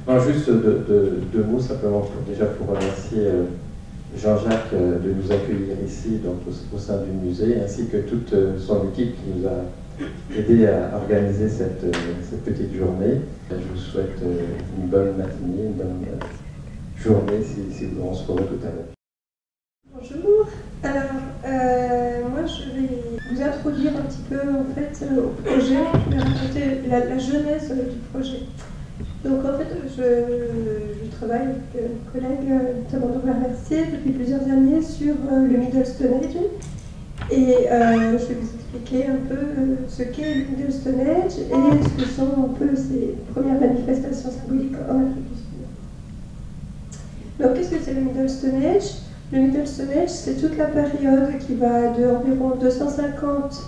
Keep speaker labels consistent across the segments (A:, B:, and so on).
A: Non, juste deux mots simplement déjà pour remercier Jean-Jacques de nous accueillir ici donc, au sein du musée, ainsi que toute son équipe qui nous a aidé à organiser cette petite journée. Je vous souhaite une bonne matinée, une bonne journée si on se revoit tout à l'heure.
B: Bonjour, alors moi je vais vous introduire un petit peu en fait au projet, je vais raconter la jeunesse du projet. Donc en fait je travaille avec un collègue, notamment Robert Mercier, depuis plusieurs années sur le Middle Stone Age. Et je vais vous expliquer un peu ce qu'est le Middle Stone Age et ce que sont un peu ses premières manifestations symboliques en Afrique du Sud. Donc qu'est-ce que c'est le Middle Stone Age ? Le Middle Stone Age, c'est toute la période qui va de environ 250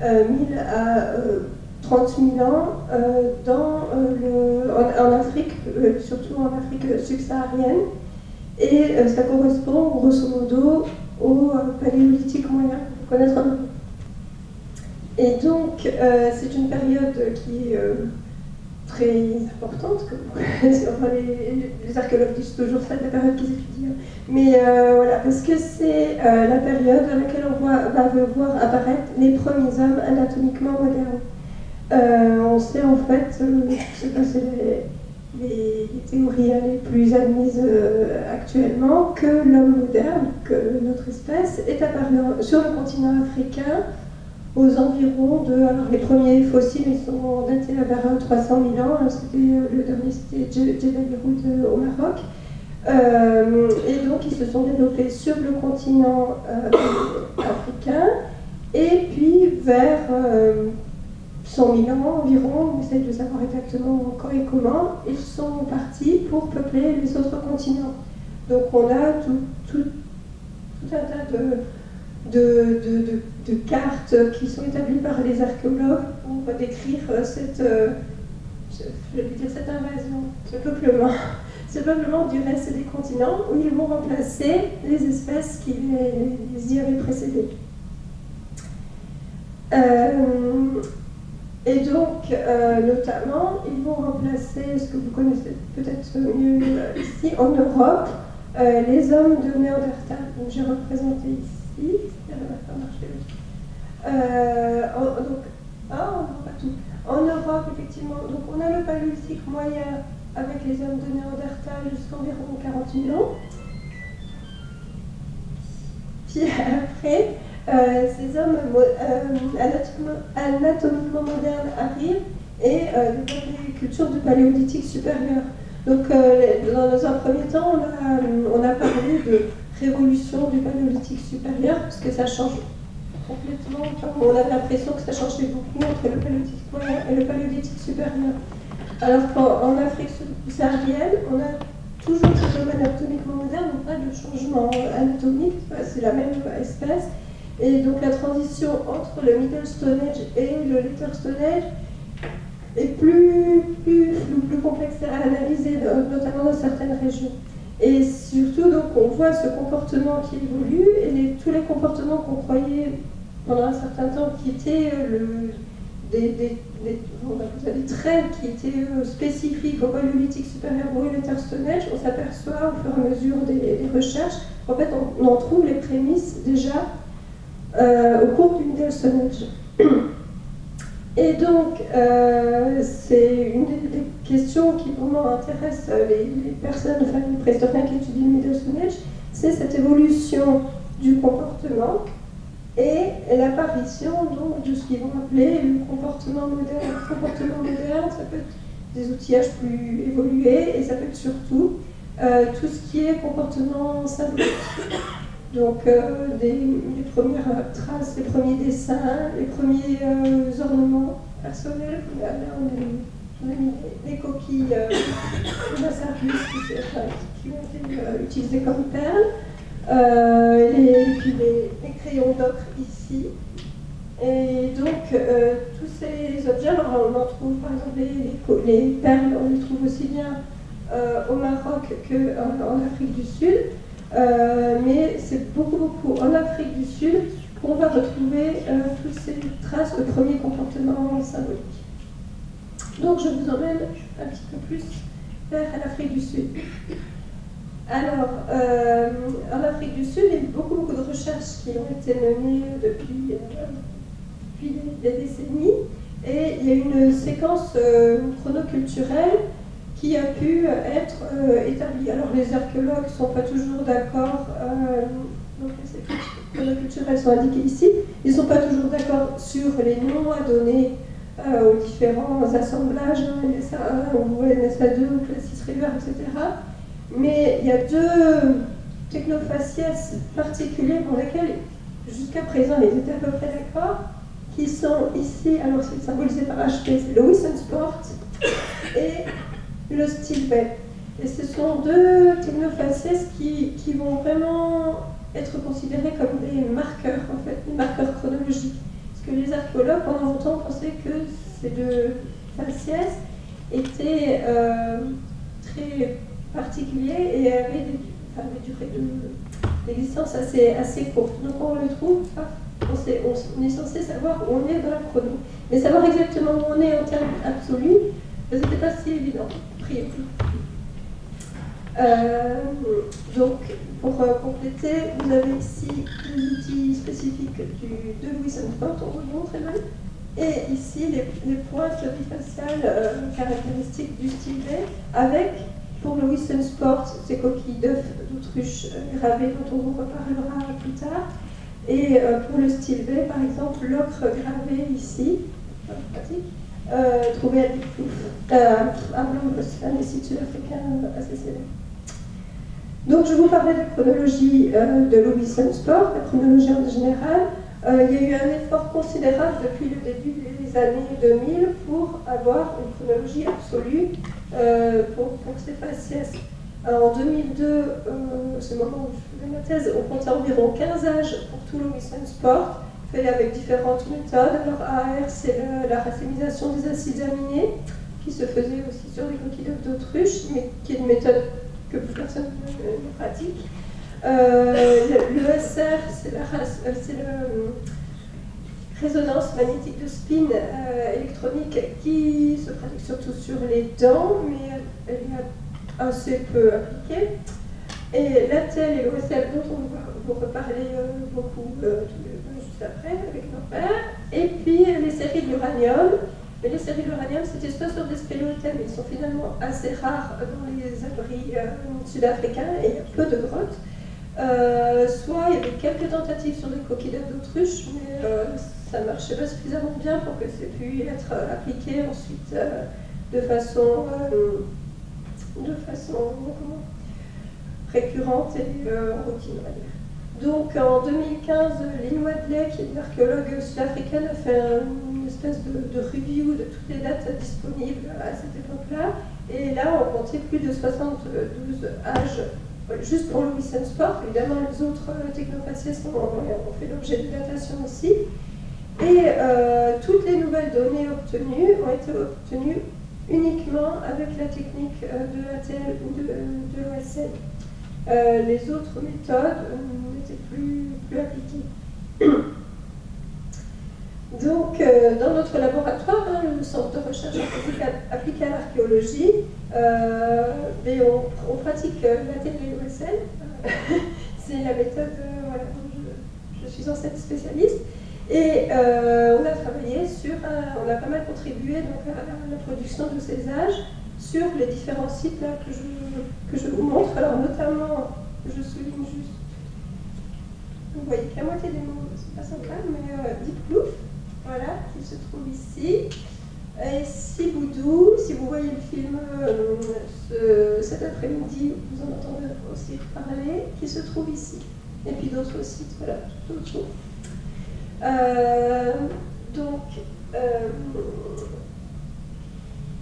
B: 000 à 30 000 ans en Afrique, surtout en Afrique subsaharienne. Et ça correspond grosso modo au paléolithique moyen qu'on peut connaître un peu. Et donc, c'est une période qui est très importante, enfin, les archéologues disent toujours ça, de la période qu'ils étudient. Mais voilà, parce que c'est la période dans laquelle on va voir apparaître les premiers hommes anatomiquement modernes. On sait en fait, c'est les théories les plus admises actuellement, que l'homme moderne, que notre espèce, est apparu sur le continent africain aux environs de... Alors les premiers fossiles ils sont datés vers 300 000 ans, le dernier c'était Djebbel au Maroc. Et donc ils se sont développés sur le continent africain, et puis vers 100 000 ans environ, on essaie de savoir exactement quand et comment, ils sont partis pour peupler les autres continents. Donc on a tout un tas de cartes qui sont établies par les archéologues pour décrire cette invasion, ce peuplement du reste des continents, où ils vont remplacer les espèces qui les y avaient précédés. Et donc, notamment, ils vont remplacer, ce que vous connaissez peut-être mieux ici, en Europe, les hommes de Néandertal. Donc j'ai représenté ici. En Europe, effectivement, donc on a le paléolithique moyen avec les hommes de Néandertal jusqu'à environ 40 000 ans. Puis après, ces hommes anatomiquement modernes arrivent et développent les cultures du paléolithique supérieur. Donc, dans un premier temps, on a parlé de révolution du paléolithique supérieur, parce que ça change complètement. Enfin, on a l'impression que ça changeait beaucoup entre le paléolithique moyen et le paléolithique supérieur. Alors qu'en Afrique subsaharienne, on a toujours ces hommes anatomiquement modernes, donc pas de changement anatomique, c'est la même espèce. Et donc la transition entre le Middle Stone Age et le Later Stone Age est plus complexe à analyser, notamment dans certaines régions. Et surtout, donc, on voit ce comportement qui évolue, et tous les comportements qu'on croyait pendant un certain temps qui étaient des traits qui étaient spécifiques au paléolithique supérieur ou au Later Stone Age, on s'aperçoit au fur et à mesure des recherches qu'en fait on en trouve les prémices déjà au cours du Middle Stone Age. Et donc, c'est une des questions qui vraiment intéresse les personnes, enfin les préhistoriens qui étudient le Middle Stone Age, c'est cette évolution du comportement et l'apparition donc de ce qu'ils vont appeler le comportement moderne. Le comportement moderne, ça peut être des outillages plus évolués, et ça peut être surtout tout ce qui est comportement symbolique. Donc les premières traces, les premiers dessins, les premiers ornements personnels. Là, on a mis des coquilles de Massarius qui ont été utilisées comme perles. Et puis les crayons d'ocre ici. Et donc tous ces objets, alors on en trouve par exemple les perles, on les trouve aussi bien au Maroc qu'en Afrique du Sud. Mais c'est beaucoup en Afrique du Sud qu'on va retrouver toutes ces traces de premiers comportements symboliques. Donc je vous emmène un petit peu plus vers l'Afrique du Sud. Alors, en Afrique du Sud, il y a eu beaucoup de recherches qui ont été menées depuis des décennies, et il y a une séquence chronoculturelle qui a pu être établie. Alors, les archéologues ne sont pas toujours d'accord, donc les séquences chronoculturelles sont indiquées ici, ils ne sont pas toujours d'accord sur les noms à donner aux différents assemblages, LSA1 ou LSA2 ou Classis River, etc. Mais il y a deux technofaciès particuliers pour lesquels, jusqu'à présent, ils étaient à peu près d'accord, qui sont ici, alors c'est symbolisé par HP, c'est le Wissensport et le Stilbé. Et ce sont deux technofaciès qui vont vraiment être considérés comme des marqueurs, en fait, des marqueurs chronologiques. Parce que les archéologues, pendant longtemps, pensaient que ces deux faciès étaient très particuliers et avaient des durées d'existence assez courtes. Donc on le trouve, on est censé savoir où on est dans la chrono. Mais savoir exactement où on est en termes absolus, ce n'était pas si évident, a priori. Donc, pour compléter, vous avez ici les outils spécifiques de Wissensport, on vous le montre même, et ici les pointes bifaciales caractéristiques du Stilbé, avec, pour le Wissensport, ces coquilles d'œufs d'autruche gravées dont on vous reparlera plus tard, et pour le Stilbé, par exemple, l'ocre gravé ici, pratique, trouvé à Diepkloof, un blanc site sud-africain assez célèbre. Donc je vous parlais de chronologie de Wissensport, la chronologie en général. Il y a eu un effort considérable depuis le début des années 2000 pour avoir une chronologie absolue pour ces faciès. En 2002, c'est le moment où je faisais ma thèse, on comptait environ 15 âges pour tout le Wissensport, fait avec différentes méthodes. Alors AR, c'est la racémisation des acides aminés, qui se faisait aussi sur des coquilles d'œufs d'autruche, mais qui est une méthode que plus personne ne pratique. L'ESR, c'est la résonance magnétique de spin électronique qui se pratique surtout sur les dents, mais elle est assez peu appliquée. Et l'ATEL et l'OSL, dont on va vous reparler beaucoup juste après avec Norbert. Et puis les séries d'uranium. Mais les séries d'uranium, c'était soit sur des spéléothèmes, ils sont finalement assez rares dans les abris sud-africains, et il y a peu de grottes. Soit il y avait quelques tentatives sur des coquilles d'œufs d'autruche, mais ça ne marchait pas suffisamment bien pour que ça puisse être appliqué ensuite de façon récurrente et routine, on va dire. Donc en 2015, Lynn Wadley, qui est une archéologue sud-africaine, a fait une espèce de review de toutes les dates disponibles à cette époque-là. Et là, on comptait plus de 72 âges, juste pour le Wissensport. Évidemment, les autres technofaciès ont fait l'objet de datation aussi. Et toutes les nouvelles données obtenues ont été obtenues uniquement avec la technique de l'ATL ou de l'OSL. Les autres méthodes n'étaient plus appliquées. Donc, dans notre laboratoire, le centre de recherche appliquée à l'archéologie, on pratique l'ATL et l'OSL. C'est la méthode dont je suis censée être spécialiste. Et on a travaillé on a pas mal contribué donc, à la production de ces âges sur les différents sites là, que je vous montre. Alors notamment, je souligne juste, vous voyez que la moitié des mots, c'est pas sympa, mais Diepkloof, voilà, qui se trouve ici. Et Siboudou, si vous voyez le film cet après-midi, vous en entendez aussi parler, qui se trouve ici. Et puis d'autres sites, voilà, tout autour.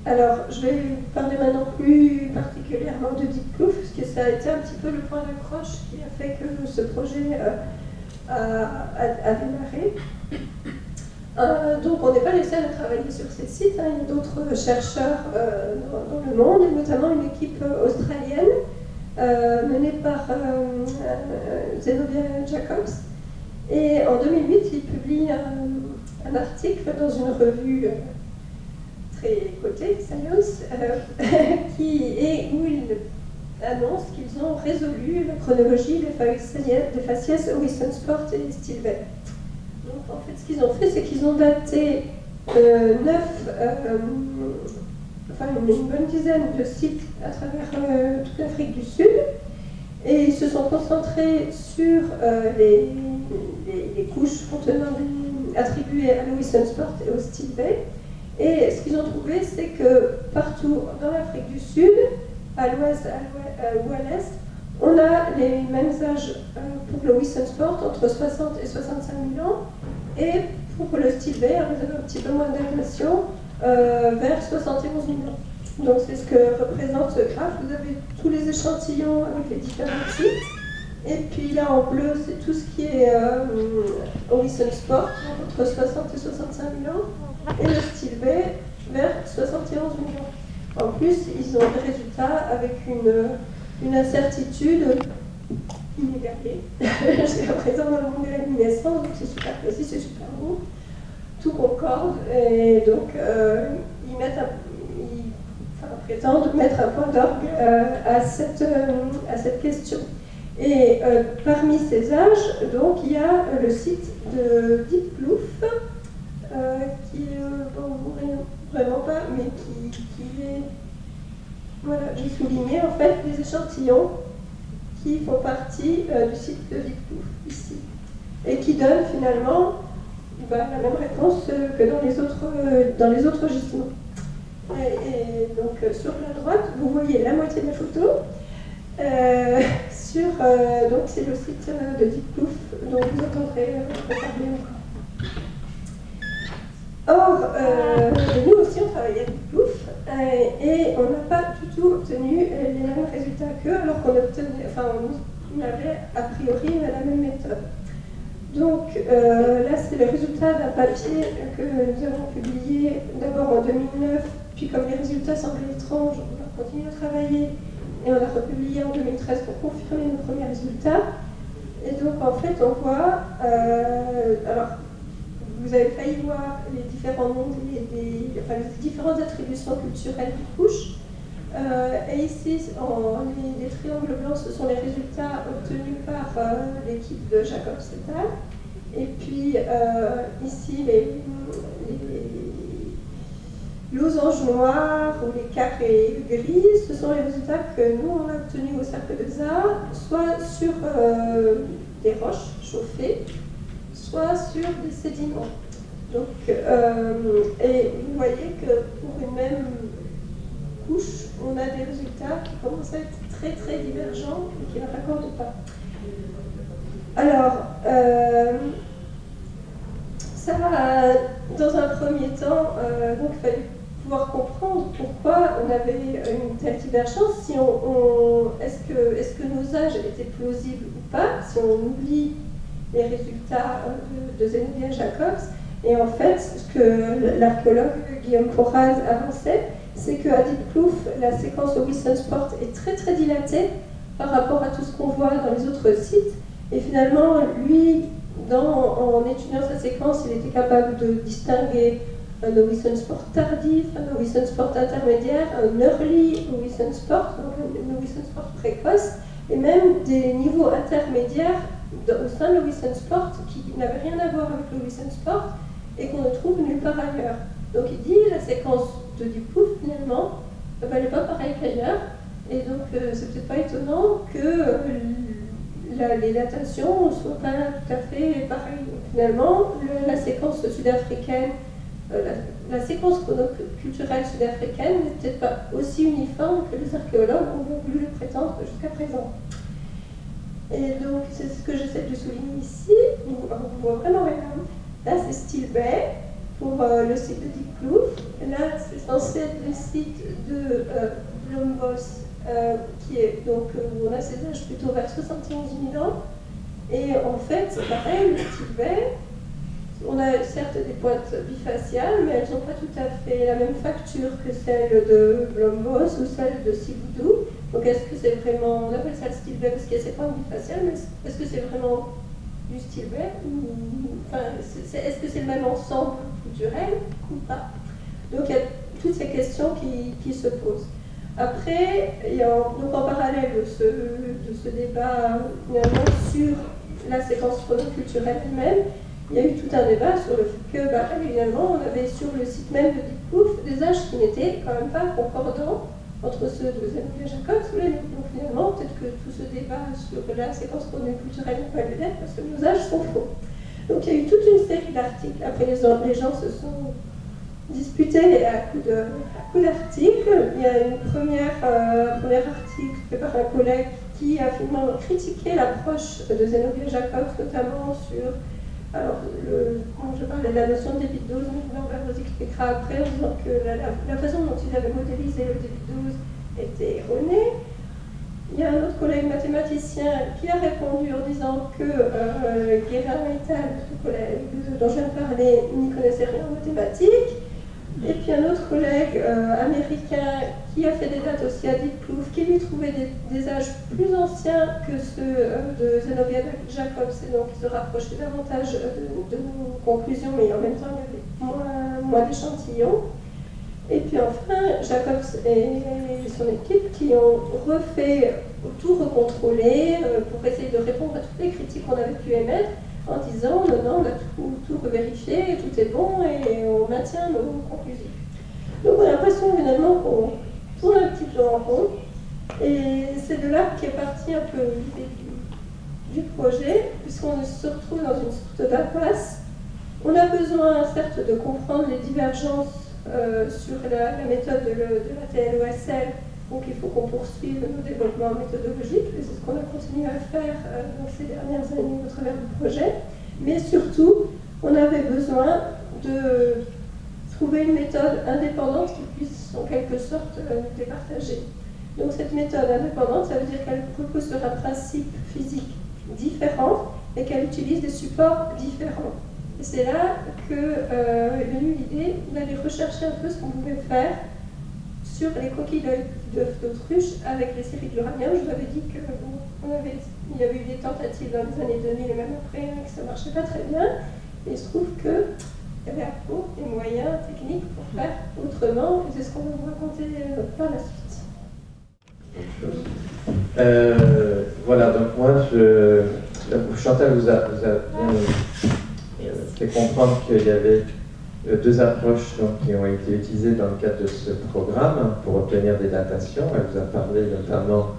B: Alors, je vais parler maintenant plus particulièrement de Diepkloof, parce que ça a été un petit peu le point d'accroche qui a fait que ce projet a démarré. Donc, on n'est pas les seuls à travailler sur ces sites, hein. Il y a d'autres chercheurs dans le monde, et notamment une équipe australienne menée par Zenobia Jacobs. Et en 2008, il publie un article dans une revue très coté, Science, où ils annoncent qu'ils ont résolu la chronologie des faciès Wilson Sport et Stilwell. Donc en fait, ce qu'ils ont fait, c'est qu'ils ont daté une bonne dizaine de sites à travers toute l'Afrique du Sud, et ils se sont concentrés sur les couches contenant attribuées à Wilson Sport et au Stilwell. Et ce qu'ils ont trouvé, c'est que partout dans l'Afrique du Sud, à l'ouest ou à l'est, on a les mêmes âges pour le Wilson Sport, entre 60 et 65 000 ans, et pour le Stilwell, vous avez un petit peu moins de datation, vers 71 000 ans. Donc c'est ce que représente ce graphe. Vous avez tous les échantillons avec les différents sites. Et puis là en bleu, c'est tout ce qui est Wilson Sport, entre 60 et 65 000 ans, et le Stilwell vers 71 000 ans. En plus, ils ont des résultats avec une incertitude inégalée jusqu'à présent dans le monde de la luminescence, donc c'est super précis, c'est super bon, tout concorde, et donc ils prétendent mettre un point d'orgue à cette question. Et parmi ces âges, donc, il y a le site de Diepkloof, qui est vraiment pas, mais qui est, voilà, j'ai souligné en fait les échantillons qui font partie du site de Diepkloof ici, et qui donnent finalement la même réponse que dans les autres gisements. Et donc sur la droite, vous voyez la moitié de la photo. Donc c'est le site de Diepkloof dont vous entendrez parler encore. Or, nous aussi on travaillait à Diepkloof et on n'a pas du tout obtenu les mêmes résultats qu'eux, alors qu'on on avait a priori la même méthode. Donc là c'est le résultat d'un papier que nous avons publié d'abord en 2009, puis comme les résultats semblaient étranges, on a continué à travailler. Et on a republié en 2013 pour confirmer nos premiers résultats. Et donc, en fait, on voit... alors, vous avez failli voir les différents noms les différentes attributions culturelles des couches. Et ici, les triangles blancs, ce sont les résultats obtenus par l'équipe de Jacob Setal. Et puis, ici, les losanges noirs ou les carrés gris, ce sont les résultats que nous on a obtenus au Cercle des Arts, soit sur des roches chauffées, soit sur des sédiments. Donc, et vous voyez que pour une même couche, on a des résultats qui commencent à être très très divergents et qui ne raccordent pas. Alors, ça, dans un premier temps, donc il fallait pouvoir comprendre pourquoi on avait une telle divergence, si est-ce que nos âges étaient plausibles ou pas, si on oublie les résultats de Zenobia Jacobs. Et en fait, ce que l'archéologue Guillaume Porraz avançait, c'est qu'à Diepkloof, la séquence au Wilson Sport est très très dilatée par rapport à tout ce qu'on voit dans les autres sites. Et finalement, lui, en étudiant sa séquence, il était capable de distinguer un Wilson Sport tardif, un Wilson Sport intermédiaire, un early Wilson Sport, donc un Wilson Sport précoce, et même des niveaux intermédiaires au sein de Wilson Sport qui n'avaient rien à voir avec le Wilson Sport et qu'on ne trouve nulle part ailleurs. Donc il dit la séquence de Diepkloof finalement, elle n'est pas pareille qu'ailleurs, et donc c'est peut-être pas étonnant que les datations ne soient pas tout à fait pareilles. Finalement, la séquence sud-africaine, la séquence chronoculturelle sud-africaine n'est peut-être pas aussi uniforme que les archéologues ont voulu le prétendre jusqu'à présent. Et donc, c'est ce que j'essaie de souligner ici. On voit vraiment rien. Là, c'est Stilwell pour le site de Diepkloof. Là, c'est censé être le site de Blombos, qui est donc où on a ces âges plutôt vers 71 000 ans. Et en fait, c'est pareil, le Stilwell. On a certes des pointes bifaciales, mais elles n'ont pas tout à fait la même facture que celle de Blombos ou celle de Siboudou. Donc est-ce que c'est vraiment, on appelle ça le Stilwell parce qu'il y a ces pointes bifaciales, mais est-ce que c'est vraiment du Stilwell enfin, est-ce que c'est le même ensemble culturel ou pas? Donc il y a toutes ces questions qui se posent. Après, donc en parallèle de ce débat finalement sur la séquence chronoculturelle elle-même, il y a eu tout un débat sur le fait que, évidemment, on avait sur le site même de Diepkloof des âges qui n'étaient quand même pas concordants entre ceux de Zenobia Jacob et les nôtres. Donc finalement, peut-être que tout ce débat sur la séquence chronoculturelle n'a pas lieu d'être parce que nos âges sont faux. Donc il y a eu toute une série d'articles. Après, les gens se sont disputés à coups d'articles. Il y a un premier article fait par un collègue qui a finalement critiqué l'approche de Zenobia Jacob, notamment sur quand je parlais de la notion de débit de dose, Norbert vous expliquera après, en disant que la façon dont il avait modélisé le débit de dose était erronée. Il y a un autre collègue mathématicien qui a répondu en disant que Guérin et Tal, le collègue dont je viens de parler, n'y connaissait rien en mathématiques. Et puis un autre collègue américain qui a fait des dates aussi à Diepkloof, qui lui trouvait des âges plus anciens que ceux de Zenobia Jacobs, et donc il se rapprochait davantage de nos conclusions, mais en même temps il y avait moins d'échantillons. Et puis enfin, Jacobs et son équipe qui ont tout recontrôlé pour essayer de répondre à toutes les critiques qu'on avait pu émettre, en disant non, on a tout revérifié, tout est bon et on maintient nos conclusions. Donc on a l'impression finalement qu'on tourne un petit peu en rond, et c'est de là qu'est partie un peu l'idée du projet, puisqu'on se retrouve dans une sorte d'impasse. On a besoin certes de comprendre les divergences sur la méthode de la TLOSL, donc il faut qu'on poursuive nos développements méthodologiques, et c'est ce qu'on a continué à faire dans ces dernières années au travers du projet. Mais surtout, on avait besoin de trouver une méthode indépendante qui puisse en quelque sorte nous départager. Donc cette méthode indépendante, ça veut dire qu'elle repose sur un principe physique différent et qu'elle utilise des supports différents. Et c'est là que est venue l'idée d'aller rechercher un peu ce qu'on pouvait faire sur les coquilles d'œufs d'autruche avec les séries de l'uranium. Je vous avais dit qu'il y avait eu des tentatives dans les années 2000 et même après, que ça ne marchait pas très bien. Et il se trouve qu'il y avait à court des moyens techniques pour faire autrement, et c'est ce qu'on va vous raconter par la suite.
A: Voilà, donc moi, Chantal vous a bien fait comprendre qu'il y avait deux approches donc, qui ont été utilisées dans le cadre de ce programme pour obtenir des datations. Elle vous a parlé notamment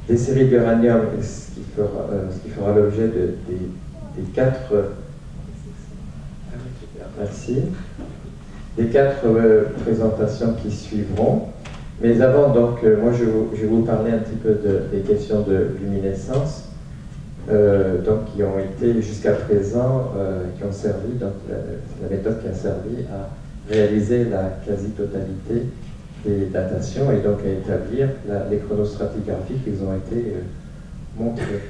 A: des séries d'uranium, ce qui fera l'objet des quatre présentations qui suivront. Mais avant, donc, moi je vais vous parler un petit peu des questions de luminescence. Donc, qui ont été jusqu'à présent, qui ont servi, donc la méthode qui a servi à réaliser la quasi-totalité des datations et donc à établir les chronostratigraphies qui ont été montrées.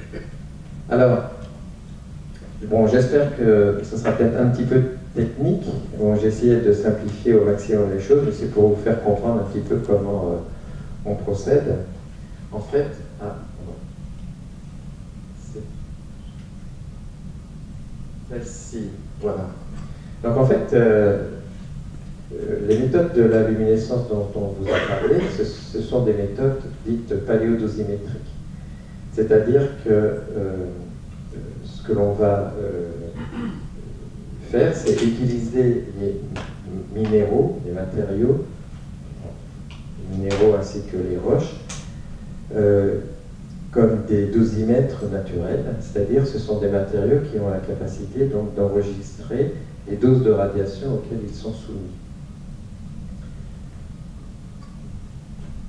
A: Alors, bon, j'espère que ce sera peut-être un petit peu technique. Bon, j'ai essayé de simplifier au maximum les choses, mais c'est pour vous faire comprendre un petit peu comment on procède. En fait, celle-ci, voilà. Donc en fait, les méthodes de la luminescence dont on vous a parlé, ce sont des méthodes dites paléodosimétriques. C'est-à-dire que ce que l'on va faire, c'est utiliser les minéraux, les matériaux, les minéraux ainsi que les roches, comme des dosimètres naturels, c'est-à-dire ce sont des matériaux qui ont la capacité donc d'enregistrer les doses de radiation auxquelles ils sont soumis.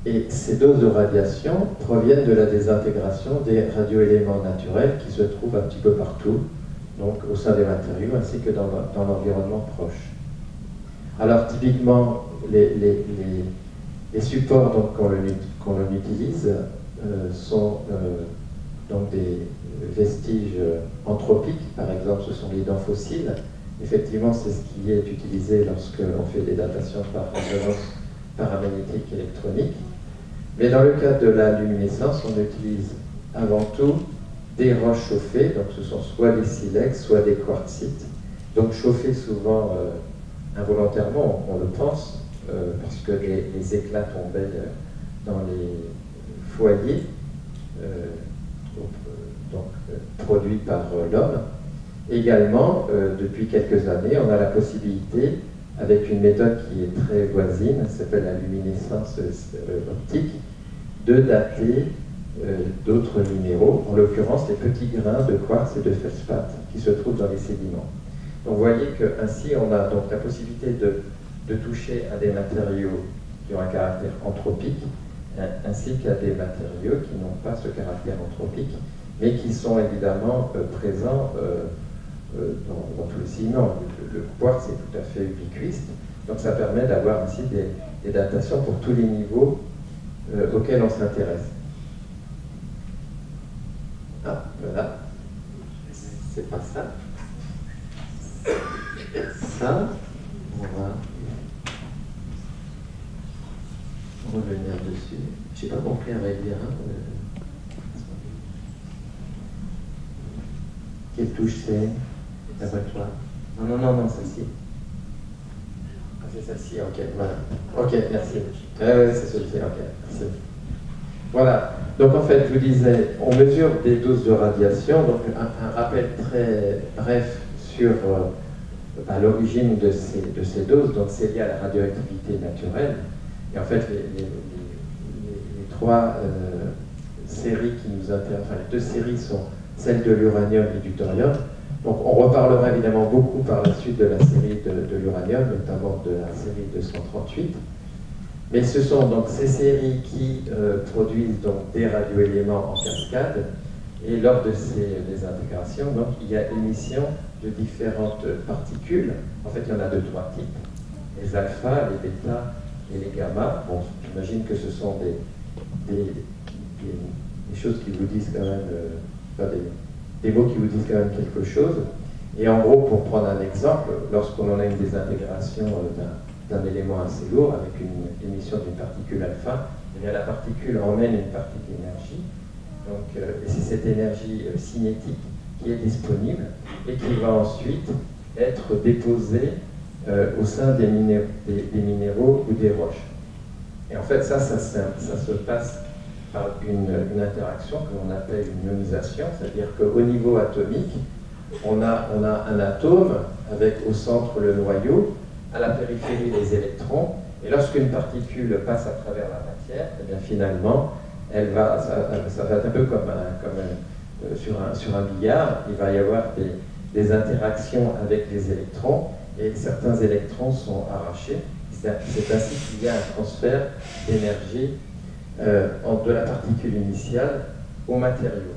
A: Et ces doses de radiation proviennent de la désintégration des radioéléments naturels qui se trouvent un petit peu partout, donc au sein des matériaux ainsi que dans l'environnement proche. Alors typiquement, les supports qu'on utilise sont donc des vestiges anthropiques, par exemple ce sont les dents fossiles. Effectivement, c'est ce qui est utilisé lorsque l'on fait des datations par résonance paramagnétique électronique. Mais dans le cas de la luminescence, on utilise avant tout des roches chauffées, donc ce sont soit des silex, soit des quartzites, donc chauffées souvent involontairement, on le pense, parce que les éclats tombaient dans les foyers produits par l'homme. Également, depuis quelques années, on a la possibilité, avec une méthode qui est très voisine, ça s'appelle la luminescence optique, de dater d'autres minéraux, en l'occurrence les petits grains de quartz et de feldspath qui se trouvent dans les sédiments. Donc vous voyez qu'ainsi on a donc la possibilité de toucher à des matériaux qui ont un caractère anthropique, ainsi qu'à des matériaux qui n'ont pas ce caractère anthropique, mais qui sont évidemment présents dans tous les sédiments. Le quartz est tout à fait ubiquiste, donc ça permet d'avoir ainsi des datations pour tous les niveaux auxquels on s'intéresse. Ah, voilà. C'est pas ça. Ça, on va revenir dessus. Je n'ai pas compris un bien. Quelle touche c'est? Laboratoire. Non, celle-ci. Ah, c'est celle-ci, ok, voilà. Ok, merci. C'est celui-ci, ok, merci. Voilà, donc en fait, je vous disais, on mesure des doses de radiation, donc un rappel très bref sur l'origine de ces doses, donc c'est lié à la radioactivité naturelle. Et en fait, les trois séries qui nous intéressent, enfin les deux séries sont celles de l'uranium et du thorium. Donc on reparlera évidemment beaucoup par la suite de la série de l'uranium, notamment de la série 238. Mais ce sont donc ces séries qui produisent donc des radioéléments en cascade, et lors de ces désintégrations, donc, il y a émission de différentes particules. En fait, il y en a de trois types, les alpha, les bêta et les gamma. Bon, j'imagine que ce sont des choses qui vous disent quand même, des mots qui vous disent quand même quelque chose. Et en gros, pour prendre un exemple, lorsqu'on en a une désintégration d'un élément assez lourd avec une émission d'une particule alpha, eh bien, la particule emmène une partie d'énergie. Donc, et c'est cette énergie cinétique qui est disponible et qui va ensuite être déposée au sein des minéraux ou des roches. Et en fait, ça se passe par une interaction que l'on appelle une ionisation, c'est-à-dire qu'au niveau atomique, on a un atome avec au centre le noyau, à la périphérie les électrons, et lorsqu'une particule passe à travers la matière, eh bien finalement, ça va être un peu comme sur un billard, il va y avoir des interactions avec les électrons, et certains électrons sont arrachés. C'est ainsi qu'il y a un transfert d'énergie de la particule initiale au matériau.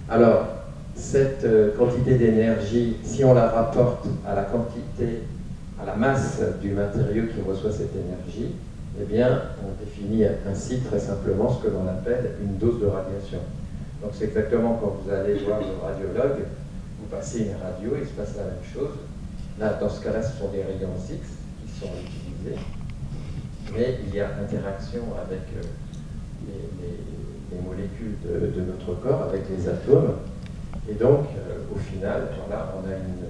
A: Alors, cette quantité d'énergie, si on la rapporte à la masse du matériau qui reçoit cette énergie, eh bien, on définit ainsi très simplement ce que l'on appelle une dose de radiation. Donc c'est exactement quand vous allez voir le radiologue, vous passez une radio, il se passe la même chose. Là, dans ce cas-là, ce sont des rayons X qui sont utilisés, mais il y a interaction avec les molécules de notre corps, avec les atomes, et donc au final, voilà, on a une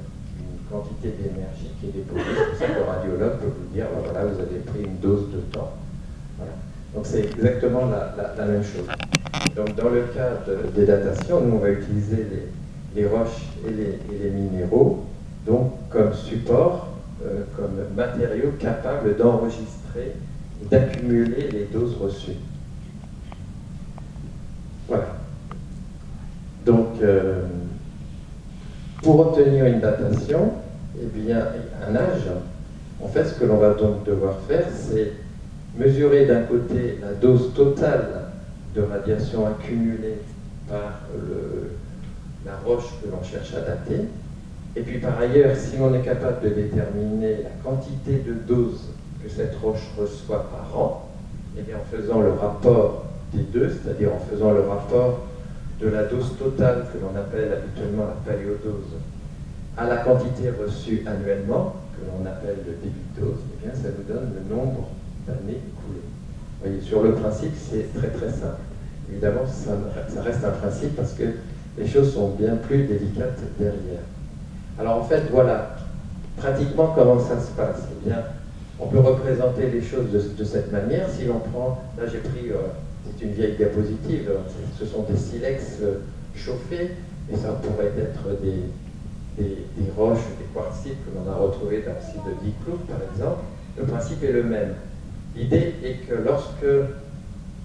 A: quantité d'énergie qui est déposée. C'est pour ça que le radiologue peut vous dire, ben voilà, vous avez pris une dose de temps. Voilà. Donc c'est exactement la même chose. Donc dans le cas des datations, nous on va utiliser les roches et les minéraux donc comme support, comme matériaux capables d'enregistrer et d'accumuler les doses reçues. Voilà. Donc pour obtenir une datation, eh bien, un âge, en fait, ce que l'on va donc devoir faire, c'est mesurer d'un côté la dose totale de radiation accumulée par la roche que l'on cherche à dater, et puis par ailleurs, si l'on est capable de déterminer la quantité de doses que cette roche reçoit par an, eh bien, en faisant le rapport des deux, c'est-à-dire en faisant le rapport de la dose totale que l'on appelle habituellement la paléodose à la quantité reçue annuellement, que l'on appelle le débit de dose, eh bien, ça nous donne le nombre d'années écoulées. Vous voyez, sur le principe, c'est très très simple. Évidemment, ça reste un principe parce que les choses sont bien plus délicates derrière. Alors en fait, voilà, pratiquement comment ça se passe. Eh bien, on peut représenter les choses de cette manière. Si l'on prend, là j'ai pris, c'est une vieille diapositive, ce sont des silex chauffés, et ça pourrait être des roches, des quartzites que l'on a retrouvés dans le site de Diepkloof par exemple. Le principe est le même. L'idée est que lorsque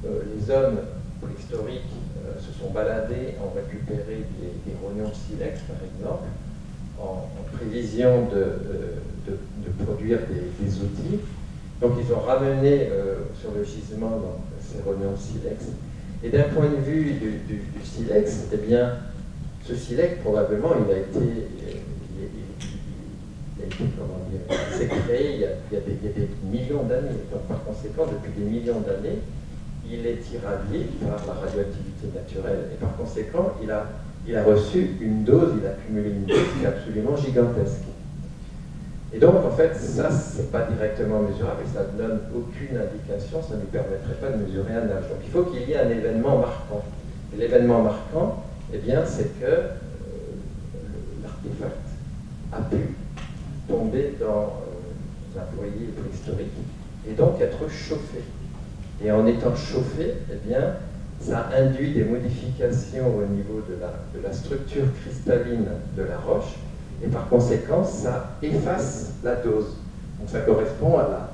A: les hommes préhistoriques se sont baladés, ont récupéré des rognons de silex par exemple, en prévision de produire des outils. Donc ils ont ramené sur le gisement donc, ces rognons de silex. Et d'un point de vue du silex, eh bien, ce silex, probablement, il a été comment dire, il s'est créé il y a des millions d'années. Donc par conséquent, depuis des millions d'années, il est irradié par la radioactivité naturelle. Et par conséquent, il a reçu une dose, il a cumulé une dose qui est absolument gigantesque. Et donc, en fait, ça, c'est pas directement mesurable et ça ne donne aucune indication, ça ne nous permettrait pas de mesurer un âge. Donc, il faut qu'il y ait un événement marquant. Et l'événement marquant, eh bien, c'est que l'artefact a pu tomber dans un foyer préhistorique et donc être chauffé. Et en étant chauffé, eh bien, ça induit des modifications au niveau de la structure cristalline de la roche, et par conséquent, ça efface la dose. Donc ça correspond à la,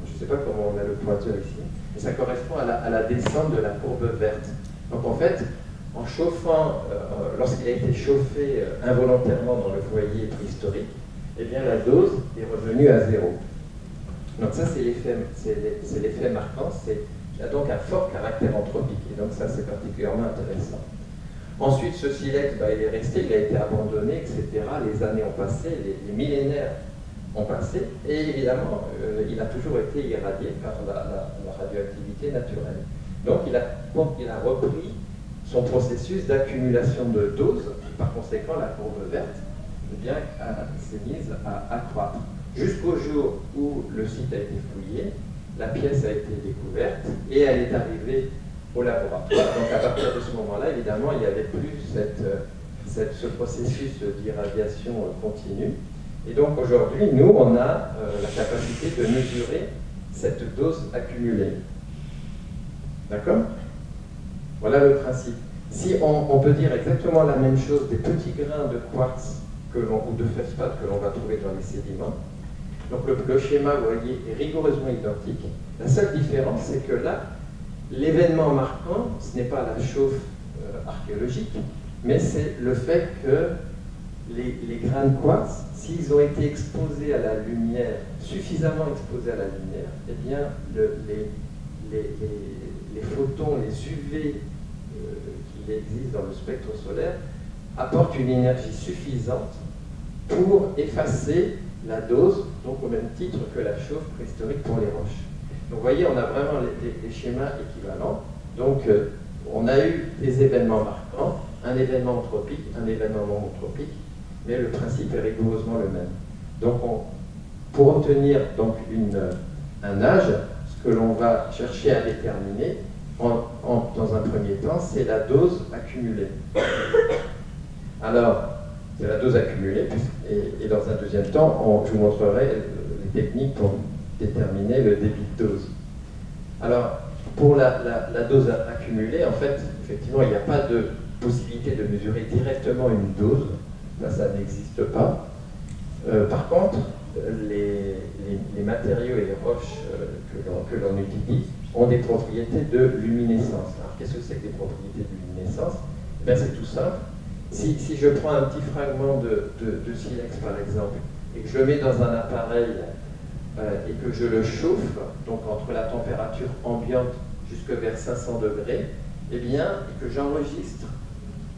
A: je ne sais pas comment on a le pointeur ici, mais ça correspond à la descente de la courbe verte. Donc en fait, en chauffant, lorsqu'il a été chauffé involontairement dans le foyer préhistorique, eh bien la dose est revenue à zéro. Donc ça, c'est l'effet marquant, il a donc un fort caractère anthropique, et donc ça, c'est particulièrement intéressant. Ensuite, ce silex, il est resté, il a été abandonné, etc. Les années ont passé, les millénaires ont passé, et évidemment, il a toujours été irradié par la radioactivité naturelle. Donc, il a repris son processus d'accumulation de doses, et par conséquent, la courbe verte s'est mise à accroître. Jusqu'au jour où le site a été fouillé, la pièce a été découverte, et elle est arrivée au laboratoire. Donc à partir de ce moment-là, évidemment, il n'y avait plus ce processus d'irradiation continue. Et donc aujourd'hui, nous, on a la capacité de mesurer cette dose accumulée. D'accord? Voilà le principe. Si on peut dire exactement la même chose des petits grains de quartz ou de feldspath que l'on va trouver dans les sédiments, donc le schéma, vous voyez, est rigoureusement identique. La seule différence, c'est que là, l'événement marquant, ce n'est pas la chauffe archéologique, mais c'est le fait que les grains de quartz, s'ils ont été exposés à la lumière, suffisamment exposés à la lumière, eh bien, les photons, les UV qui existent dans le spectre solaire, apportent une énergie suffisante pour effacer la dose, donc au même titre que la chauffe préhistorique pour les roches. Donc vous voyez, on a vraiment les schémas équivalents. Donc on a eu des événements marquants, un événement anthropique, un événement non anthropique, mais le principe est rigoureusement le même. Donc pour obtenir donc un âge, ce que l'on va chercher à déterminer dans un premier temps, c'est la dose accumulée. Alors, c'est la dose accumulée, et dans un deuxième temps, je vous montrerai les techniques pour déterminer le débit de dose. Alors, pour la dose accumulée, en fait, effectivement, il n'y a pas de possibilité de mesurer directement une dose, ça n'existe pas. Par contre, les matériaux et les roches que l'on utilise ont des propriétés de luminescence. Alors, qu'est-ce que c'est que des propriétés de luminescence? Ben, c'est tout simple. Si je prends un petit fragment de silex, par exemple, et que je le mets dans un appareil et que je le chauffe, donc entre la température ambiante jusque vers 500 degrés, eh bien, et que j'enregistre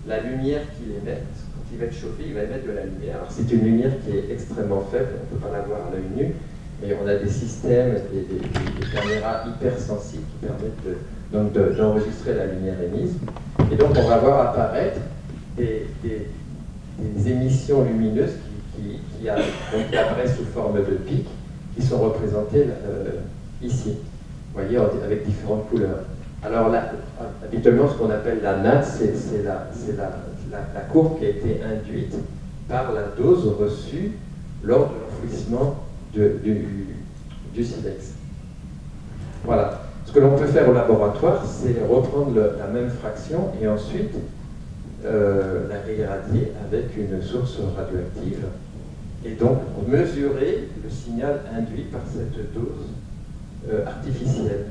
A: la lumière qu'il émet, quand il va être chauffé, il va émettre de la lumière. Alors, c'est une lumière qui est extrêmement faible, on ne peut pas la voir à l'œil nu, mais on a des systèmes et des caméras hypersensibles qui permettent d'enregistrer la lumière émise. Et donc, on va voir apparaître des émissions lumineuses qui apparaissent sous forme de pics, qui sont représentées ici, vous voyez, avec différentes couleurs. Alors là, habituellement, ce qu'on appelle la natte, c'est la courbe qui a été induite par la dose reçue lors de l'enfouissement du silex. Voilà. Ce que l'on peut faire au laboratoire, c'est reprendre la même fraction et ensuite la réirradier avec une source radioactive et donc mesurer le signal induit par cette dose artificielle.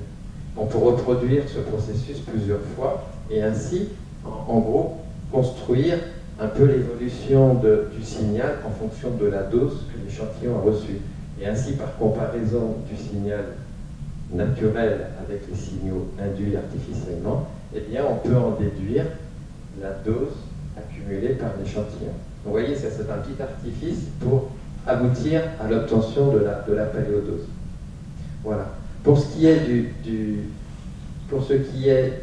A: On peut reproduire ce processus plusieurs fois et ainsi, en gros, construire un peu l'évolution du signal en fonction de la dose que l'échantillon a reçue. Et ainsi, par comparaison du signal naturel avec les signaux induits artificiellement, eh bien, on peut en déduire la dose accumulée par l'échantillon. Vous voyez, c'est un petit artifice pour aboutir à l'obtention de la paléodose. Voilà. Pour ce qui est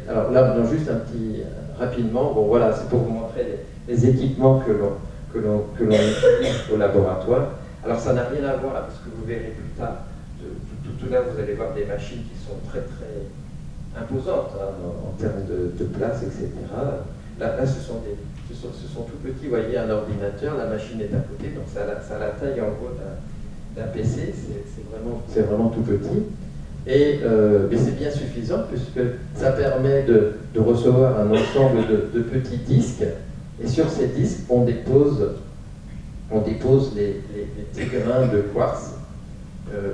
A: alors là, non, juste un petit rapidement. Bon, voilà, c'est pour vous montrer les équipements que l'on utilise au laboratoire. Alors, ça n'a rien à voir avec ce que vous verrez plus tard. Tout là, vous allez voir des machines qui sont très très imposantes hein, en termes de place, etc. Là, ce sont tout petits. Vous voyez un ordinateur, la machine est à côté, donc ça a la taille en gros d'un PC. C'est vraiment tout petit. Mais c'est bien suffisant puisque ça permet de recevoir un ensemble de petits disques. Et sur ces disques, on dépose les petits grains de quartz,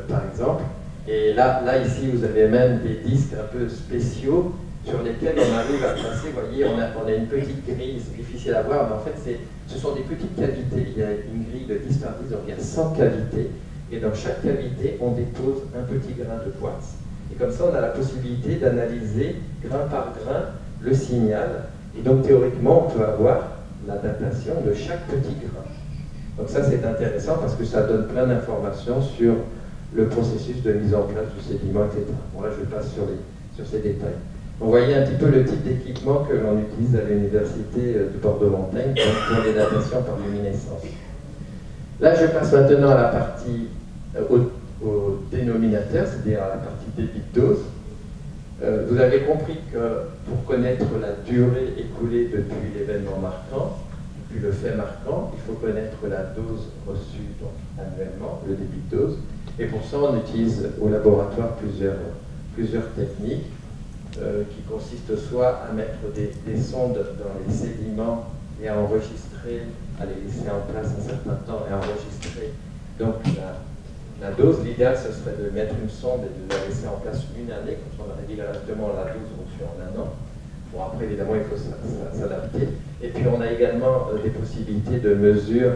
A: par exemple. Et là, ici, vous avez même des disques un peu spéciaux sur lesquels on arrive à placer. Vous voyez, on a une petite grille, c'est difficile à voir, mais en fait, ce sont des petites cavités. Il y a une grille de 10 par 10, donc il y a 100 cavités. Et dans chaque cavité, on dépose un petit grain de quartz. Et comme ça, on a la possibilité d'analyser grain par grain le signal. Et donc, théoriquement, on peut avoir la datation de chaque petit grain. Donc ça, c'est intéressant parce que ça donne plein d'informations sur le processus de mise en place du sédiment, etc. Bon, là, je passe sur ces détails. Vous voyez un petit peu le type d'équipement que l'on utilise à l'université de Bordeaux-Montaigne pour les datations par luminescence. Là, je passe maintenant à la partie au dénominateur, c'est-à-dire à la partie débit de dose. Vous avez compris que pour connaître la durée écoulée depuis l'événement marquant, depuis le fait marquant, il faut connaître la dose reçue donc, annuellement, le débit de dose. Et pour ça, on utilise au laboratoire plusieurs techniques qui consistent soit à mettre des sondes dans les sédiments et à enregistrer, à les laisser en place un certain temps et à enregistrer donc la dose. L'idéal, ce serait de mettre une sonde et de la laisser en place une année, comme ça on arrive directement à la dose reçue en un an. Bon, après, évidemment, il faut s'adapter. Et puis, on a également des possibilités de mesure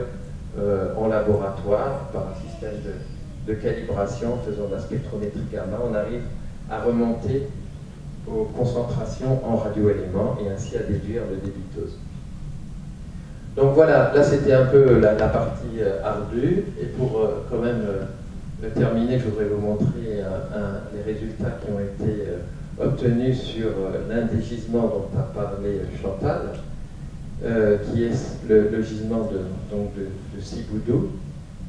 A: en laboratoire par un système de calibration, faisant de la spectrométrie gamma. On arrive à remonter aux concentrations en radioéléments et ainsi à déduire le débit de dose. Donc voilà, là c'était un peu la partie ardue. Et pour quand même terminer, je voudrais vous montrer les résultats qui ont été obtenus sur l'un des gisements dont a parlé Chantal, qui est le gisement de Siboudou.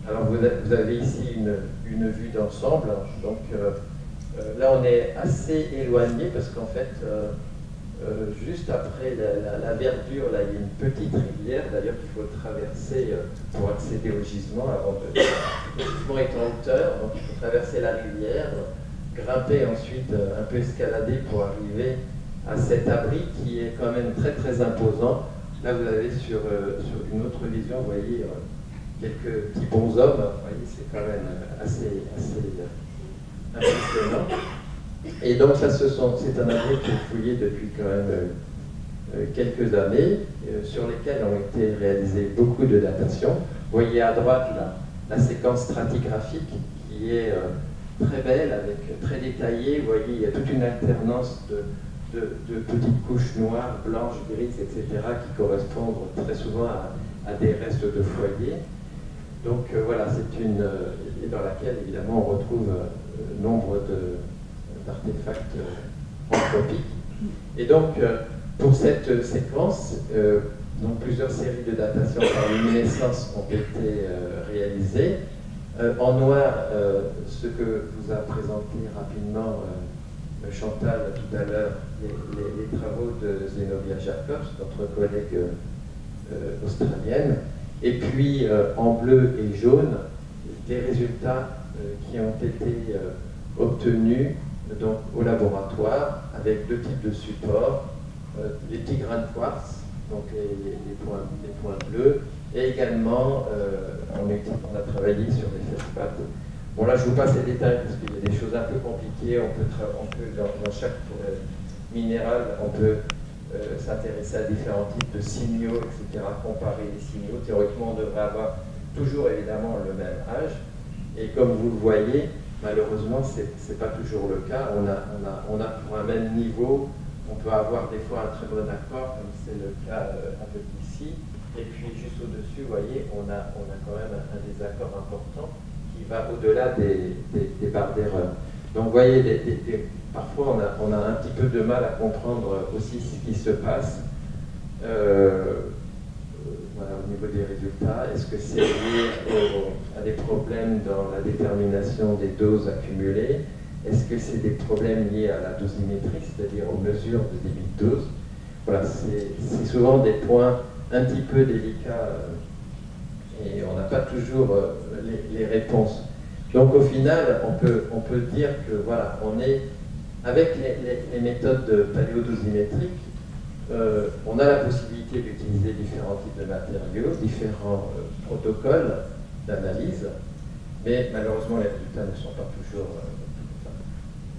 A: Alors vous avez ici une vue d'ensemble. Donc là on est assez éloigné parce qu'en fait juste après la verdure, là il y a une petite rivière d'ailleurs qu'il faut traverser pour accéder au gisement avant de... Le gisement est en hauteur, donc il faut traverser la rivière, grimper ensuite, un peu escalader pour arriver à cet abri qui est quand même très très imposant. Là vous avez sur une autre vision, vous voyez quelques petits bonshommes, vous voyez c'est quand même assez impressionnant. Et donc ça c'est un abri qui est fouillé depuis quand même quelques années, sur lesquels ont été réalisées beaucoup de datations. Vous voyez à droite la séquence stratigraphique qui est très belle, très détaillée. Vous voyez, il y a toute une alternance de petites couches noires, blanches, grises, etc., qui correspondent très souvent à des restes de foyer. Donc voilà, c'est une dans laquelle évidemment on retrouve nombre d'artefacts anthropiques. Et donc pour cette séquence, donc plusieurs séries de datations par luminescence ont été réalisées. En noir, ce que vous a présenté rapidement Chantal tout à l'heure, les travaux de Zenobia Jacobs, notre collègue australienne, et puis en bleu et jaune, des résultats qui ont été obtenus donc, au laboratoire avec deux types de supports, les petits grains de quartz, donc les points bleus, et également on a travaillé sur les phosphates. Bon là je vous passe les détails parce qu'il y a des choses un peu compliquées, on peut dans chaque minéral, on peut s'intéresser à différents types de signaux, etc., comparer les signaux. Théoriquement on devrait avoir toujours évidemment le même âge, et comme vous le voyez, malheureusement c'est pas toujours le cas. On a pour un même niveau, on peut avoir des fois un très bon accord, comme c'est le cas un peu ici, et puis juste au-dessus, vous voyez, on a quand même un désaccord important qui va au-delà des barres d'erreur. Donc vous voyez, parfois on a un petit peu de mal à comprendre aussi ce qui se passe voilà, au niveau des résultats. Est-ce que c'est lié à des problèmes dans la détermination des doses accumulées? Est-ce que c'est des problèmes liés à la dosimétrie, c'est-à-dire aux mesures de débit de dose? Voilà, c'est souvent des points un petit peu délicats et on n'a pas toujours les réponses. Donc au final, on peut dire que voilà, on est avec les méthodes paléodosimétriques, on a la possibilité d'utiliser différents types de matériaux, différents protocoles d'analyse, mais malheureusement les résultats ne sont pas toujours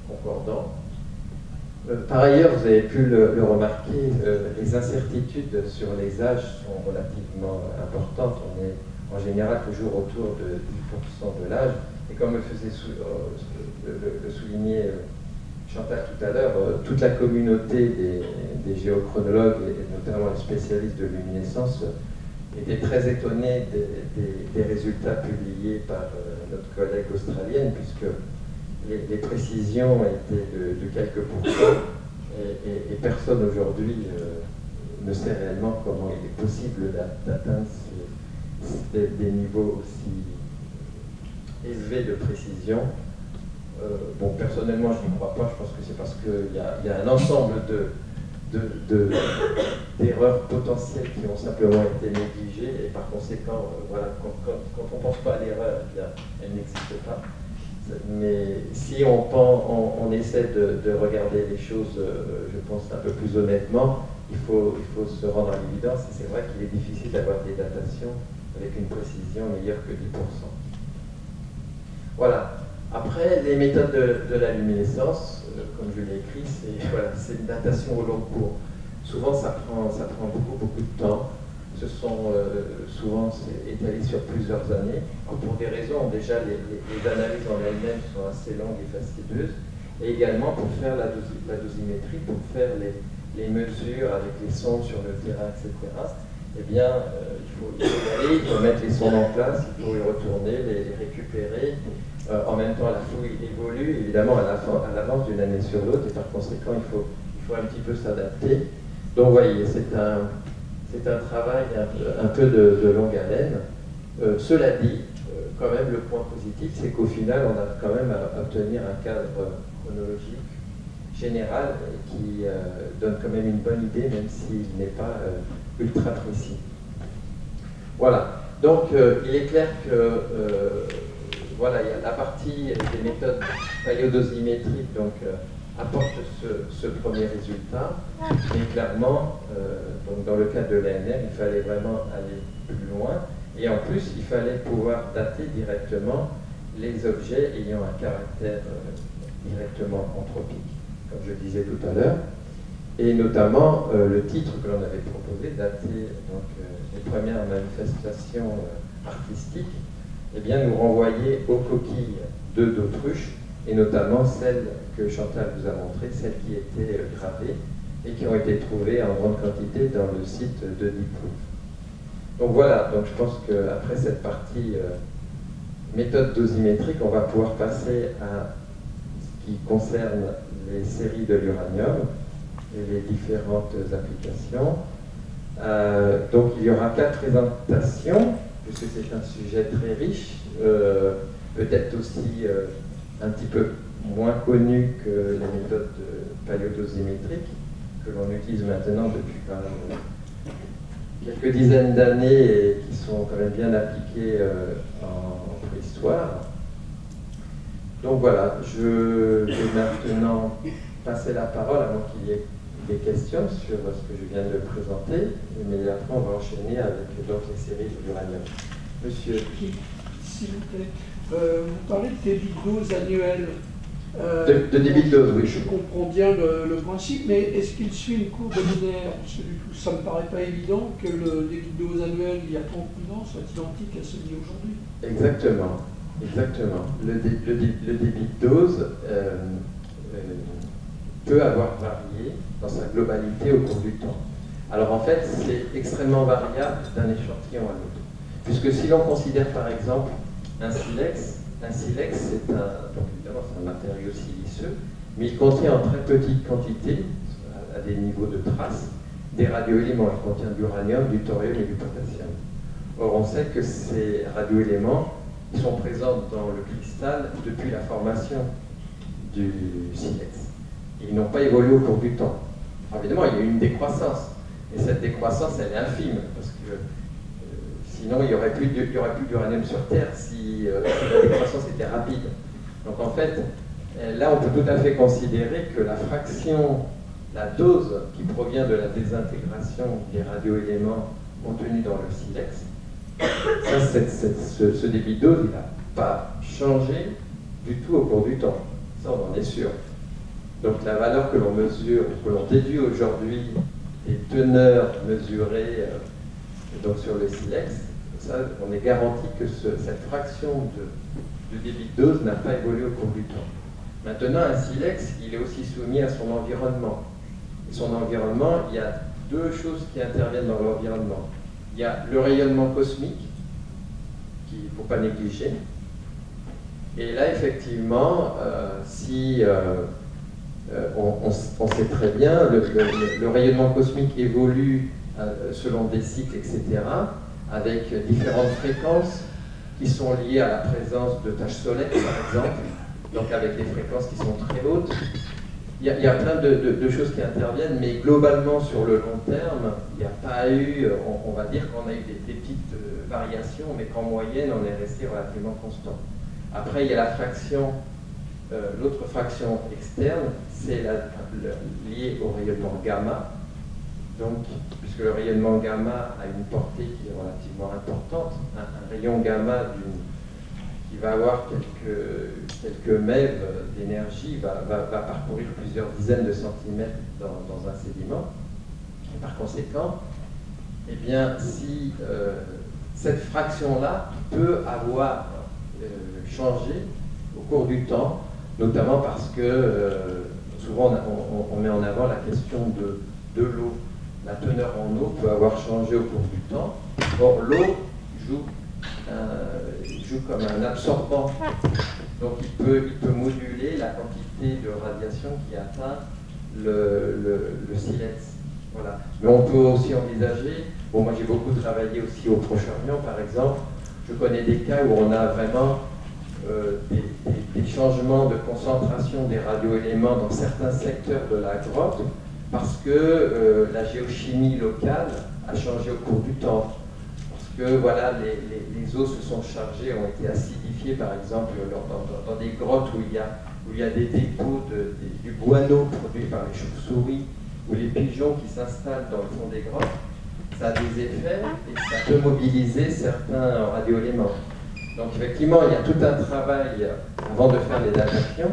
A: concordants. Par ailleurs, vous avez pu le remarquer, les incertitudes sur les âges sont relativement importantes. On est en général toujours autour de 10% de l'âge. Et comme le faisait le souligner Chantal tout à l'heure, toute la communauté des géochronologues et notamment les spécialistes de luminescence était très étonnée des résultats publiés par notre collègue australienne, puisque les précisions étaient de quelques pourcents et personne aujourd'hui ne sait réellement comment il est possible d'atteindre des niveaux aussi élevés de précision. Bon, personnellement, je n'y crois pas. Je pense que c'est parce qu'il y a un ensemble d'erreurs potentielles qui ont simplement été négligées et par conséquent, voilà, quand on ne pense pas à l'erreur, elle n'existe pas. Mais si on essaie de regarder les choses, je pense, un peu plus honnêtement, il faut se rendre à l'évidence. Et c'est vrai qu'il est difficile d'avoir des datations avec une précision meilleure que 10%. Voilà. Après, les méthodes de la luminescence, comme je l'ai écrit, c'est une datation au long cours. Souvent, ça prend beaucoup de temps. Ce sont souvent étalés sur plusieurs années. Alors, pour des raisons, déjà, les analyses en elles-mêmes sont assez longues et fastidieuses. Et également pour faire la dosimétrie, pour faire les mesures avec les sondes sur le terrain, etc. Eh bien, il faut y aller, il faut mettre les sondes en place, il faut y retourner, les récupérer. En même temps, la fouille évolue, évidemment, à l'avance d'une année sur l'autre, et par conséquent, il faut un petit peu s'adapter. Donc, vous voyez, c'est un travail un peu de longue haleine. Cela dit, quand même, le point positif, c'est qu'au final, on a quand même à obtenir un cadre chronologique général qui donne quand même une bonne idée, même s'il n'est pas ultra précis. Voilà. Donc, il est clair que voilà, il y a la partie des méthodes paléodosimétriques, donc apporte ce premier résultat, mais clairement, donc dans le cas de l'ANR, il fallait vraiment aller plus loin, et en plus, il fallait pouvoir dater directement les objets ayant un caractère directement anthropique, comme je disais tout à l'heure, et notamment le titre que l'on avait proposé, dater donc, les premières manifestations artistiques, eh bien, nous renvoyer aux coquilles d'œufs d'autruche, et notamment celles que Chantal vous a montrées, celles qui étaient gravées et qui ont été trouvées en grande quantité dans le site de Diepkloof. Donc voilà, donc je pense qu'après cette partie méthode dosimétrique, on va pouvoir passer à ce qui concerne les séries de l'uranium et les différentes applications. Donc il y aura 4 présentations, puisque c'est un sujet très riche, peut-être aussi un petit peu moins connu que les méthodes paléodosimétriques que l'on utilise maintenant depuis quand même quelques dizaines d'années et qui sont quand même bien appliquées en préhistoire. Donc voilà, je vais maintenant passer la parole avant qu'il y ait des questions sur ce que je viens de présenter, mais après on va enchaîner avec d'autres séries de l'uranium. Monsieur.
C: S'il vous plaît, vous parlez de débit de dose annuel.
A: De débit de dose, oui.
C: Je comprends bien le principe, mais est-ce qu'il suit une courbe linéaire? Parce que du coup, ça ne me paraît pas évident que le débit de dose annuel il y a 30 000 ans soit identique à celui d'aujourd'hui.
A: Exactement, exactement. Le débit de dose peut avoir varié dans sa globalité au cours du temps. Alors en fait, c'est extrêmement variable d'un échantillon à l'autre. Puisque si l'on considère par exemple un silex c'est un matériau siliceux, mais il contient en très petite quantité, à des niveaux de traces, des radioéléments. Il contient de l'uranium, du thorium et du potassium. Or, on sait que ces radioéléments ils sont présents dans le cristal depuis la formation du silex. Ils n'ont pas évolué au cours du temps. Alors, évidemment, il y a eu une décroissance, et cette décroissance, elle est infime, parce que sinon, il n'y aurait plus d'uranium sur Terre si la décroissance était rapide. Donc en fait, là, on peut tout à fait considérer que la fraction, la dose qui provient de la désintégration des radioéléments contenus dans le silex, ce débit de dose, il n'a pas changé du tout au cours du temps. Ça, on en est sûr. Donc la valeur que l'on mesure, que l'on déduit aujourd'hui des teneurs mesurées donc sur le silex, ça, on est garanti que cette fraction de débit de dose n'a pas évolué au cours du temps. Maintenant, un silex, il est aussi soumis à son environnement. Et son environnement, il y a deux choses qui interviennent dans l'environnement. Il y a le rayonnement cosmique, qu'il ne faut pas négliger. Et là, effectivement, on sait très bien, le rayonnement cosmique évolue selon des cycles, etc., avec différentes fréquences qui sont liées à la présence de taches solaires, par exemple, donc avec des fréquences qui sont très hautes. Il y a plein de choses qui interviennent, mais globalement, sur le long terme, il n'y a pas eu, on va dire qu'on a eu des petites variations, mais qu'en moyenne, on est resté relativement constant. Après, il y a la fraction, l'autre fraction externe, c'est liée au rayonnement gamma. Donc, puisque le rayonnement gamma a une portée qui est relativement importante, un rayon gamma qui va avoir quelques MeV d'énergie va parcourir plusieurs dizaines de centimètres dans un sédiment. Et par conséquent, eh bien, si cette fraction-là peut avoir changé au cours du temps, notamment parce que souvent on met en avant la question de l'eau. La teneur en eau peut avoir changé au cours du temps. Or, l'eau joue comme un absorbant. Donc, il peut moduler la quantité de radiation qui atteint le silex. Voilà. Mais on peut aussi envisager, bon, moi j'ai beaucoup travaillé aussi au Proche-Orient, par exemple. Je connais des cas où on a vraiment des changements de concentration des radioéléments dans certains secteurs de la grotte, parce que la géochimie locale a changé au cours du temps. Parce que voilà, les eaux se sont chargées, ont été acidifiées, par exemple, dans des grottes où il y a des dépôts du guano produit par les chauves-souris, ou les pigeons qui s'installent dans le fond des grottes. Ça a des effets et ça peut mobiliser certains radioéléments. Donc effectivement, il y a tout un travail avant de faire les datations.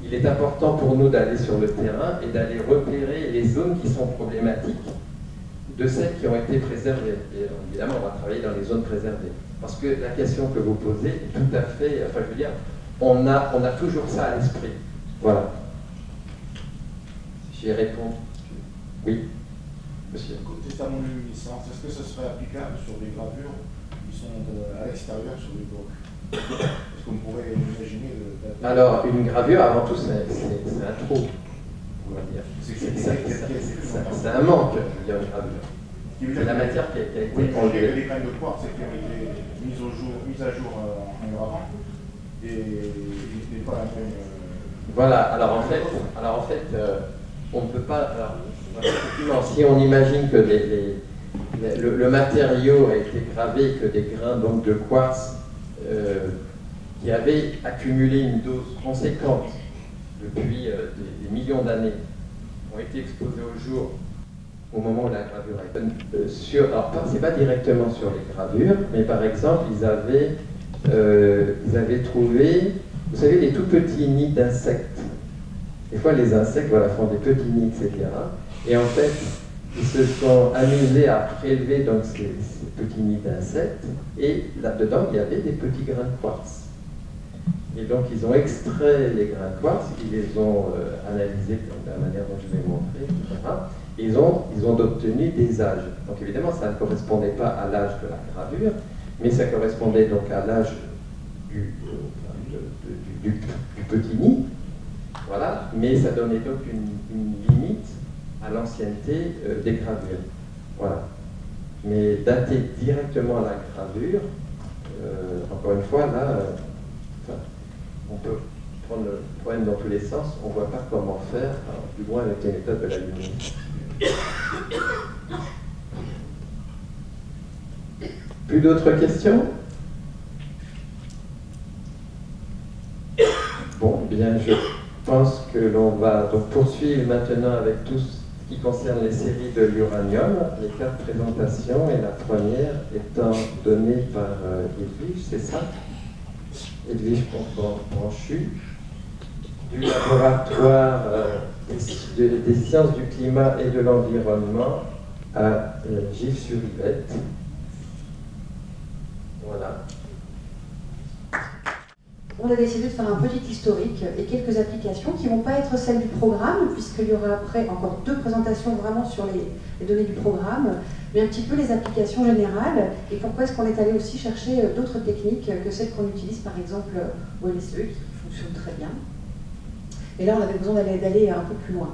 A: Il est important pour nous d'aller sur le terrain et d'aller repérer les zones qui sont problématiques de celles qui ont été préservées. Et évidemment, on va travailler dans les zones préservées. Parce que la question que vous posez est tout à fait... Enfin, je veux dire, on a toujours ça à l'esprit. Voilà. J'y réponds. Oui, monsieur.
D: Côté thermoluminescence, est-ce que ce serait applicable sur des gravures qui sont à l'extérieur sur des blocs? Est-ce qu'on pourrait imaginer...
A: Alors, une gravure, avant tout, c'est un trou, on va dire. C'est un manque, il y a une gravure. C'est la matière qui a été
D: enlevée. Il y a des graines de quartz qui ont été mises à jour en gravant, et il n'est pas la même...
A: Voilà, alors en fait, on ne peut pas... Alors, si on imagine que le matériau a été gravé et que des grains donc, de quartz qui avait accumulé une dose conséquente depuis des millions d'années, ont été exposés au jour au moment où la gravure a été alors, c'est pas directement sur les gravures, mais par exemple, ils avaient trouvé, vous savez, les tout petits nids d'insectes. Des fois, les insectes font des petits nids, etc. Et en fait, ils se sont amusés à prélever donc, ces petits nids d'insectes, et là-dedans, il y avait des petits grains de quartz. Et donc, ils ont extrait les grains de quartz, ils les ont analysés de la manière dont je vais montrer, etc. Et ils ont obtenu des âges. Donc, évidemment, ça ne correspondait pas à l'âge de la gravure, mais ça correspondait donc à l'âge du petit nid. Voilà, mais ça donnait donc une limite à l'ancienneté des gravures. Voilà. Mais dater directement la gravure, encore une fois, là, on peut prendre le problème dans tous les sens, on ne voit pas comment faire, alors, du moins avec les méthodes de la lumière. Plus d'autres questions? Bon, bien, je pense que l'on va donc poursuivre maintenant avec tout ce qui concerne les séries de l'uranium, les 4 présentations, et la première étant donnée par Edwige, c'est ça? Edwige Branchu, du laboratoire des sciences du climat et de l'environnement à Gif-sur-Yvette. Voilà.
E: On a décidé de faire un petit historique et quelques applications qui ne vont pas être celles du programme, puisqu'il y aura après encore 2 présentations vraiment sur les données du programme, mais un petit peu les applications générales et pourquoi est-ce qu'on est allé aussi chercher d'autres techniques que celles qu'on utilise, par exemple au LSE, qui fonctionnent très bien. Et là, on avait besoin d'aller un peu plus loin.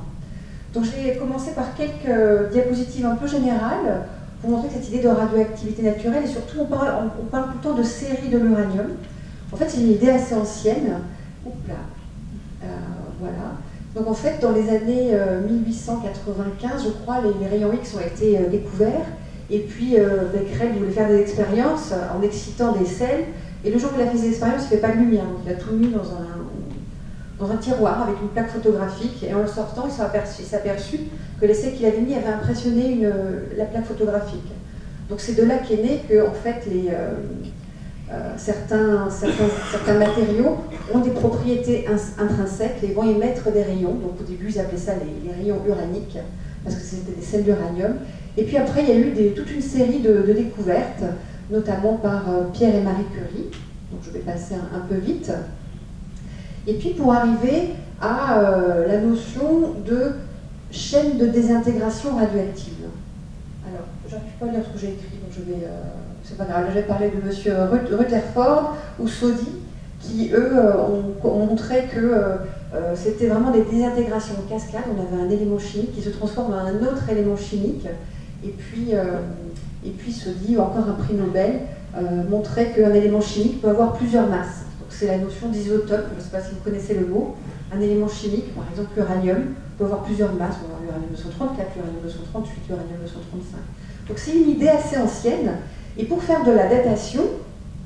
E: Donc, j'ai commencé par quelques diapositives un peu générales pour montrer cette idée de radioactivité naturelle et surtout, on parle tout le temps de série de l'uranium. En fait, c'est une idée assez ancienne. Oups là. Voilà. Donc, en fait, dans les années 1895, je crois, les rayons X ont été découverts. Et puis, Becquerel voulait faire des expériences en excitant des sels. Et le jour où il a fait des expériences, il ne fait pas de lumière. Donc, il a tout mis dans un tiroir avec une plaque photographique. Et en le sortant, il s'est aperçu que les sels qu'il avait mis avaient impressionné la plaque photographique. Donc, c'est de là qu'est né que, en fait, certains matériaux ont des propriétés intrinsèques et vont émettre des rayons. Donc au début, ils appelaient ça les rayons uraniques, parce que c'était des sels d'uranium. Et puis après, il y a eu toute une série de découvertes, notamment par Pierre et Marie Curie. Donc je vais passer un peu vite. Et puis pour arriver à la notion de chaîne de désintégration radioactive. Alors, j'arrive pas à lire ce que j'ai écrit, donc je vais... c'est pas grave, là je vais parler de M. Rutherford ou Soddy, qui eux ont montré que c'était vraiment des désintégrations en cascade. On avait un élément chimique qui se transforme en un autre élément chimique. Et puis Soddy, ou encore un prix Nobel, montrait qu'un élément chimique peut avoir plusieurs masses. Donc c'est la notion d'isotope, je ne sais pas si vous connaissez le mot. Un élément chimique, par exemple l'uranium, peut avoir plusieurs masses. On va avoir l'uranium 234, l'uranium 238, l'uranium 235. Donc c'est une idée assez ancienne. Et pour faire de la datation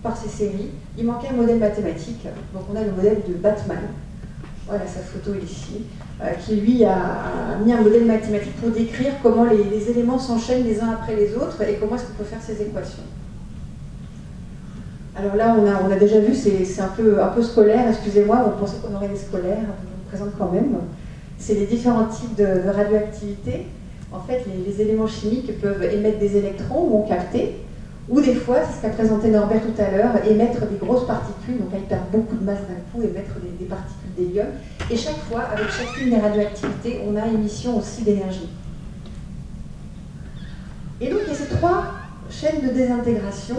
E: par ces séries, il manquait un modèle mathématique. Donc on a le modèle de Batman. Voilà, sa photo est ici, qui lui a mis un modèle mathématique pour décrire comment les éléments s'enchaînent les uns après les autres et comment est-ce qu'on peut faire ces équations. Alors là, on a déjà vu, c'est un peu scolaire, excusez-moi, on pensait qu'on aurait des scolaires, je vous présente quand même. C'est les différents types de radioactivité. En fait, les éléments chimiques peuvent émettre des électrons ou en capter, ou des fois, c'est ce qu'a présenté Norbert tout à l'heure, émettre des grosses particules, donc elles perdent beaucoup de masse d'un coup, émettre des particules d'hélium. Et chaque fois, avec chacune des radioactivités, on a émission aussi d'énergie. Et donc, il y a ces 3 chaînes de désintégration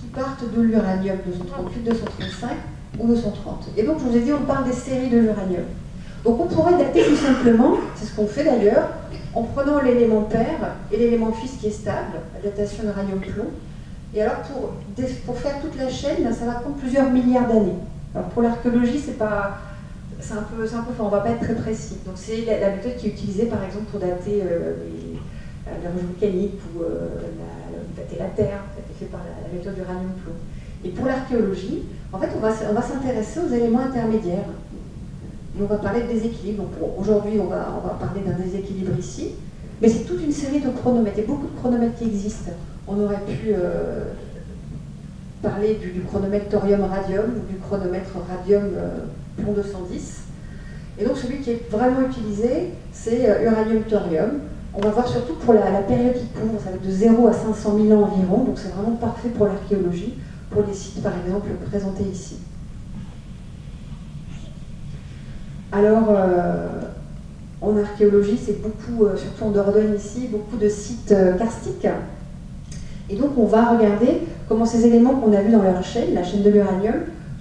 E: qui partent de l'uranium 238, 235 ou 230. Et donc, je vous ai dit, on parle des séries de l'uranium. Donc, on pourrait dater tout simplement, c'est ce qu'on fait d'ailleurs, en prenant l'élément père et l'élément fils qui est stable, la datation uranium-plomb. Et alors, pour faire toute la chaîne, ça va prendre plusieurs milliards d'années. Alors, pour l'archéologie, c'est un peu fort, on ne va pas être très précis. Donc, c'est la méthode qui est utilisée, par exemple, pour dater la région volcanique ou dater la Terre, ça a été fait par la méthode uranium-plomb. Et pour l'archéologie, en fait, on va s'intéresser aux éléments intermédiaires. Et on va parler de déséquilibre. Donc aujourd'hui, on va parler d'un déséquilibre ici, mais c'est toute une série de chronomètres. Il y a beaucoup de chronomètres qui existent. On aurait pu parler du chronomètre thorium-radium ou du chronomètre radium-plomb 210. Et donc celui qui est vraiment utilisé, c'est uranium-thorium. On va voir surtout pour la période qui couvre, ça va être de 0 à 500 000 ans environ, donc c'est vraiment parfait pour l'archéologie, pour les sites par exemple présentés ici. Alors, en archéologie, c'est beaucoup, surtout en Dordogne ici, beaucoup de sites karstiques. Et donc on va regarder comment ces éléments qu'on a vus dans leur chaîne, la chaîne de l'uranium,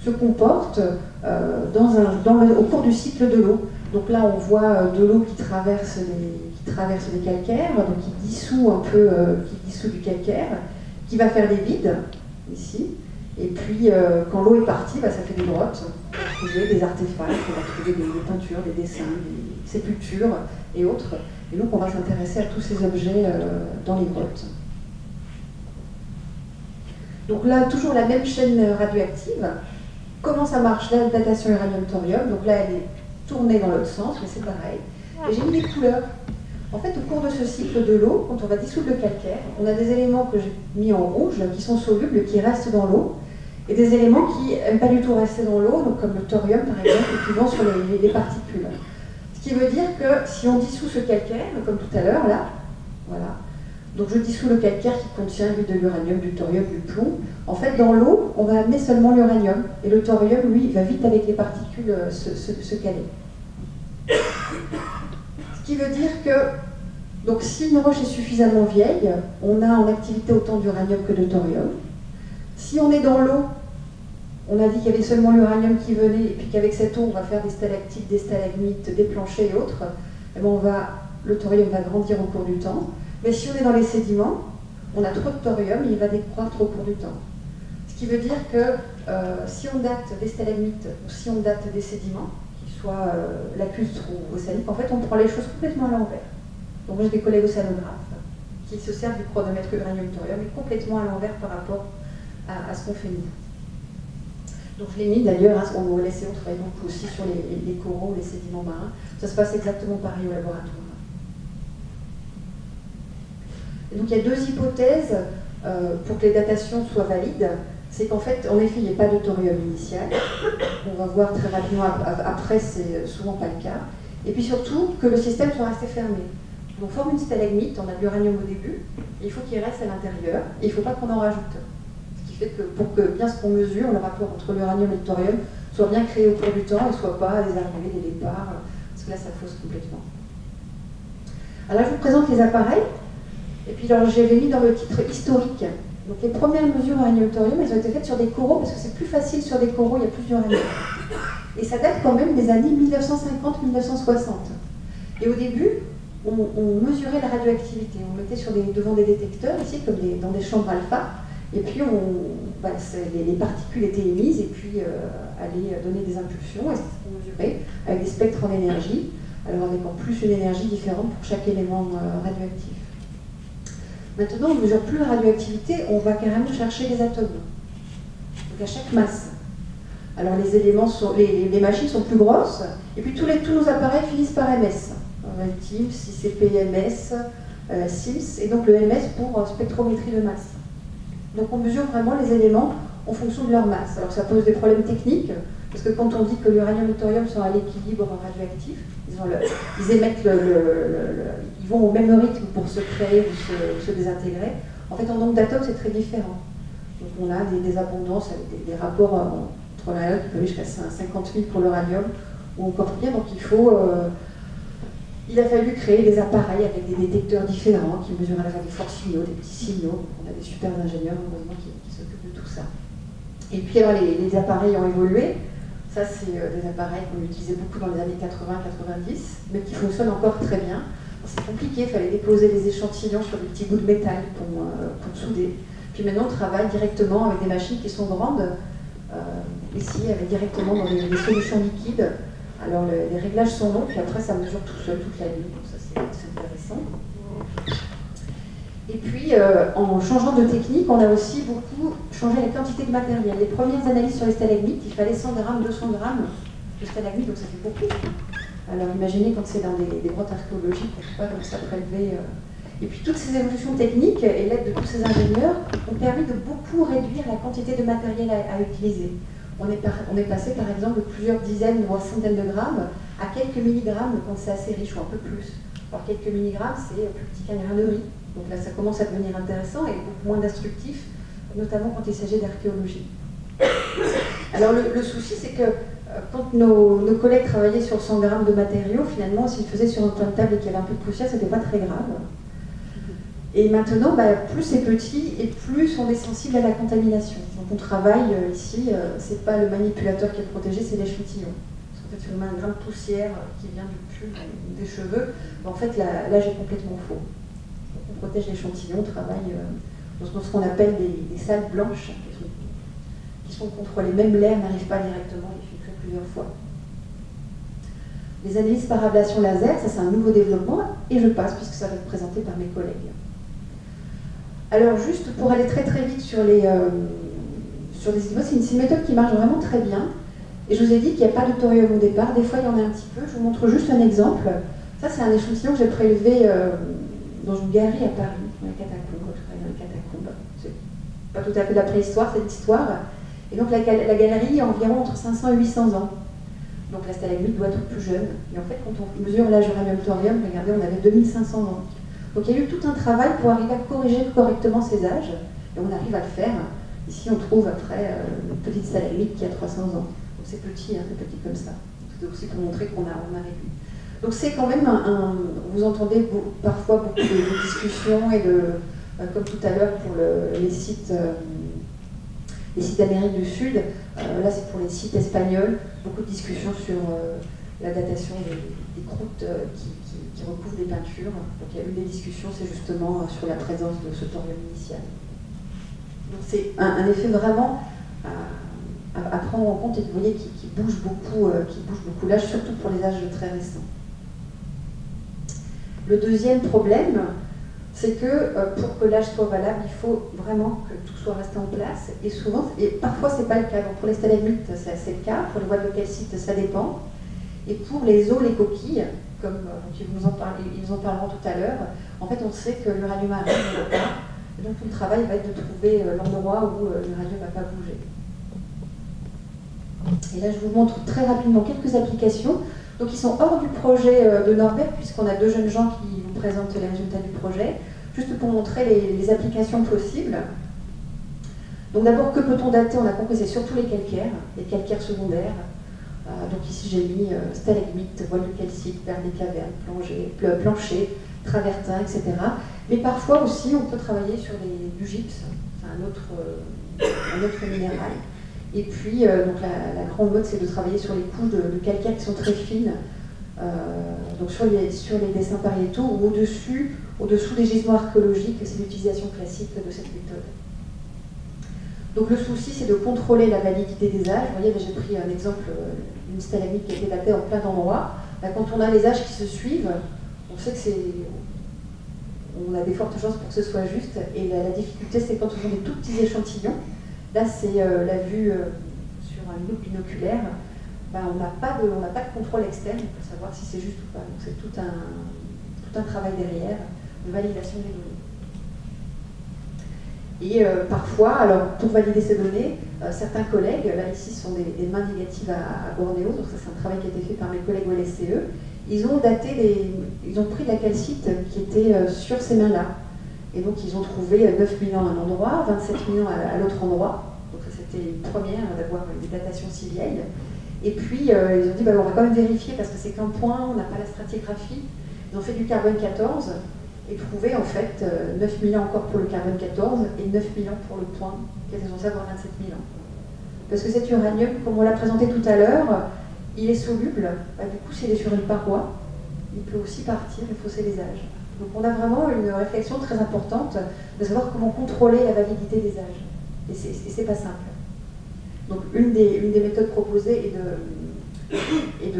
E: se comportent au cours du cycle de l'eau. Donc là, on voit de l'eau qui traverse les calcaires, donc qui dissout un peu, qui dissout du calcaire, qui va faire des vides, ici. Et puis, quand l'eau est partie, ça fait des grottes. On va trouver des artefacts, on va trouver des peintures, des dessins, des sépultures et autres. Et donc, on va s'intéresser à tous ces objets dans les grottes. Donc là, toujours la même chaîne radioactive. Comment ça marche, la datation uranium-thorium? Donc là, elle est tournée dans l'autre sens, mais c'est pareil. Et j'ai mis des couleurs. En fait, au cours de ce cycle de l'eau, quand on va dissoudre le calcaire, on a des éléments que j'ai mis en rouge, qui sont solubles, qui restent dans l'eau, et des éléments qui n'aiment pas du tout rester dans l'eau, donc comme le thorium par exemple, et qui vont sur les particules. Ce qui veut dire que si on dissout ce calcaire, comme tout à l'heure, là, voilà, donc je dissous le calcaire qui contient lui de l'uranium, du thorium, du plomb. En fait, dans l'eau, on va amener seulement l'uranium, et le thorium, lui, va vite avec les particules se caler. Ce qui veut dire que, donc si une roche est suffisamment vieille, on a en activité autant d'uranium que de thorium. Si on est dans l'eau, on a dit qu'il y avait seulement l'uranium qui venait, et puis qu'avec cette eau, on va faire des stalactites, des stalagmites, des planchers et autres, et bien le thorium va grandir au cours du temps. Mais si on est dans les sédiments, on a trop de thorium, il va décroître au cours du temps. Ce qui veut dire que si on date des stalagmites, ou si on date des sédiments, qu'ils soient lacustres ou océaniques, en fait, on prend les choses complètement à l'envers. Donc moi, j'ai des collègues océanographes qui se servent du chronomètre uranium-thorium, mais complètement à l'envers par rapport à ce qu'on fait nous. Donc je l'ai mis d'ailleurs, au LSE, on travaille beaucoup aussi sur les coraux, les sédiments marins. Ça se passe exactement pareil au laboratoire. Et donc il y a deux hypothèses pour que les datations soient valides. C'est qu'en fait, en effet, il n'y a pas de thorium initial. On va voir très rapidement après, c'est souvent pas le cas. Et puis surtout, que le système soit resté fermé. On forme une stalagmite, on a de l'uranium au début, et il faut qu'il reste à l'intérieur, et il ne faut pas qu'on en rajoute. Ce qui fait que pour que bien ce qu'on mesure, le rapport entre l'uranium et le thorium, soit bien créé au cours du temps, et ne soit pas des arrivées, des départs, parce que là, ça fausse complètement. Alors là, je vous présente les appareils. Et puis j'avais mis dans le titre historique. Donc les premières mesures uranium-thorium, elles ont été faites sur des coraux parce que c'est plus facile sur des coraux, il y a plus d'uranium. Et ça date quand même des années 1950-1960. Et au début, on mesurait la radioactivité. On mettait devant des détecteurs, ici, comme dans des chambres alpha, et puis les particules étaient émises et puis allaient donner des impulsions, et on mesurait avec des spectres en énergie, alors avec en plus une énergie différente pour chaque élément radioactif. Maintenant, on ne mesure plus la radioactivité, on va carrément chercher les atomes. Donc à chaque masse. Alors les éléments les machines sont plus grosses, et puis tous nos appareils finissent par MS. TIMS, ICP MS, SIMS, et donc le MS pour spectrométrie de masse. Donc on mesure vraiment les éléments en fonction de leur masse. Alors ça pose des problèmes techniques, parce que quand on dit que l'uranium et le thorium sont à l'équilibre radioactif, ils émettent ils vont au même rythme pour se créer ou se désintégrer. En fait, en nombre d'atomes, c'est très différent. Donc on a des abondances avec des rapports entre l'uranium qui peuvent aller jusqu'à 50 000 pour l'uranium, ou encore pire. Donc il a fallu créer des appareils avec des détecteurs différents qui mesurent à la fois des forts signaux, des petits signaux. On a des super ingénieurs, heureusement, qui s'occupent de tout ça. Et puis alors les appareils ont évolué. Ça, c'est des appareils qu'on utilisait beaucoup dans les années 80-90, mais qui fonctionnent encore très bien. C'est compliqué, il fallait déposer les échantillons sur des petits bouts de métal pour souder. Puis maintenant, on travaille directement avec des machines qui sont grandes, ici, directement dans des solutions liquides. Alors, les réglages sont longs, puis après, ça mesure tout seul toute la nuit. Donc ça, c'est intéressant. Et puis, en changeant de technique, on a aussi beaucoup changé la quantité de matériel. Les premières analyses sur les stalagmites, il fallait 100 grammes, 200 grammes de stalagmites, donc ça fait beaucoup. Alors imaginez quand c'est dans des grottes archéologiques, on ne peut pas comme ça prélever. Et puis toutes ces évolutions techniques et l'aide de tous ces ingénieurs ont permis de beaucoup réduire la quantité de matériel à utiliser. On est passé par exemple de plusieurs dizaines, voire centaines de grammes à quelques milligrammes quand c'est assez riche ou un peu plus. Alors quelques milligrammes, c'est plus petit qu'un grain de riz. Donc là, ça commence à devenir intéressant et beaucoup moins instructif, notamment quand il s'agit d'archéologie. Alors le souci, c'est que quand nos collègues travaillaient sur 100 grammes de matériaux, finalement, s'ils faisaient sur un coin de table et qu'il y avait un peu de poussière, c'était pas très grave. Et maintenant, plus c'est petit et plus on est sensible à la contamination. Donc on travaille ici, c'est pas le manipulateur qui est protégé, c'est l'échantillon. Parce qu'en fait, si on met un grain de poussière qui vient du pull, des cheveux, en fait, l'âge est complètement faux. Donc on protège l'échantillon, on travaille dans ce qu'on appelle des salles blanches, qui sont contrôlées. Même l'air n'arrive pas directement, il est filtré plusieurs fois. Les analyses par ablation laser, ça c'est un nouveau développement, et je passe puisque ça va être présenté par mes collègues. Alors juste pour aller très très vite sur les hypnoses, c'est une méthode qui marche vraiment très bien. Et je vous ai dit qu'il n'y a pas de thorium au départ, des fois il y en a un petit peu. Je vous montre juste un exemple. Ça c'est un échantillon que j'ai prélevé dans une galerie à Paris, dans les catacombes. Je travaille dans les catacombes. C'est pas tout à fait de la préhistoire, c'est de l'histoire. Et donc la galerie a environ entre 500 et 800 ans. Donc la stalagmite doit être plus jeune. Et en fait quand on mesure l'âge uranium-thorium, regardez, on avait 2500 ans. Donc il y a eu tout un travail pour arriver à corriger correctement ces âges, et on arrive à le faire. Ici on trouve après une petite stalagmite qui a 300 ans. Donc c'est petit, hein, c'est petit comme ça. C'est aussi pour montrer qu'on a réduit. Donc c'est quand même vous entendez parfois beaucoup de discussions et comme tout à l'heure pour les sites d'Amérique du Sud, là c'est pour les sites espagnols, beaucoup de discussions sur la datation des croûtes qui recouvrent des peintures. Donc il y a eu des discussions, c'est justement sur la présence de ce thorium initial. Donc c'est un effet vraiment à prendre en compte et vous voyez qui bouge beaucoup l'âge, surtout pour les âges très récents. Le deuxième problème, c'est que pour que l'âge soit valable, il faut vraiment que tout soit resté en place. Et souvent, et parfois c'est pas le cas. Donc pour les stalagmites, c'est le cas. Pour les voiles de calcite, ça dépend. Et pour les os, les coquilles, comme ils nous en parleront tout à l'heure, en fait on sait que l'uranium arrive, ne va pas. Et donc tout le travail va être de trouver l'endroit où l'uranium ne va pas bouger. Et là je vous montre très rapidement quelques applications. Donc ils sont hors du projet de Norbert, puisqu'on a deux jeunes gens qui vous présentent les résultats du projet, juste pour montrer les applications possibles. Donc d'abord, que peut-on dater? On a compris, c'est surtout les calcaires secondaires. Donc ici j'ai mis stalagmites, voiles de calcite, vers des cavernes, planchers, travertins, etc. Mais parfois aussi on peut travailler sur du gypse, c'est un autre minéral. Et puis donc la grande mode c'est de travailler sur les couches de calcaire qui sont très fines, donc sur les dessins pariétaux ou au-dessous des gisements archéologiques, c'est l'utilisation classique de cette méthode. Donc le souci, c'est de contrôler la validité des âges. Vous voyez, j'ai pris un exemple d'une stalagmite qui a été datée en plein d'endroits. Quand on a les âges qui se suivent, on sait que on a des fortes chances pour que ce soit juste. Et la difficulté, c'est quand on a des tout petits échantillons. Là, c'est la vue sur une loupe binoculaire. On n'a pas de contrôle externe pour savoir si c'est juste ou pas. Donc c'est tout un travail derrière de validation des données. Et parfois, alors pour valider ces données, certains collègues, là ici ce sont des mains négatives à Bornéo, donc ça c'est un travail qui a été fait par mes collègues au LSCE, ils ont pris de la calcite qui était sur ces mains-là. Et donc ils ont trouvé 9 000 ans à un endroit, 27 000 ans à l'autre endroit, donc c'était une première d'avoir des datations si vieilles. Et puis ils ont dit, on va quand même vérifier parce que c'est qu'un point, on n'a pas la stratigraphie. Ils ont fait du carbone 14, et trouver en fait 9 000 ans encore pour le carbone 14 et 9 000 ans pour le point qui était censé avoir 27 000 ans. Parce que cet uranium, comme on l'a présenté tout à l'heure, il est soluble, du coup s'il est sur une paroi, il peut aussi partir et fausser les âges. Donc on a vraiment une réflexion très importante de savoir comment contrôler la validité des âges. Et c'est pas simple. Donc une des méthodes proposées est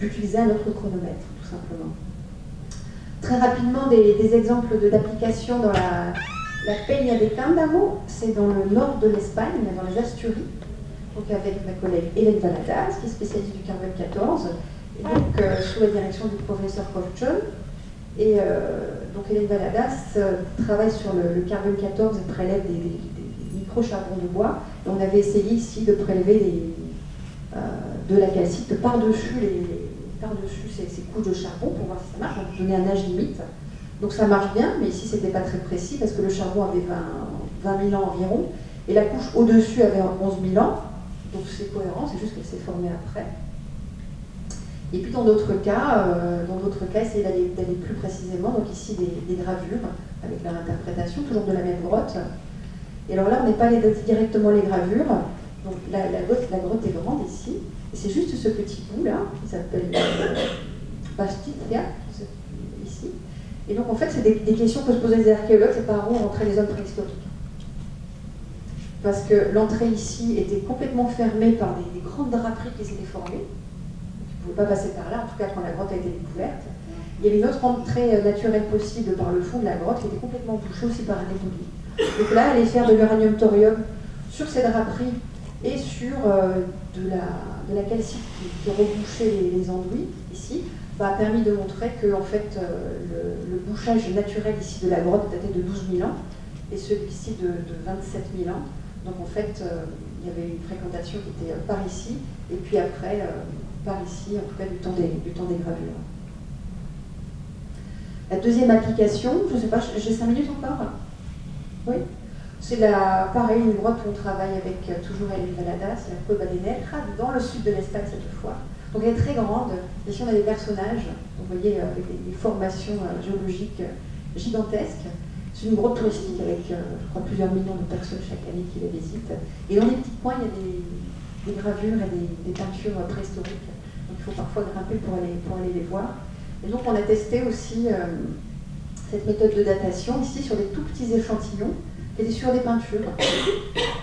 E: d'utiliser un autre chronomètre, tout simplement. Très rapidement, des exemples d'applications dans la Peña de Cándamo, c'est dans le nord de l'Espagne, dans les Asturies, donc avec ma collègue Hélène Valadas, qui est spécialiste du carbone 14, et donc sous la direction du professeur Kovchon. Et donc Hélène Valadas travaille sur le carbone 14 et prélève des micro-charbons de bois. Et on avait essayé ici de prélever de la calcite par-dessus ces couches de charbon pour voir si ça marche, on donnait un âge limite. Donc ça marche bien, mais ici c'était pas très précis parce que le charbon avait 20 000 ans environ, et la couche au-dessus avait 11 000 ans, donc c'est cohérent, c'est juste qu'elle s'est formée après. Et puis dans d'autres cas, essayer d'aller plus précisément, donc ici des gravures avec leur interprétation, toujours de la même grotte. Et alors là, on n'est pas allé directement les gravures, donc la grotte est grande ici, et c'est juste ce petit bout là, qui s'appelle Bastitia, ici. Et donc en fait, c'est des questions que se posaient les archéologues, c'est par où rentraient les hommes préhistoriques. Parce que l'entrée ici était complètement fermée par des grandes draperies qui s'étaient formées. On ne pouvait pas passer par là, en tout cas quand la grotte a été découverte. Il y avait une autre entrée naturelle possible par le fond de la grotte qui était complètement bouchée aussi par un égout. Donc là, aller faire de l'uranium-thorium sur ces draperies et sur de la calcite qui rebouchait les enduits ici, a permis de montrer que en fait, le bouchage naturel ici de la grotte datait de 12 000 ans et celui-ci de 27 000 ans. Donc en fait, il y avait une fréquentation qui était par ici et puis après par ici, en tout cas du temps des gravures. La deuxième application, je ne sais pas, j'ai 5 minutes encore? Oui. C'est pareil, une grotte où on travaille avec toujours Hélène Valadas, la Cueva de Nerja, dans le sud de l'Espagne cette fois. Donc elle est très grande. Ici on a des personnages, vous voyez, avec des formations géologiques gigantesques. C'est une grotte touristique avec, je crois, plusieurs millions de personnes chaque année qui la visitent. Et dans les petits coins, il y a des gravures et des peintures préhistoriques. Donc il faut parfois grimper pour aller les voir. Et donc on a testé aussi cette méthode de datation ici sur des tout petits échantillons qui étaient sur des peintures.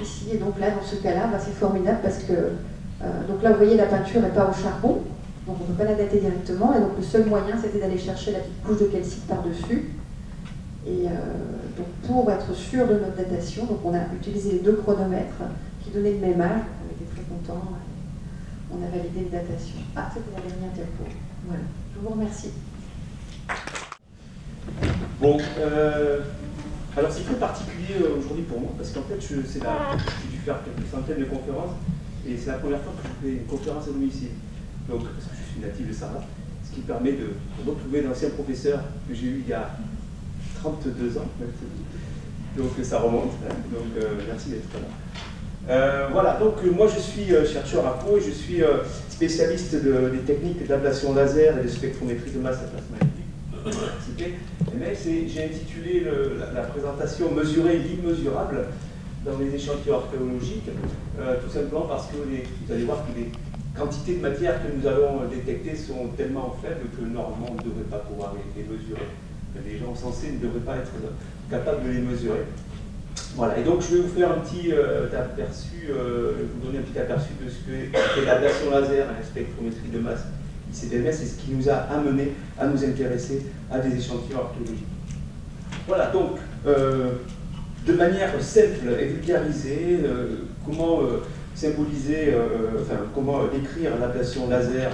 E: Ici, et donc là, dans ce cas-là, c'est formidable parce que donc là, vous voyez, la peinture n'est pas au charbon, donc on ne peut pas la dater directement. Et donc le seul moyen, c'était d'aller chercher la petite couche de calcite par-dessus. Et donc pour être sûr de notre datation, donc on a utilisé les deux chronomètres qui donnaient le même âge. On était très contents. On a validé les datations. Ah, c'était la dernière diapo. Voilà. Je vous remercie.
F: Bon, alors c'est très particulier aujourd'hui pour moi, parce qu'en fait, j'ai dû faire quelques centaines de conférences, et c'est la première fois que je fais une conférence à domicile. Donc, parce que je suis natif de Sarlat, ce qui permet de retrouver d'anciens professeurs que j'ai eu il y a 32 ans. Donc ça remonte, hein. Donc merci d'être là. Voilà, donc moi je suis chercheur à Pau et je suis spécialiste des techniques d'ablation laser et de spectrométrie de masse à plasma électrique. J'ai intitulé la présentation Mesurer l'immesurable dans les échantillons archéologiques, tout simplement parce que vous allez voir que les quantités de matière que nous allons détecter sont tellement faibles que normalement on ne devrait pas pouvoir les mesurer. Les gens censés ne devraient pas être capables de les mesurer. Voilà, et donc je vais vous faire un petit aperçu, vous donner un petit aperçu de ce qu'est l'ablation laser et la spectrométrie de masse ICDMS, c'est ce qui nous a amené à nous intéresser à des échantillons archéologiques. Voilà, donc de manière simple et vulgarisée, comment symboliser, comment décrire l'ablation laser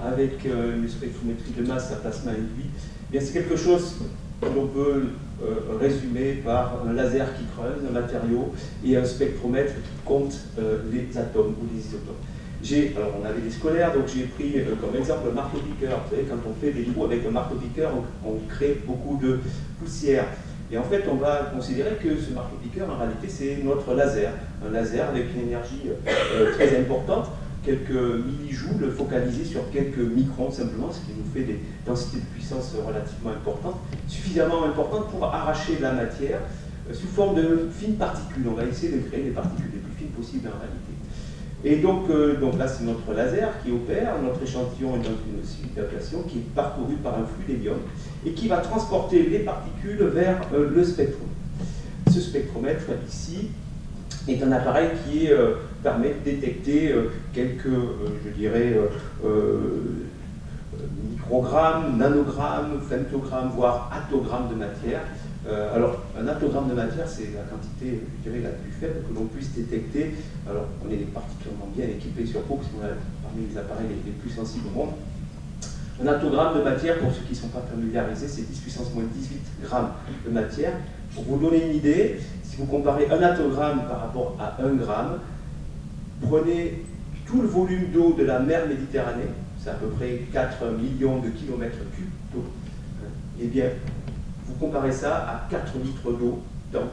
F: avec une spectrométrie de masse à plasma induit. Bien, c'est quelque chose que l'on peut résumer par un laser qui creuse un matériau et un spectromètre qui compte les atomes ou les isotopes. Alors on avait des scolaires, donc j'ai pris comme exemple le marteau-piqueur. Vous savez, quand on fait des trous avec un marteau-piqueur, on crée beaucoup de poussière. Et en fait, on va considérer que ce marteau-piqueur, en réalité, c'est notre laser. Un laser avec une énergie très importante, quelques millijoules focalisés sur quelques microns simplement, ce qui nous fait des densités de puissance relativement importantes, suffisamment importantes pour arracher la matière sous forme de fines particules. On va essayer de créer les particules les plus fines possibles en réalité. Et donc là, c'est notre laser qui opère, notre échantillon est dans une suite d'ablation qui est parcouru par un flux d'hélium et qui va transporter les particules vers le spectromètre. Ce spectromètre, ici, est un appareil qui permet de détecter quelques, je dirais,
G: microgrammes, nanogrammes, femtogrammes, voire attogrammes de matière. Alors, un attogramme de matière, c'est la quantité, je dirais, la plus faible que l'on puisse détecter. Alors, on est particulièrement bien équipé sur Pau, parce qu'on a parmi les appareils les plus sensibles au monde. Un attogramme de matière, pour ceux qui ne sont pas familiarisés, c'est 10 puissance moins 18 grammes de matière. Pour vous donner une idée, si vous comparez un attogramme par rapport à 1 gramme, prenez tout le volume d'eau de la mer Méditerranée, c'est à peu près 4 millions de kilomètres cubes d'eau, et bien, vous comparez ça à 4 litres d'eau dans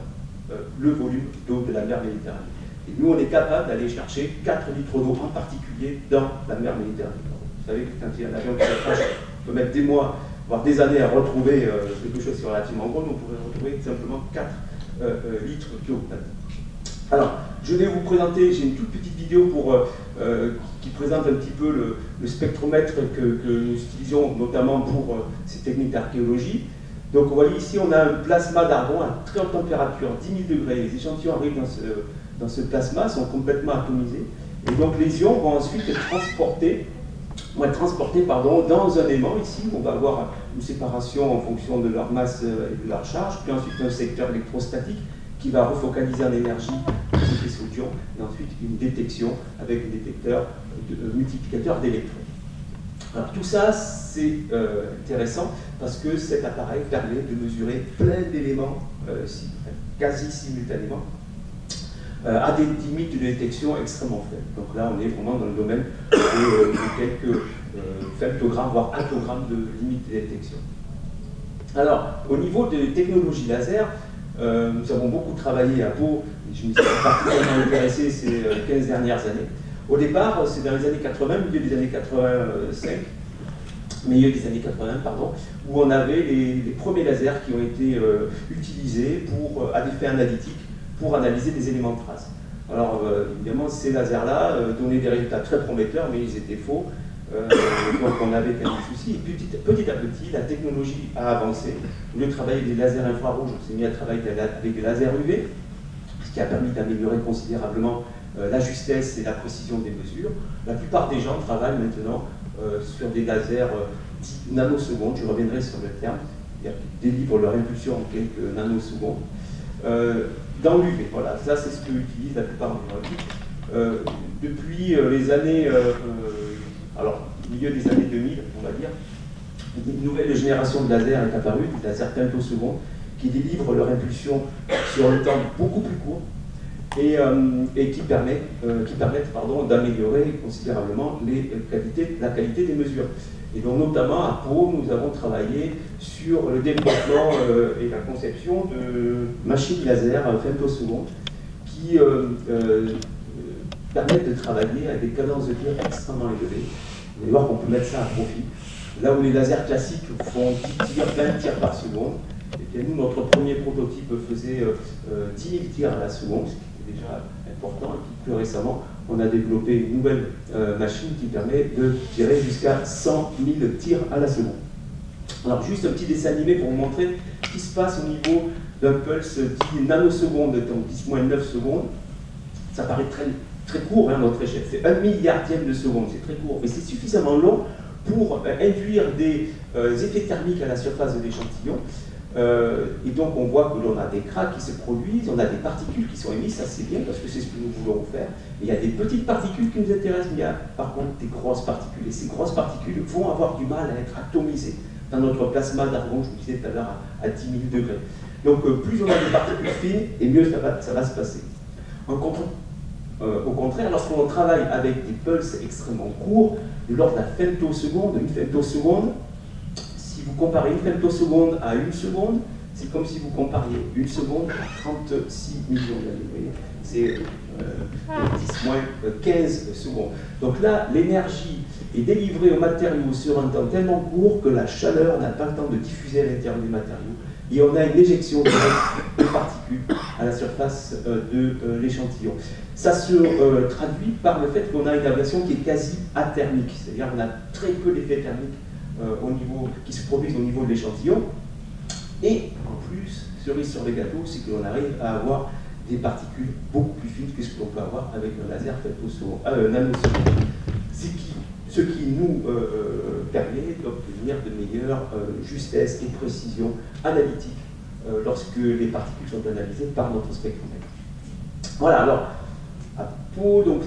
G: le volume d'eau de la mer Méditerranée. Et nous, on est capable d'aller chercher 4 litres d'eau en particulier dans la mer Méditerranée. Vous savez que quand il y a un avion qui s'approche, on peut mettre des mois, voire des années à retrouver quelque chose qui est relativement gros, on pourrait retrouver simplement 4 litres d'eau. Alors, je vais vous présenter, j'ai une toute petite vidéo qui présente un petit peu le spectromètre que nous utilisons notamment pour ces techniques d'archéologie. Donc vous voyez ici, on a un plasma d'argon à très haute température, 10 000 degrés. Les échantillons arrivent dans ce plasma, sont complètement atomisés. Et donc les ions vont ensuite être transportés dans un aimant ici. On va avoir une séparation en fonction de leur masse et de leur charge, puis ensuite un secteur électrostatique qui va refocaliser en énergie ces faisceaux d'ions, et ensuite une détection avec un détecteur multiplicateur d'électrons. Alors tout ça, c'est intéressant parce que cet appareil permet de mesurer plein d'éléments quasi simultanément à des limites de détection extrêmement faibles. Donc là, on est vraiment dans le domaine de quelques femtogrammes, voire attogrammes de limites de détection. Alors, au niveau des technologies laser, nous avons beaucoup travaillé à Pau, et je me suis particulièrement intéressé ces 15 dernières années. Au départ, c'est dans les années 80, milieu des années 80, pardon, où on avait les premiers lasers qui ont été utilisés à des fins analytiques pour analyser des éléments de trace. Alors, évidemment, ces lasers-là donnaient des résultats très prometteurs, mais ils étaient faux. Donc, on avait quelques soucis. Et petit à petit, la technologie a avancé. Au lieu de travailler avec des lasers infrarouges, on s'est mis à travailler avec des lasers UV, ce qui a permis d'améliorer considérablement la justesse et la précision des mesures. La plupart des gens travaillent maintenant sur des lasers 10 nanosecondes, je reviendrai sur le terme, c'est-à-dire qu'ils délivrent leur impulsion en quelques nanosecondes. Dans l'UV, voilà, ça c'est ce que utilisent la plupart des gens. Depuis les années, alors milieu des années 2000, on va dire, une nouvelle génération de lasers est apparue, des lasers femtosecondes, qui délivrent leur impulsion sur un temps beaucoup plus court, et qui permettent d'améliorer considérablement la qualité des mesures. Et donc notamment à Pau, nous avons travaillé sur le développement et la conception de machines laser femtosecondes qui permettent de travailler avec des cadences de tir extrêmement élevées. Vous allez voir qu'on peut mettre ça à profit. Là où les lasers classiques font 10 tirs, 20 tirs par seconde, et bien nous, notre premier prototype faisait 10 000 tirs à la seconde, ce qui était déjà important. Et puis plus récemment, on a développé une nouvelle machine qui permet de tirer jusqu'à 100 000 tirs à la seconde. Alors juste un petit dessin animé pour vous montrer ce qui se passe au niveau d'un pulse 10 nanosecondes, donc 10-9 secondes. Ça paraît très court, hein, notre échelle, c'est 1 milliardième de seconde, c'est très court, mais c'est suffisamment long pour induire des effets thermiques à la surface de l'échantillon. Et donc on voit que l'on a des cracks qui se produisent, on a des particules qui sont émises, ça c'est bien parce que c'est ce que nous voulons faire. Et il y a des petites particules qui nous intéressent, mais il y a par contre des grosses particules. Et ces grosses particules vont avoir du mal à être atomisées dans notre plasma d'argon, je vous disais tout à l'heure, à 10 000 degrés. Donc plus on a des particules fines, et mieux ça va se passer. Au contraire, lorsqu'on travaille avec des pulses extrêmement courts, de l'ordre de la femtoseconde, une femtoseconde, si vous comparez une femtoseconde à une seconde, c'est comme si vous compariez une seconde à 36 millions d'années. C'est 10 moins 15 secondes. Donc là, l'énergie est délivrée aux matériaux sur un temps tellement court que la chaleur n'a pas le temps de diffuser à l'intérieur des matériaux. Et on a une éjection de particules à la surface de l'échantillon. Ça se traduit par le fait qu'on a une ablation qui est quasi athermique, c'est-à-dire qu'on a très peu d'effets thermiques qui se produisent au niveau de l'échantillon. Et en plus, cerise sur les gâteaux, c'est qu'on arrive à avoir des particules beaucoup plus fines que ce que l'on peut avoir avec un laser nanoseconde. Ce qui nous permet d'obtenir de meilleures justesse et précision analytique lorsque les particules sont analysées par notre spectromètre. Voilà, alors, à propos, donc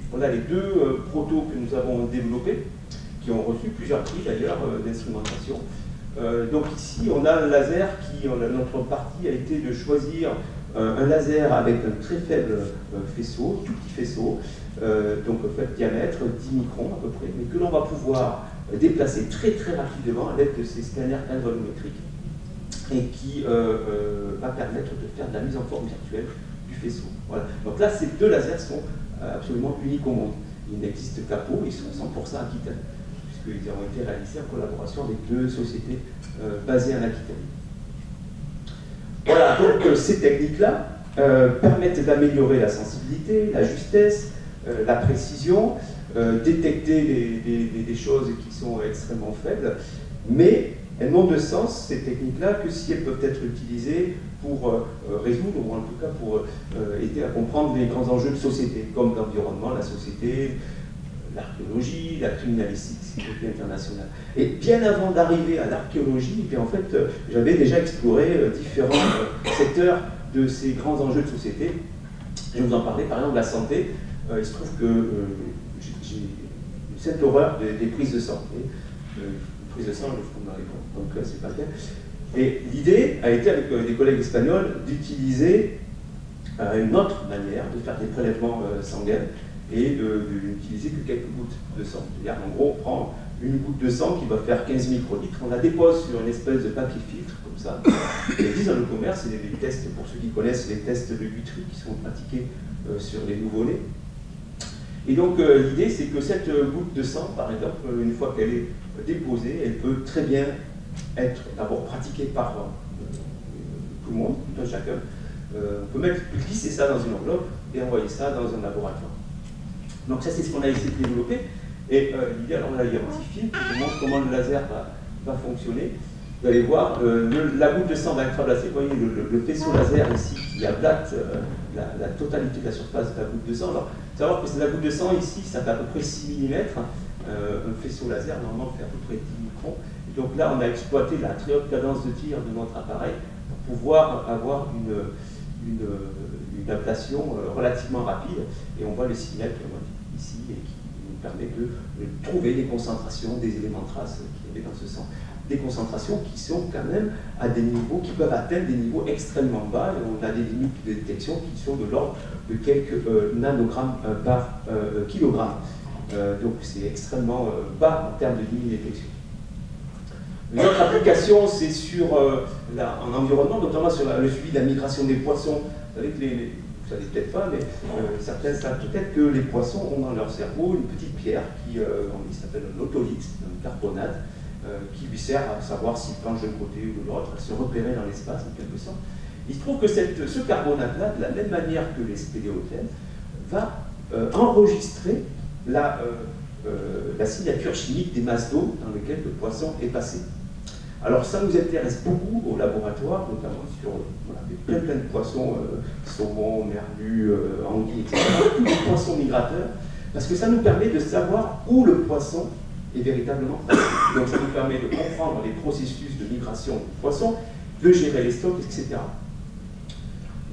G: voilà les deux protos que nous avons développés, qui ont reçu plusieurs prix d'ailleurs d'instrumentation. Donc ici, on a un laser qui, notre partie a été de choisir un laser avec un très faible faisceau, tout petit faisceau, donc en fait diamètre 10 microns à peu près, mais que l'on va pouvoir déplacer très très rapidement à l'aide de ces scanners granulométriques et qui va permettre de faire de la mise en forme virtuelle du faisceau. Voilà. Donc là, ces deux lasers sont absolument uniques au monde. Il n'existe qu'à Pau, ils sont 100% aquitaines, puisqu'ils ont été réalisés en collaboration avec deux sociétés basées en Aquitaine. Voilà, donc ces techniques-là permettent d'améliorer la sensibilité, la justesse, la précision, détecter des choses qui sont extrêmement faibles, mais elles n'ont de sens, ces techniques-là, que si elles peuvent être utilisées pour résoudre, ou en tout cas pour aider à comprendre les grands enjeux de société, comme l'environnement, la société, l'archéologie, la criminalistique internationale. Et bien avant d'arriver à l'archéologie, en fait, j'avais déjà exploré différents secteurs de ces grands enjeux de société. Je vais vous en parler, par exemple, la santé. Il se trouve que j'ai une certaine horreur des prises de sang. Les prises de sang, je fous dans les ponts, donc c'est pas bien. Et l'idée a été, avec des collègues espagnols, d'utiliser une autre manière de faire des prélèvements sanguins et d'utiliser que quelques gouttes de sang. C'est-à-dire, en gros, on prend une goutte de sang qui va faire 15 microlitres, on la dépose sur une espèce de papier filtre, comme ça. Et ils disent dans le commerce, c'est des tests, pour ceux qui connaissent les tests de Guthrie qui sont pratiqués sur les nouveau-nés. Et donc, l'idée, c'est que cette goutte de sang, par exemple, une fois qu'elle est déposée, elle peut très bien être d'abord pratiquée par tout le monde, tout un chacun. On peut glisser ça dans une enveloppe et envoyer ça dans un laboratoire. Donc ça, c'est ce qu'on a essayé de développer. Et l'idée, alors là, il y a un petit film qui vous montre comment le laser va fonctionner. Vous allez voir, la goutte de sang va être ablacée. Vous voyez le faisceau laser ici qui ablate la totalité de la surface de la goutte de sang. Alors, il faut savoir que la goutte de sang ici, ça fait à peu près 6 mm. Un faisceau laser, normalement, fait à peu près 10 microns. Et donc là, on a exploité la très haute cadence de tir de notre appareil pour pouvoir avoir une ablation relativement rapide. Et on voit le signal qui est ici et qui nous permet de trouver les concentrations des éléments traces qu'il y avait dans ce sang. Des concentrations qui sont quand même à des niveaux qui peuvent atteindre des niveaux extrêmement bas. Et on a des limites de détection qui sont de l'ordre de quelques nanogrammes par kilogramme. Donc c'est extrêmement bas en termes de limite de détection. Une autre application, c'est sur en environnement, notamment sur le suivi de la migration des poissons. Vous savez que vous savez peut-être pas, mais certains savent peut-être que les poissons ont dans leur cerveau une petite pierre qui s'appelle un otolithe, un carbonate, qui lui sert à savoir s'il penche d'un côté ou de l'autre, à se repérer dans l'espace en quelque sorte. Il se trouve que ce carbonate-là, de la même manière que les spéléothèmes, va enregistrer la signature chimique des masses d'eau dans lesquelles le poisson est passé. Alors ça nous intéresse beaucoup au laboratoire, notamment sur plein de poissons, saumon, merlu, anguilles, etc., tous les poissons migrateurs, parce que ça nous permet de savoir où le poisson est véritablement passé. Donc ça nous permet de comprendre les processus de migration du poisson, de gérer les stocks, etc.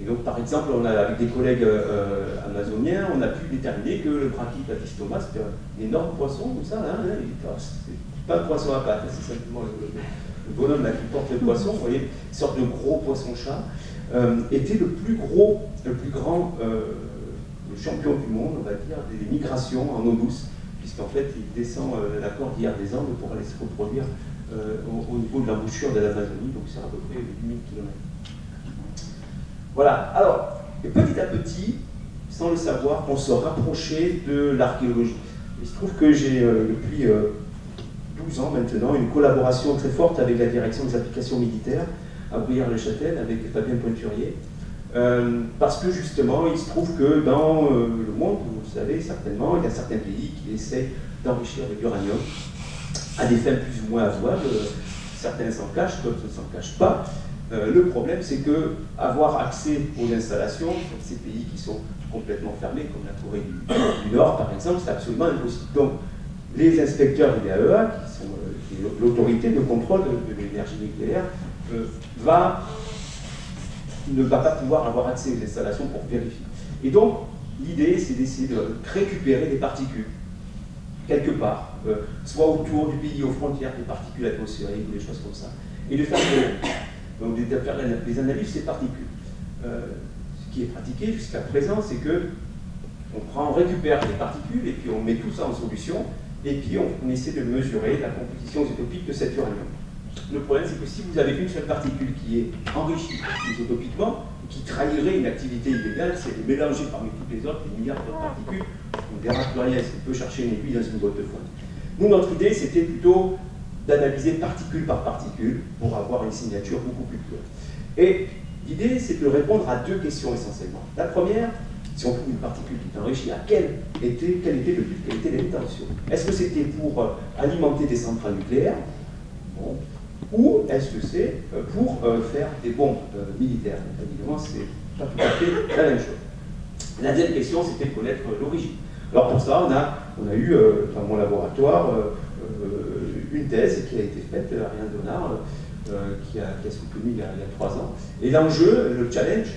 G: Et donc par exemple, avec des collègues amazoniens, on a pu déterminer que le Brachypatystoma, c'était un énorme poisson, comme ça, c'est pas un poisson à pattes, c'est simplement le bonhomme là qui porte le poisson, vous voyez, une sorte de gros poisson-chat, était le plus grand champion du monde, on va dire, des migrations en eau douce, puisqu'en fait, il descend la cordillère des Andes pour aller se reproduire au niveau de l'embouchure de l'Amazonie, donc c'est à peu près 8000 km. Voilà, alors, petit à petit, sans le savoir, on se rapprochait de l'archéologie. Il se trouve que j'ai, depuis 12 ans maintenant, une collaboration très forte avec la direction des applications militaires à Bruyères-le-Châtel, avec Fabien Pointurier, parce que justement, il se trouve que dans le monde, vous le savez certainement, il y a certains pays qui essaient d'enrichir de l'uranium à des fins plus ou moins avouables. Certains s'en cachent, d'autres ne s'en cachent pas. Le problème, c'est que avoir accès aux installations, dans ces pays qui sont complètement fermés, comme la Corée du Nord par exemple, c'est absolument impossible. Donc, les inspecteurs IAEA, qui est l'autorité de contrôle de l'énergie nucléaire, ne va pas pouvoir avoir accès aux installations pour vérifier. Et donc, l'idée, c'est d'essayer de récupérer des particules, quelque part, soit autour du pays, aux frontières, des particules atmosphériques ou des choses comme ça, et de faire les analyses de ces particules. Ce qui est pratiqué jusqu'à présent, c'est que on récupère des particules et puis on met tout ça en solution, et puis on essaie de mesurer la composition isotopique de cet uranium. Le problème, c'est que si vous avez une seule particule qui est enrichie isotopiquement, qui trahirait une activité illégale, c'est de mélanger parmi toutes les autres, des milliards d'autres particules, on ne verra plus rien, on peut chercher une aiguille dans une boîte de foin. Nous, notre idée, c'était plutôt d'analyser particule par particule pour avoir une signature beaucoup plus claire. Et l'idée, c'est de répondre à deux questions essentiellement. La première, si on trouve une particule qui est enrichie, quel était le but, quelle était l'intention? Est-ce que c'était pour alimenter des centrales nucléaires? Bon. Ou est-ce que c'est pour faire des bombes militaires? Évidemment, c'est pas tout à fait la même chose. La deuxième question, c'était de connaître l'origine. Alors pour ça, on a eu dans mon laboratoire une thèse qui a été faite, Ariane Donard, qui a soutenu il y a 3 ans. Et l'enjeu, le challenge,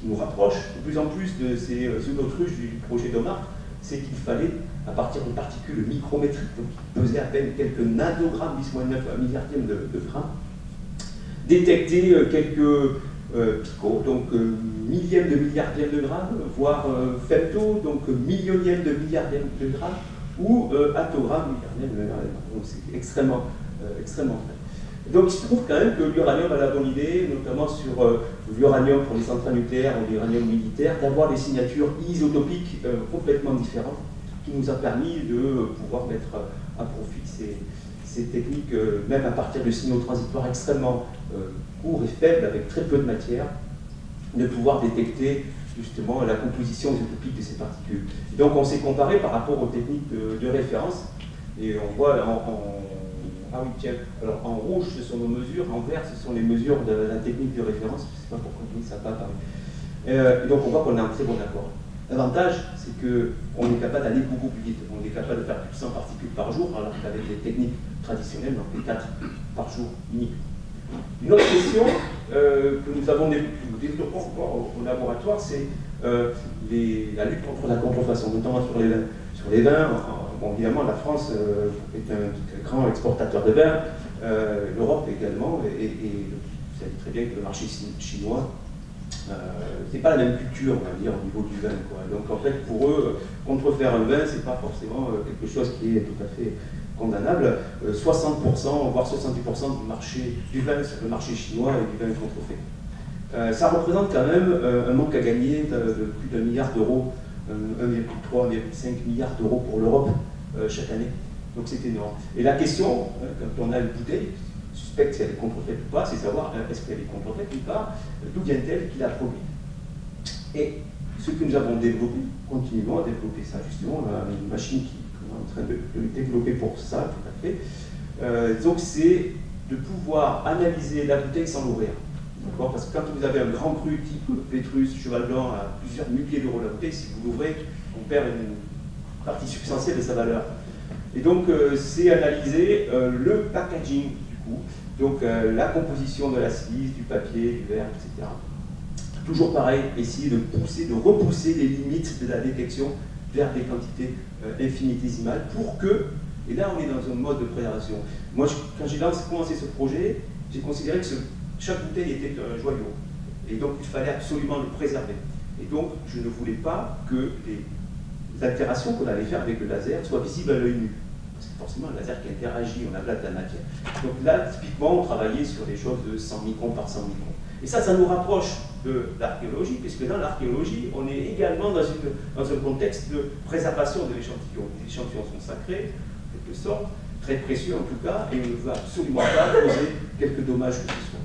G: qui nous rapproche de plus en plus de ces autruches du projet d'Omar, c'est qu'il fallait, à partir de particules micrométriques, donc qui pesaient à peine quelques nanogrammes, 10-9, un milliardième de gramme, détecter quelques picots, donc millièmes de milliardième de gramme, voire femto, donc millionième de milliardième de gramme, ou attogramme, milliardième de gramme. Donc c'est extrêmement faible. Donc il se trouve quand même que l'uranium a la bonne idée, notamment sur l'uranium pour les centrales nucléaires ou l'uranium militaire, d'avoir des signatures isotopiques complètement différentes, qui nous a permis de pouvoir mettre à profit ces techniques, même à partir de signaux transitoires extrêmement courts et faibles, avec très peu de matière, de pouvoir détecter justement la composition isotopique de ces particules. Et donc on s'est comparé par rapport aux techniques de référence, et on voit ah oui, tiens, alors en rouge ce sont nos mesures, en vert ce sont les mesures de la technique de référence, je ne sais pas pourquoi ça n'a pas apparu. Et donc on voit qu'on a un très bon accord. L'avantage, c'est qu'on est capable d'aller beaucoup plus vite, on est capable de faire plus de 100 particules par jour, alors qu'avec les techniques traditionnelles, on fait 4 par jour unique. Une autre question que nous avons développée encore au laboratoire, c'est la lutte contre la contrefaçon, notamment sur les vins. Sur les vins, bon, évidemment, la France est un grand exportateur de vin, l'Europe également, et vous savez très bien que le marché chinois, c'est pas la même culture, on va dire, au niveau du vin, quoi. Donc en fait, pour eux, contrefaire un vin, c'est pas forcément quelque chose qui est tout à fait condamnable. 60%, voire 70% du marché du vin sur le marché chinois et du vin contrefait. Ça représente quand même un manque à gagner de plus d'1 milliard d'euros, 1,3, 1,5 milliard d'euros pour l'Europe chaque année. Donc c'est énorme. Et la question, quand on a une bouteille, suspecte si elle est contrefaite ou pas, c'est savoir est-ce qu'elle est contrefaite ou pas, d'où vient-elle, qui l'a produite. Et ce que nous avons développé, continuons à développer ça justement, on a une machine qui est en train de développer pour ça, tout à fait. Donc c'est de pouvoir analyser la bouteille sans l'ouvrir. Parce que quand vous avez un grand cru type Pétrus, Cheval Blanc à plusieurs milliers d'euros la bouteille, si vous l'ouvrez, on perd une partie substantielle de sa valeur. Et donc c'est analyser le packaging du coup, donc la composition de la silice, du papier, du verre, etc. Toujours pareil, essayer de repousser les limites de la détection vers des quantités infinitésimales pour que, et là on est dans un mode de préservation. Moi quand j'ai commencé ce projet, j'ai considéré que chaque bouteille était un joyau, et donc il fallait absolument le préserver. Et donc je ne voulais pas que les altérations qu'on allait faire avec le laser soient visibles à l'œil nu. Parce que forcément, un laser qui interagit, on a là de la matière. Donc là, typiquement, on travaillait sur des choses de 100 microns par 100 microns. Et ça nous rapproche de l'archéologie, puisque dans l'archéologie, on est également dans un contexte de préservation de l'échantillon. Les échantillons sont sacrés, en quelque sorte, très précieux en tout cas, et on ne veut absolument pas causer quelques dommages que ce soit.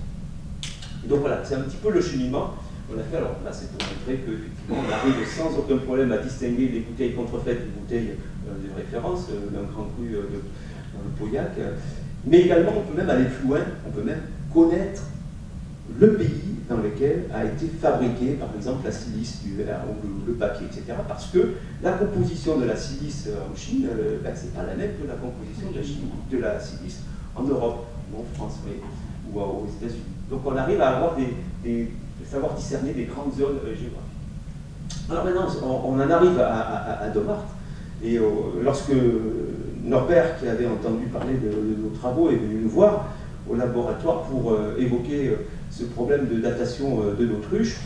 G: Et donc voilà, c'est un petit peu le cheminement qu'on a fait. Alors là, c'est pour montrer qu'effectivement, on arrive sans aucun problème à distinguer les bouteilles contrefaites des bouteilles de référence, d'un grand cru dans le Pauillac. Mais également, on peut même aller plus loin, on peut même connaître le pays dans lequel a été fabriqué, par exemple, la silice du verre ou le papier, etc. Parce que la composition de la silice en Chine, c'est pas la même que la composition de la silice en Europe, ou en France, ou aux États-Unis. Donc on arrive à avoir savoir discerner des grandes zones géographiques. Alors maintenant, on en arrive à Domart, et lorsque Norbert, qui avait entendu parler de nos travaux, est venu nous voir au laboratoire pour évoquer ce problème de datation de l'autruche.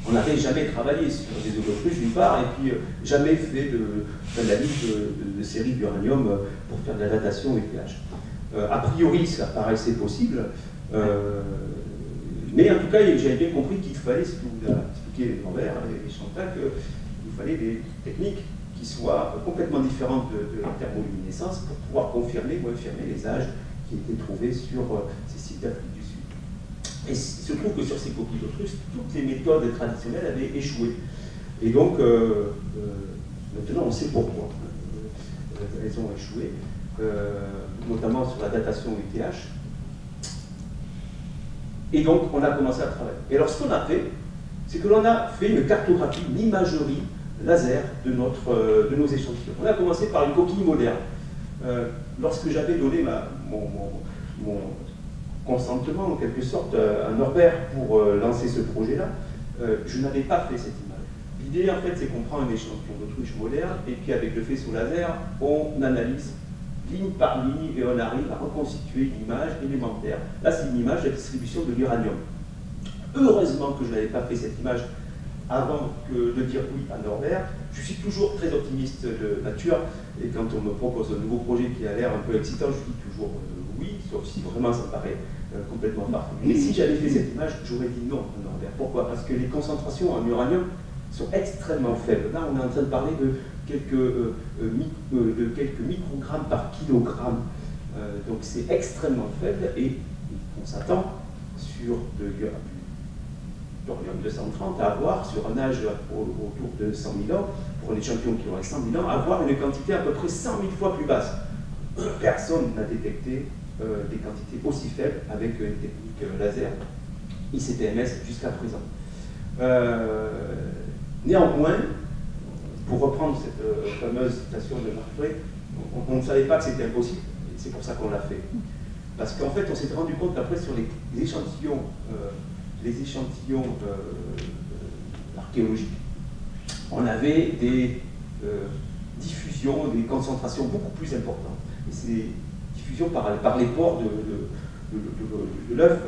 G: On n'avait jamais travaillé sur des œufs d'autruche d'une part, et puis jamais fait d'analyse de séries d'uranium pour faire de la datation ETH. A priori, ça paraissait possible, mais en tout cas, j'avais bien compris qu'il fallait, ce que vous a expliqué Norbert et Chantal, qu'il fallait des techniques qui soient complètement différentes de la thermoluminescence pour pouvoir confirmer ou infirmer les âges qui étaient trouvés sur ces sites d'Afrique du Sud. Et il se trouve que sur ces coquilles d'autruche, toutes les méthodes traditionnelles avaient échoué. Et donc, maintenant, on sait pourquoi elles ont échoué, notamment sur la datation ETH. Et donc, on a commencé à travailler. Et alors, ce qu'on a fait, c'est que l'on a fait une cartographie, une imagerie laser de nos échantillons. On a commencé par une coquille moderne. Lorsque j'avais donné mon consentement, en quelque sorte, à Norbert pour lancer ce projet-là, je n'avais pas fait cette image. L'idée, en fait, c'est qu'on prend un échantillon d'autruche moderne, et puis avec le faisceau laser, on analyse ligne par ligne, et on arrive à reconstituer une image élémentaire. Là, c'est une image de la distribution de l'uranium. Heureusement que je n'avais pas fait cette image avant de dire oui à Norbert. Je suis toujours très optimiste de nature, et quand on me propose un nouveau projet qui a l'air un peu excitant, je dis toujours oui, sauf si vraiment ça paraît complètement parfait. Mais si j'avais fait cette image, j'aurais dit non à Norbert. Pourquoi? Parce que les concentrations en uranium sont extrêmement faibles. Là, on est en train de parler de quelques microgrammes par kilogramme. Donc c'est extrêmement faible, et on s'attend sur de l'uranium-230 à avoir, sur un âge autour de 100 000 ans, pour les champions qui auraient 100 000 ans, à avoir une quantité à peu près 100 000 fois plus basse. Personne n'a détecté des quantités aussi faibles avec une technique laser ICP-MS jusqu'à présent. Néanmoins, pour reprendre cette fameuse citation de Mark Twain, on ne savait pas que c'était impossible, et c'est pour ça qu'on l'a fait. Parce qu'en fait, on s'était rendu compte qu'après, sur les échantillons archéologiques, on avait des diffusions, des concentrations beaucoup plus importantes. Et ces diffusions par les pores de l'œuf,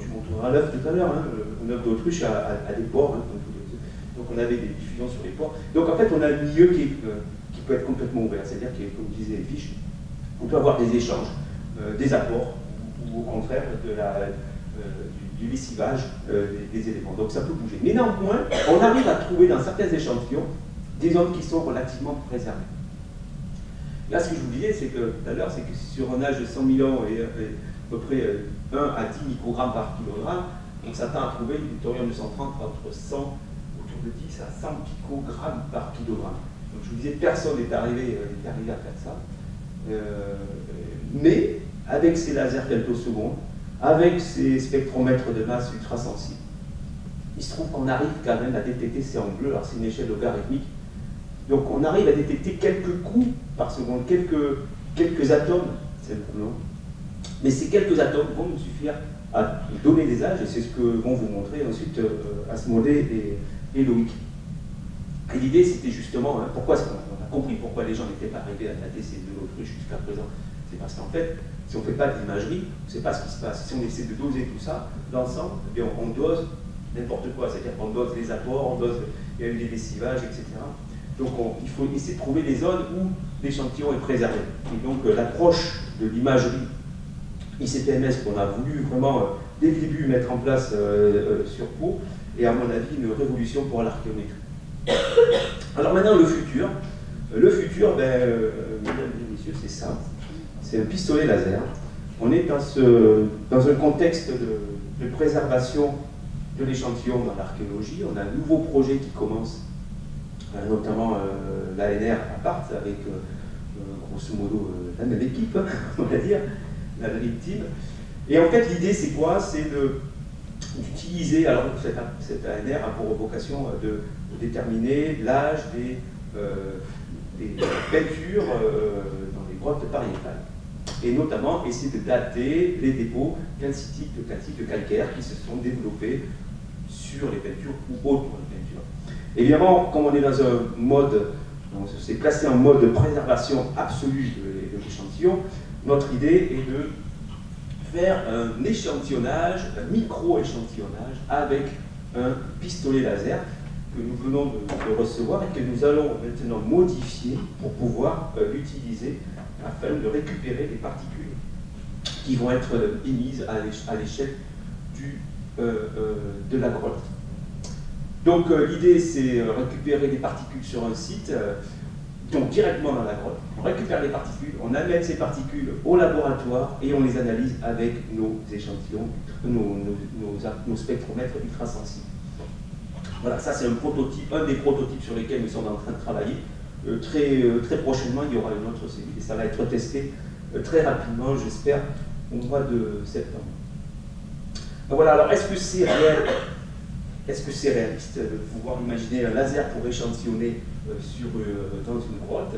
G: tu montreras l'œuf tout à l'heure, un œuf d'autruche a des pores, donc on avait des diffusions sur les pores. Donc en fait, on a un milieu qui peut être complètement ouvert, c'est-à-dire que, comme disait Fish, on peut avoir des échanges, des apports, ou au contraire du lessivage des éléments. Donc ça peut bouger. Mais néanmoins, on arrive à trouver dans certains échantillons des zones qui sont relativement préservées. Là, ce que je vous disais, c'est que tout à l'heure, c'est que sur un âge de 100 000 ans et à peu près 1 à 10 microgrammes par kilogramme, on s'attend à trouver du thorium-230 entre 100, autour de 10 à 100 picogrammes par kilogramme. Donc je vous disais, personne n'est arrivé à faire ça. Mais avec ces lasers femtosecondes, avec ces spectromètres de masse ultrasensibles, il se trouve qu'on arrive quand même à détecter ces angles bleus. Alors c'est une échelle logarithmique. Donc on arrive à détecter quelques coups par seconde, quelques atomes, simplement. Mais ces quelques atomes vont nous suffire à donner des âges, et c'est ce que vont vous montrer ensuite Asmodée et Loïc. Et l'idée, c'était justement, pourquoi est-ce qu'on a compris pourquoi les gens n'étaient pas arrivés à dater ces deux autruches jusqu'à présent. C'est parce qu'en fait, si on ne fait pas d'imagerie, on ne sait pas ce qui se passe. Si on essaie de doser tout ça, l'ensemble, eh bien, on dose n'importe quoi. C'est-à-dire qu'on dose les apports, il y a eu des lessivages, etc. Donc il faut essayer de trouver des zones où l'échantillon est préservé. Et donc l'approche de l'imagerie ICP-MS qu'on a voulu vraiment, dès le début, mettre en place sur Pau, est à mon avis une révolution pour l'archéométrie. Alors maintenant, le futur. Le futur, mesdames et messieurs, c'est ça. C'est un pistolet laser. On est dans un contexte de préservation de l'échantillon dans l'archéologie. On a un nouveau projet qui commence, notamment l'ANR à part, avec grosso modo la même équipe, on va dire, la Dream Team. Et en fait, l'idée, c'est quoi? C'est d'utiliser, alors cet ANR a pour vocation de déterminer l'âge des peintures dans les grottes pariétales. Et notamment essayer de dater les dépôts calcites de calcaire qui se sont développés sur les peintures ou autour des peintures. Évidemment, comme on est dans un mode, on s'est placé en mode de préservation absolue de l'échantillon, notre idée est de faire un échantillonnage, un micro-échantillonnage avec un pistolet laser que nous venons de recevoir et que nous allons maintenant modifier pour pouvoir l'utiliser afin de récupérer les particules qui vont être émises à l'échelle de la grotte. Donc l'idée c'est récupérer des particules sur un site, donc directement dans la grotte. On récupère les particules, on amène ces particules au laboratoire et on les analyse avec nos échantillons, nos spectromètres ultrasensibles. Voilà, ça c'est un des prototypes sur lesquels nous sommes en train de travailler. Très prochainement, il y aura une autre cellule et ça va être testé très rapidement, j'espère, au mois de septembre. Donc voilà, alors est-ce que c'est réel? Est-ce que c'est réaliste de pouvoir imaginer un laser pour échantillonner dans une grotte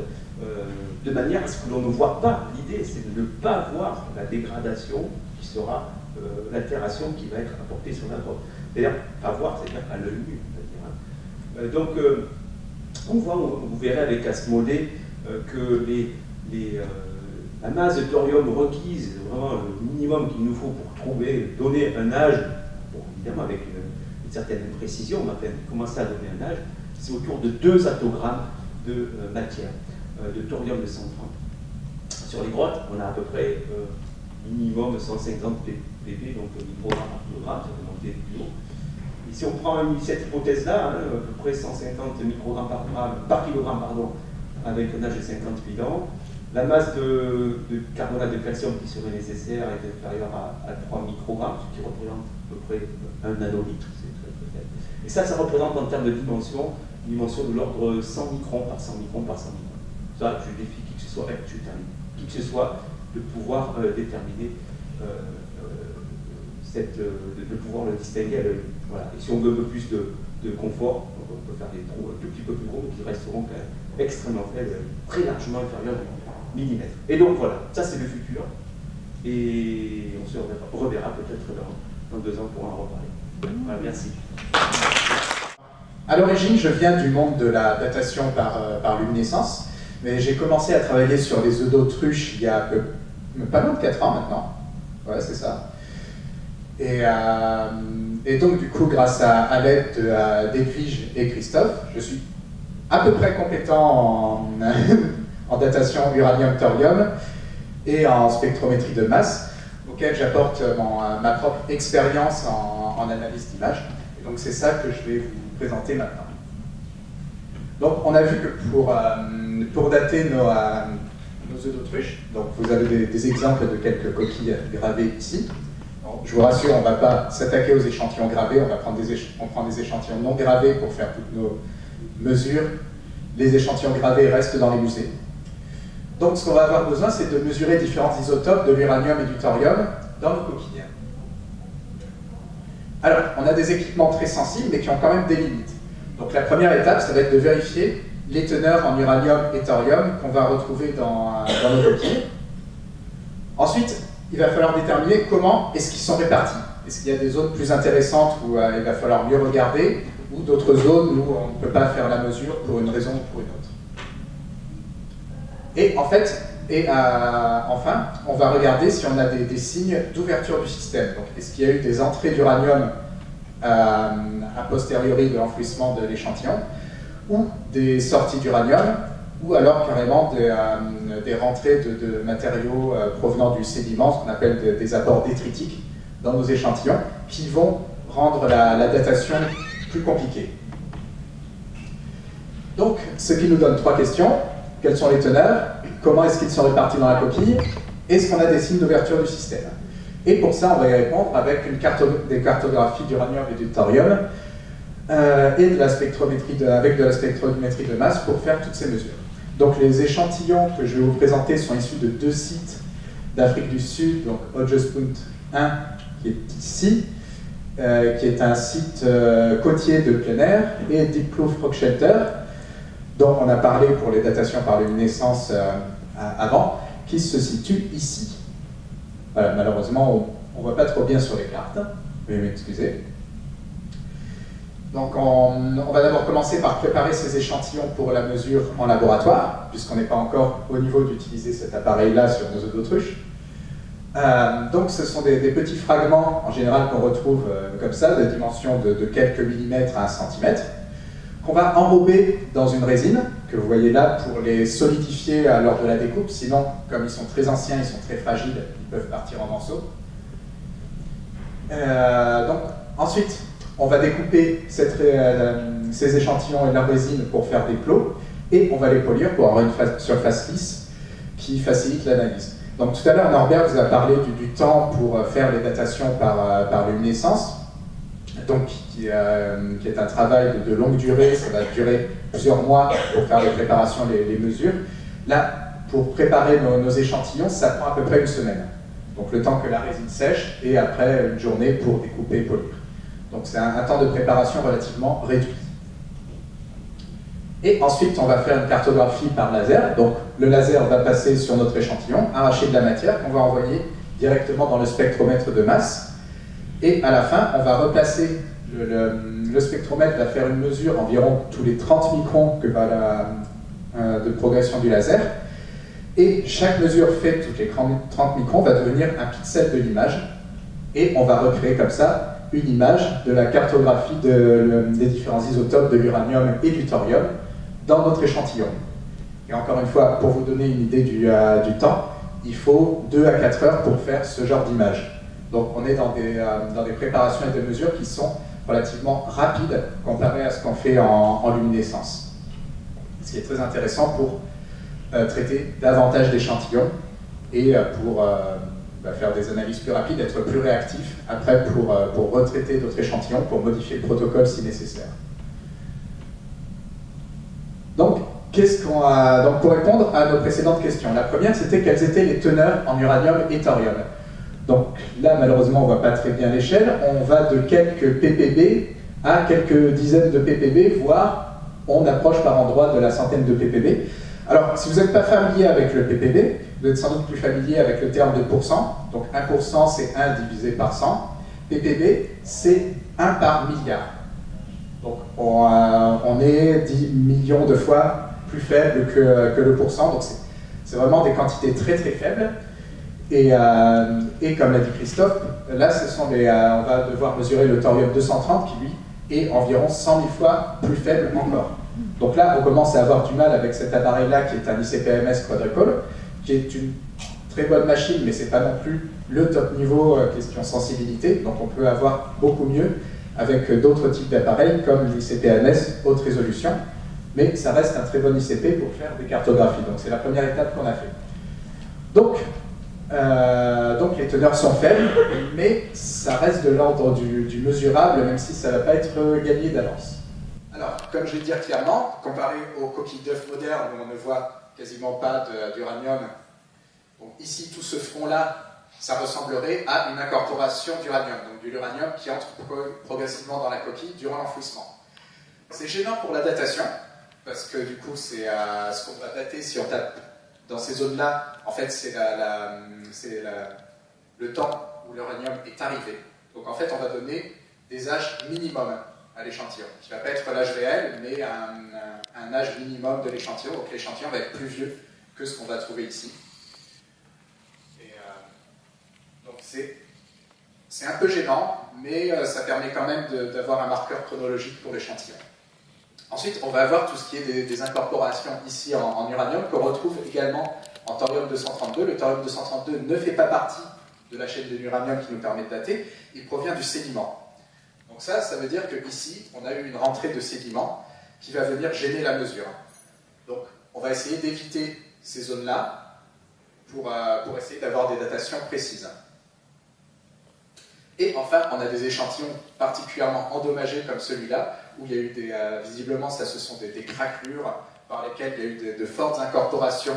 G: de manière à ce que l'on ne voit pas? L'idée, c'est de ne pas voir la dégradation qui sera l'altération qui va être apportée sur la grotte. C'est-à-dire, pas voir, c'est-à-dire à l'œil nu. Donc, vous verrez avec Asmodée que la masse de thorium requise, vraiment le minimum qu'il nous faut pour donner un âge, bon, évidemment avec une certaine précision, on va commencer à donner un âge, c'est autour de 2 attogrammes de matière, de thorium de 130. Sur les grottes, on a à peu près minimum 150 pp, donc microgrammes par kilogramme, ça peut monter plus haut. Et si on prend cette hypothèse-là, à peu près 150 microgrammes par kilogramme, avec un âge de 58 ans, la masse de carbonate de calcium qui serait nécessaire est inférieure à 3 microgrammes, ce qui représente à peu près 1 nanolitre, c'est très très faible. Et ça représente en termes de dimension, une dimension de l'ordre 100 microns par 100 microns par 100 microns. Ça, je défie qui que ce soit, de pouvoir déterminer, de pouvoir le distinguer à l'œil. Voilà. Et si on veut un peu plus de confort, on peut faire des trous un tout petit peu plus gros, mais qui resteront quand même extrêmement faibles, très largement inférieurs du millimètre. Et donc voilà, ça c'est le futur. Et on se reverra peut-être dans 2 ans pour en reparler. Voilà, merci.
H: À l'origine, je viens du monde de la datation par luminescence, mais j'ai commencé à travailler sur les œufs d'autruche il y a pas loin de 4 ans maintenant. Ouais, c'est ça. Et donc, du coup, grâce à l'aide d'Edwige et Christophe, je suis à peu près compétent en datation uranium-thorium et en spectrométrie de masse, auquel j'apporte ma propre expérience en analyse d'image. Et donc, c'est ça que je vais vous présenter maintenant. Donc, on a vu que pour dater nos œufs d'autruche, donc vous avez des exemples de quelques coquilles gravées ici. Je vous rassure, on ne va pas s'attaquer aux échantillons gravés, on prend des échantillons non gravés pour faire toutes nos mesures. Les échantillons gravés restent dans les musées. Donc ce qu'on va avoir besoin, c'est de mesurer différents isotopes de l'uranium et du thorium dans nos coquilles. Alors, on a des équipements très sensibles, mais qui ont quand même des limites. Donc la première étape, ça va être de vérifier les teneurs en uranium et thorium qu'on va retrouver dans nos coquilles. Ensuite, il va falloir déterminer comment est-ce qu'ils sont répartis. Est-ce qu'il y a des zones plus intéressantes où il va falloir mieux regarder, ou d'autres zones où on ne peut pas faire la mesure pour une raison ou pour une autre. Et en fait, enfin, on va regarder si on a des signes d'ouverture du système. Donc, est-ce qu'il y a eu des entrées d'uranium a posteriori de l'enfouissement de l'échantillon, ou des sorties d'uranium, ou alors carrément des rentrées de matériaux provenant du sédiment, ce qu'on appelle des apports détritiques dans nos échantillons, qui vont rendre la datation plus compliquée. Donc, ce qui nous donne 3 questions. Quelles sont les teneurs? Comment est-ce qu'ils sont répartis dans la coquille? Est-ce qu'on a des signes d'ouverture du système? Et pour ça, on va y répondre avec des cartographies d'uranium et du thorium et de la spectrométrie avec de la spectrométrie de masse pour faire toutes ces mesures. Donc les échantillons que je vais vous présenter sont issus de 2 sites d'Afrique du Sud, donc Hodgespunt 1 qui est ici, qui est un site côtier de plein air, et Deep Kloof Rock Shelter, dont on a parlé pour les datations par luminescence avant, qui se situe ici. Voilà, malheureusement, on ne voit pas trop bien sur les cartes, veuillez m'excuser. Donc on va d'abord commencer par préparer ces échantillons pour la mesure en laboratoire, puisqu'on n'est pas encore au niveau d'utiliser cet appareil-là sur nos œufs d'autruche. Donc ce sont des petits fragments, en général, qu'on retrouve comme ça, de dimensions de quelques millimètres à 1 centimètre, qu'on va enrober dans une résine, que vous voyez là, pour les solidifier lors de la découpe. Sinon, comme ils sont très anciens, ils sont très fragiles, ils peuvent partir en morceaux. Donc ensuite, on va découper ces échantillons et la résine pour faire des plots, et on va les polir pour avoir une surface lisse qui facilite l'analyse. Donc tout à l'heure, Norbert vous a parlé du temps pour faire les datations par luminescence, donc qui est un travail de longue durée. Ça va durer plusieurs mois pour faire les préparations, les mesures. Là, pour préparer nos échantillons, ça prend à peu près une semaine. Donc le temps que la résine sèche, et après une journée pour découper et polir. Donc c'est un temps de préparation relativement réduit. Et ensuite, on va faire une cartographie par laser. Donc le laser va passer sur notre échantillon, arracher de la matière qu'on va envoyer directement dans le spectromètre de masse. Et à la fin, on va replacer, le spectromètre va faire une mesure environ tous les 30 microns de progression du laser. Et chaque mesure faite toutes les 30 microns va devenir un pixel de l'image. Et on va recréer comme ça une image de la cartographie des différents isotopes de l'uranium et du thorium dans notre échantillon. Et encore une fois, pour vous donner une idée du temps, il faut 2 à 4 heures pour faire ce genre d'image. Donc on est dans des préparations et des mesures qui sont relativement rapides comparé à ce qu'on fait en luminescence. Ce qui est très intéressant pour traiter davantage d'échantillons et pour faire des analyses plus rapides, être plus réactif après pour retraiter d'autres échantillons, pour modifier le protocole si nécessaire. Donc, donc pour répondre à nos précédentes questions, la première c'était quelles étaient les teneurs en uranium et thorium. Donc là, malheureusement, on ne voit pas très bien l'échelle. On va de quelques ppb à quelques dizaines de ppb, voire on approche par endroits de la centaine de ppb. Alors, si vous n'êtes pas familier avec le ppb, vous êtes sans doute plus familier avec le terme de pourcent. Donc 1%, c'est 1 divisé par 100. ppb, c'est 1 par milliard. Donc on est 10 millions de fois plus faible que le pourcent. Donc c'est vraiment des quantités très très faibles. Et comme l'a dit Christophe, là on va devoir mesurer le thorium-230 qui lui est environ 100 000 fois plus faible encore. Donc là on commence à avoir du mal avec cet appareil-là qui est un ICP-MS quadruple, qui est une très bonne machine, mais c'est pas non plus le top niveau question sensibilité. Donc on peut avoir beaucoup mieux avec d'autres types d'appareils comme l'ICP-MS haute résolution, mais ça reste un très bon ICP pour faire des cartographies. Donc c'est la première étape qu'on a fait. Donc les teneurs sont faibles, mais ça reste de l'ordre du mesurable, même si ça ne va pas être gagné d'avance. Alors, comme je vais le dire clairement, comparé aux coquilles d'œufs modernes où on ne voit quasiment pas d'uranium, donc ici tout ce front-là, ça ressemblerait à une incorporation d'uranium, donc de l'uranium qui entre progressivement dans la coquille durant l'enfouissement. C'est gênant pour la datation, parce que du coup, c'est ce qu'on va dater si on tape dans ces zones-là. En fait, c'est le temps où l'uranium est arrivé. Donc en fait, on va donner des âges minimum à l'échantillon, qui ne va pas être l'âge réel, mais un âge minimum de l'échantillon. Donc l'échantillon va être plus vieux que ce qu'on va trouver ici. Donc c'est un peu gênant, mais ça permet quand même d'avoir un marqueur chronologique pour l'échantillon. Ensuite, on va avoir tout ce qui est des incorporations ici en uranium, qu'on retrouve également en thorium-232. Le thorium-232 ne fait pas partie de la chaîne de l'uranium qui nous permet de dater, il provient du sédiment. Donc ça veut dire qu'ici, on a eu une rentrée de sédiment qui va venir gêner la mesure. Donc on va essayer d'éviter ces zones-là pour essayer d'avoir des datations précises. Et enfin, on a des échantillons particulièrement endommagés comme celui-là, où il y a eu visiblement, ce sont des craquelures par lesquelles il y a eu de fortes incorporations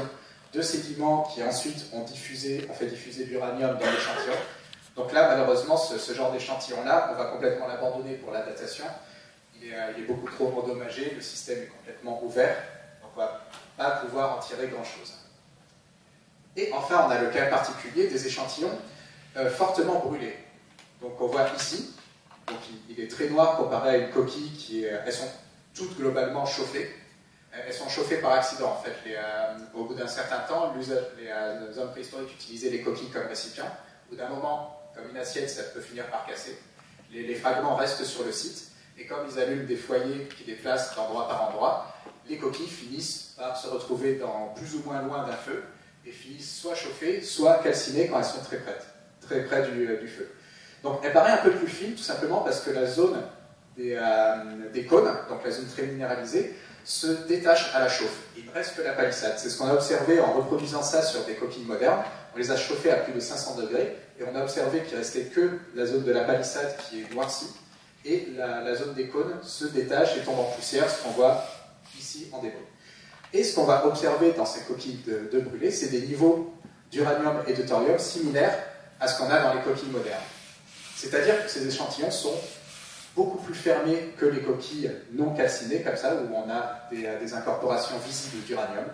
H: de sédiments qui ensuite ont fait diffuser l'uranium dans l'échantillon. Donc là, malheureusement, ce genre d'échantillon-là, on va complètement l'abandonner pour la datation. Il est beaucoup trop endommagé, le système est complètement ouvert, donc on ne va pas pouvoir en tirer grand-chose. Et enfin, on a le cas particulier des échantillons fortement brûlés. Donc on voit ici, donc il est très noir comparé à une coquille elles sont toutes globalement chauffées. Elles sont chauffées par accident en fait. Au bout d'un certain temps, les hommes préhistoriques utilisaient les coquilles comme récipients. Au bout d'un moment, comme une assiette, ça peut finir par casser. Les fragments restent sur le site, et comme ils allument des foyers qui déplacent d'endroit par endroit, les coquilles finissent par se retrouver dans plus ou moins loin d'un feu, et finissent soit chauffées, soit calcinées quand elles sont très près du feu. Donc elle paraît un peu plus fine, tout simplement parce que la zone des cônes, donc la zone très minéralisée, se détache à la chauffe. Il ne reste que la palissade. C'est ce qu'on a observé en reproduisant ça sur des coquilles modernes. On les a chauffées à plus de 500 degrés, et on a observé qu'il ne restait que la zone de la palissade qui est noircie, et la zone des cônes se détache et tombe en poussière, ce qu'on voit ici en débris. Et ce qu'on va observer dans ces coquilles de brûlés, c'est des niveaux d'uranium et de thorium similaires à ce qu'on a dans les coquilles modernes. C'est-à-dire que ces échantillons sont beaucoup plus fermés que les coquilles non calcinées, comme ça, où on a des incorporations visibles d'uranium.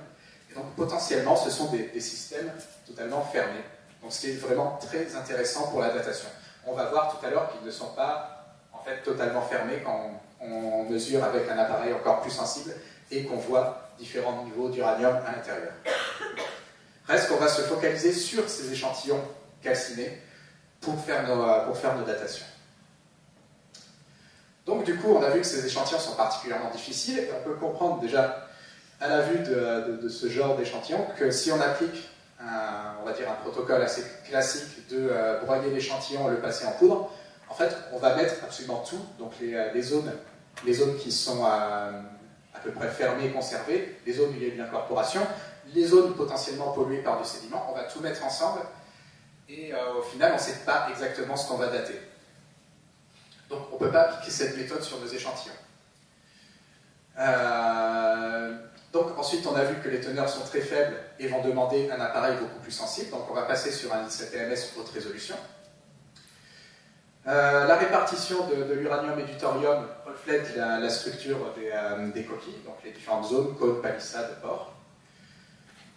H: Et donc potentiellement, ce sont des systèmes totalement fermés. Donc ce qui est vraiment très intéressant pour la datation. On va voir tout à l'heure qu'ils ne sont pas en fait totalement fermés quand on mesure avec un appareil encore plus sensible et qu'on voit différents niveaux d'uranium à l'intérieur. Reste qu'on va se focaliser sur ces échantillons calcinés pour faire nos datations. Donc du coup, on a vu que ces échantillons sont particulièrement difficiles, et on peut comprendre déjà à la vue de ce genre d'échantillon que si on applique on va dire un protocole assez classique de broyer l'échantillon et le passer en poudre, en fait, on va mettre absolument tout, donc les zones qui sont à peu près fermées et conservées, les zones où il y a une incorporation, les zones potentiellement polluées par du sédiment, on va tout mettre ensemble, et au final, on ne sait pas exactement ce qu'on va dater. Donc on ne peut pas appliquer cette méthode sur nos échantillons. Donc ensuite, on a vu que les teneurs sont très faibles et vont demander un appareil beaucoup plus sensible, donc on va passer sur un ICTMS haute résolution. La répartition de l'uranium et du thorium reflète la structure des coquilles, donc les différentes zones, cônes, palissades, pores.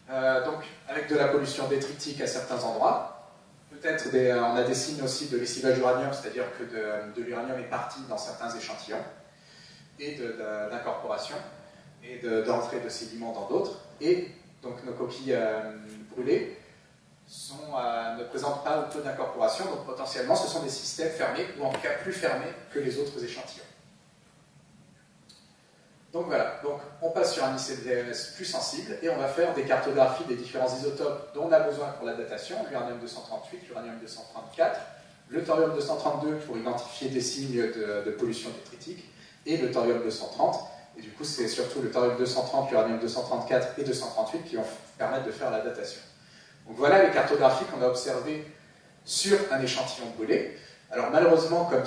H: Donc avec de la pollution détritique à certains endroits. Peut-être on a des signes aussi de lessivage uranium, c'est-à-dire que de l'uranium est parti dans certains échantillons, et d'incorporation, et d'entrée de sédiments dans d'autres. Et donc nos coquilles brûlées ne présentent pas un taux d'incorporation, donc potentiellement ce sont des systèmes fermés, ou en tout cas plus fermés que les autres échantillons. Donc voilà, donc on passe sur un ICTMS plus sensible, et on va faire des cartographies des différents isotopes dont on a besoin pour la datation, l'uranium-238, l'uranium-234, le thorium-232 pour identifier des signes de pollution détritique, et le thorium-230, et du coup c'est surtout le thorium-230, l'uranium-234 et 238 qui vont permettre de faire la datation. Donc voilà les cartographies qu'on a observées sur un échantillon brûlé. Alors malheureusement, comme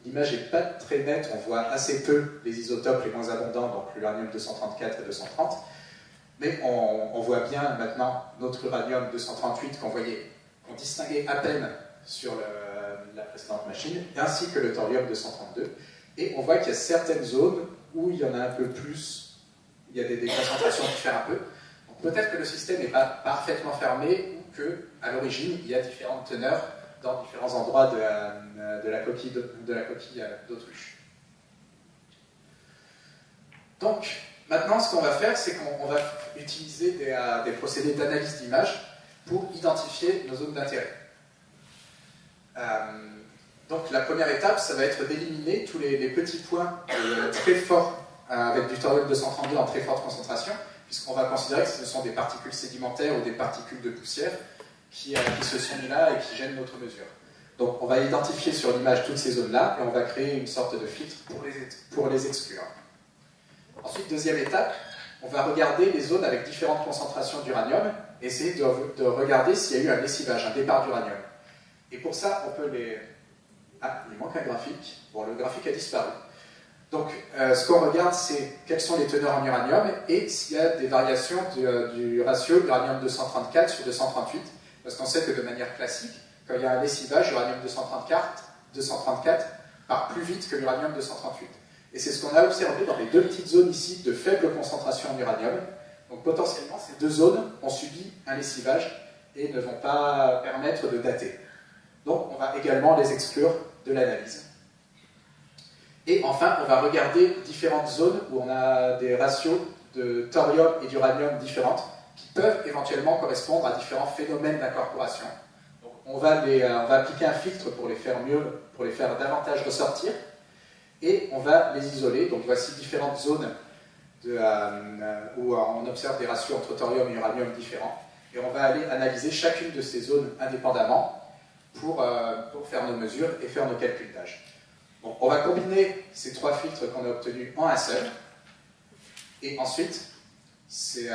H: l'image n'est pas très nette, on voit assez peu les isotopes les moins abondants, donc l'uranium-234 et 230, mais on voit bien maintenant notre uranium-238 qu'on distinguait à peine sur la précédente machine, ainsi que le thorium-232, et on voit qu'il y a certaines zones où il y en a un peu plus, il y a des concentrations qui diffèrent un peu. Peut-être que le système n'est pas parfaitement fermé, ou qu'à l'origine, il y a différentes teneurs dans différents endroits de la coquille d'autruche. Donc, maintenant, ce qu'on va faire, c'est qu'on va utiliser des procédés d'analyse d'image pour identifier nos zones d'intérêt. Donc, la première étape, ça va être d'éliminer tous les petits points très forts, avec du thorium-232 en très forte concentration, puisqu'on va considérer que ce sont des particules sédimentaires ou des particules de poussière qui se sont mis là et qui gênent notre mesure. Donc on va identifier sur l'image toutes ces zones-là et on va créer une sorte de filtre pour les exclure. Ensuite, deuxième étape, on va regarder les zones avec différentes concentrations d'uranium et essayer de regarder s'il y a eu un lessivage, un départ d'uranium. Et pour ça, on peut Ah, il manque un graphique. Bon, le graphique a disparu. Donc, ce qu'on regarde, c'est quelles sont les teneurs en uranium et s'il y a des variations du ratio uranium-234 sur 238. Parce qu'on sait que de manière classique, quand il y a un lessivage, l'uranium-234 part plus vite que l'uranium-238. Et c'est ce qu'on a observé dans les deux petites zones ici de faible concentration en uranium. Donc potentiellement, ces deux zones ont subi un lessivage et ne vont pas permettre de dater. Donc on va également les exclure de l'analyse. Et enfin, on va regarder différentes zones où on a des ratios de thorium et d'uranium différentes qui peuvent éventuellement correspondre à différents phénomènes d'incorporation. Donc on va appliquer un filtre pour les faire mieux, pour les faire davantage ressortir, et on va les isoler. Donc voici différentes zones où on observe des ratios entre thorium et uranium différents, et on va aller analyser chacune de ces zones indépendamment pour faire nos mesures et faire nos calculs d'âge. Bon, on va combiner ces trois filtres qu'on a obtenus en un seul, et ensuite, ces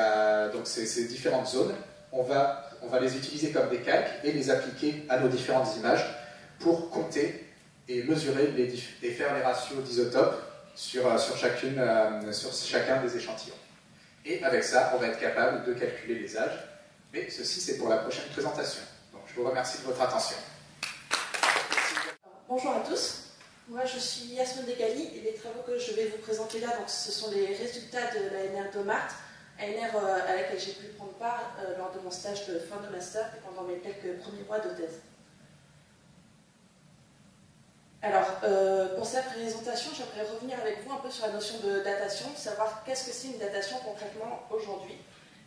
H: différentes zones, on va les utiliser comme des calques et les appliquer à nos différentes images pour compter et mesurer et faire les ratios d'isotopes sur chacun des échantillons. Et avec ça, on va être capable de calculer les âges, mais ceci c'est pour la prochaine présentation. Donc je vous remercie de votre attention.
I: Bonjour à tous. Moi, je suis Yasmine Degali et les travaux que je vais vous présenter là, donc, ce sont les résultats de l'ANR de Marthe, ANR à laquelle j'ai pu prendre part lors de mon stage de fin de master et pendant mes quelques premiers mois de thèse. Alors, pour cette présentation, j'aimerais revenir avec vous un peu sur la notion de datation, savoir qu'est-ce que c'est une datation concrètement aujourd'hui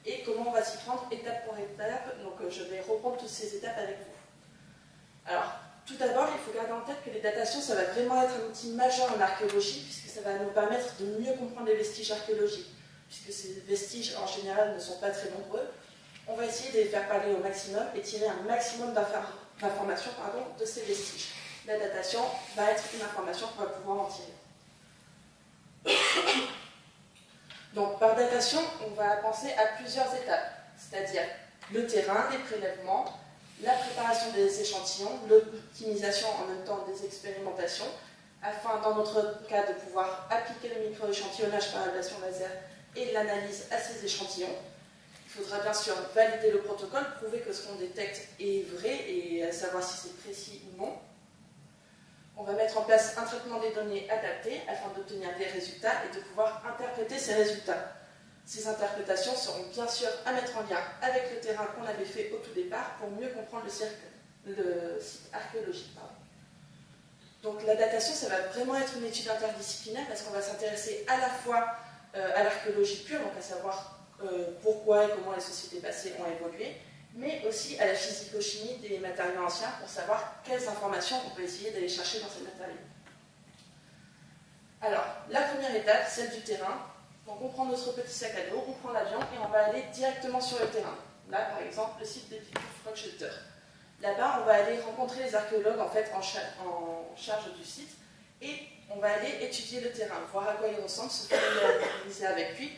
I: et comment on va s'y prendre étape pour étape. Donc, je vais reprendre toutes ces étapes avec vous. Alors, tout d'abord, il faut garder en tête que les datations, ça va vraiment être un outil majeur en archéologie, puisque ça va nous permettre de mieux comprendre les vestiges archéologiques. Puisque ces vestiges, en général, ne sont pas très nombreux, on va essayer de les faire parler au maximum et tirer un maximum d'informations de ces vestiges. La datation va être une information qu'on va pouvoir en tirer. Donc, par datation, on va penser à plusieurs étapes, c'est-à-dire le terrain, les prélèvements, la préparation des échantillons, l'optimisation en même temps des expérimentations, afin, dans notre cas, de pouvoir appliquer le micro-échantillonnage par ablation laser et l'analyse à ces échantillons. Il faudra bien sûr valider le protocole, prouver que ce qu'on détecte est vrai et savoir si c'est précis ou non. On va mettre en place un traitement des données adapté afin d'obtenir des résultats et de pouvoir interpréter ces résultats. Ces interprétations seront bien sûr à mettre en lien avec le terrain qu'on avait fait au tout départ pour mieux comprendre le site archéologique. Donc la datation, ça va vraiment être une étude interdisciplinaire parce qu'on va s'intéresser à la fois à l'archéologie pure, donc à savoir pourquoi et comment les sociétés passées ont évolué, mais aussi à la physico-chimie des matériaux anciens pour savoir quelles informations on peut essayer d'aller chercher dans ces matériaux. Alors, la première étape, celle du terrain. Donc on prend notre petit sac à dos, on prend l'avion et on va aller directement sur le terrain. Là, par exemple, le site des Rock Shelter. Là-bas, on va aller rencontrer les archéologues en charge du site et on va aller étudier le terrain, voir à quoi il ressemble, se familiariser avec lui,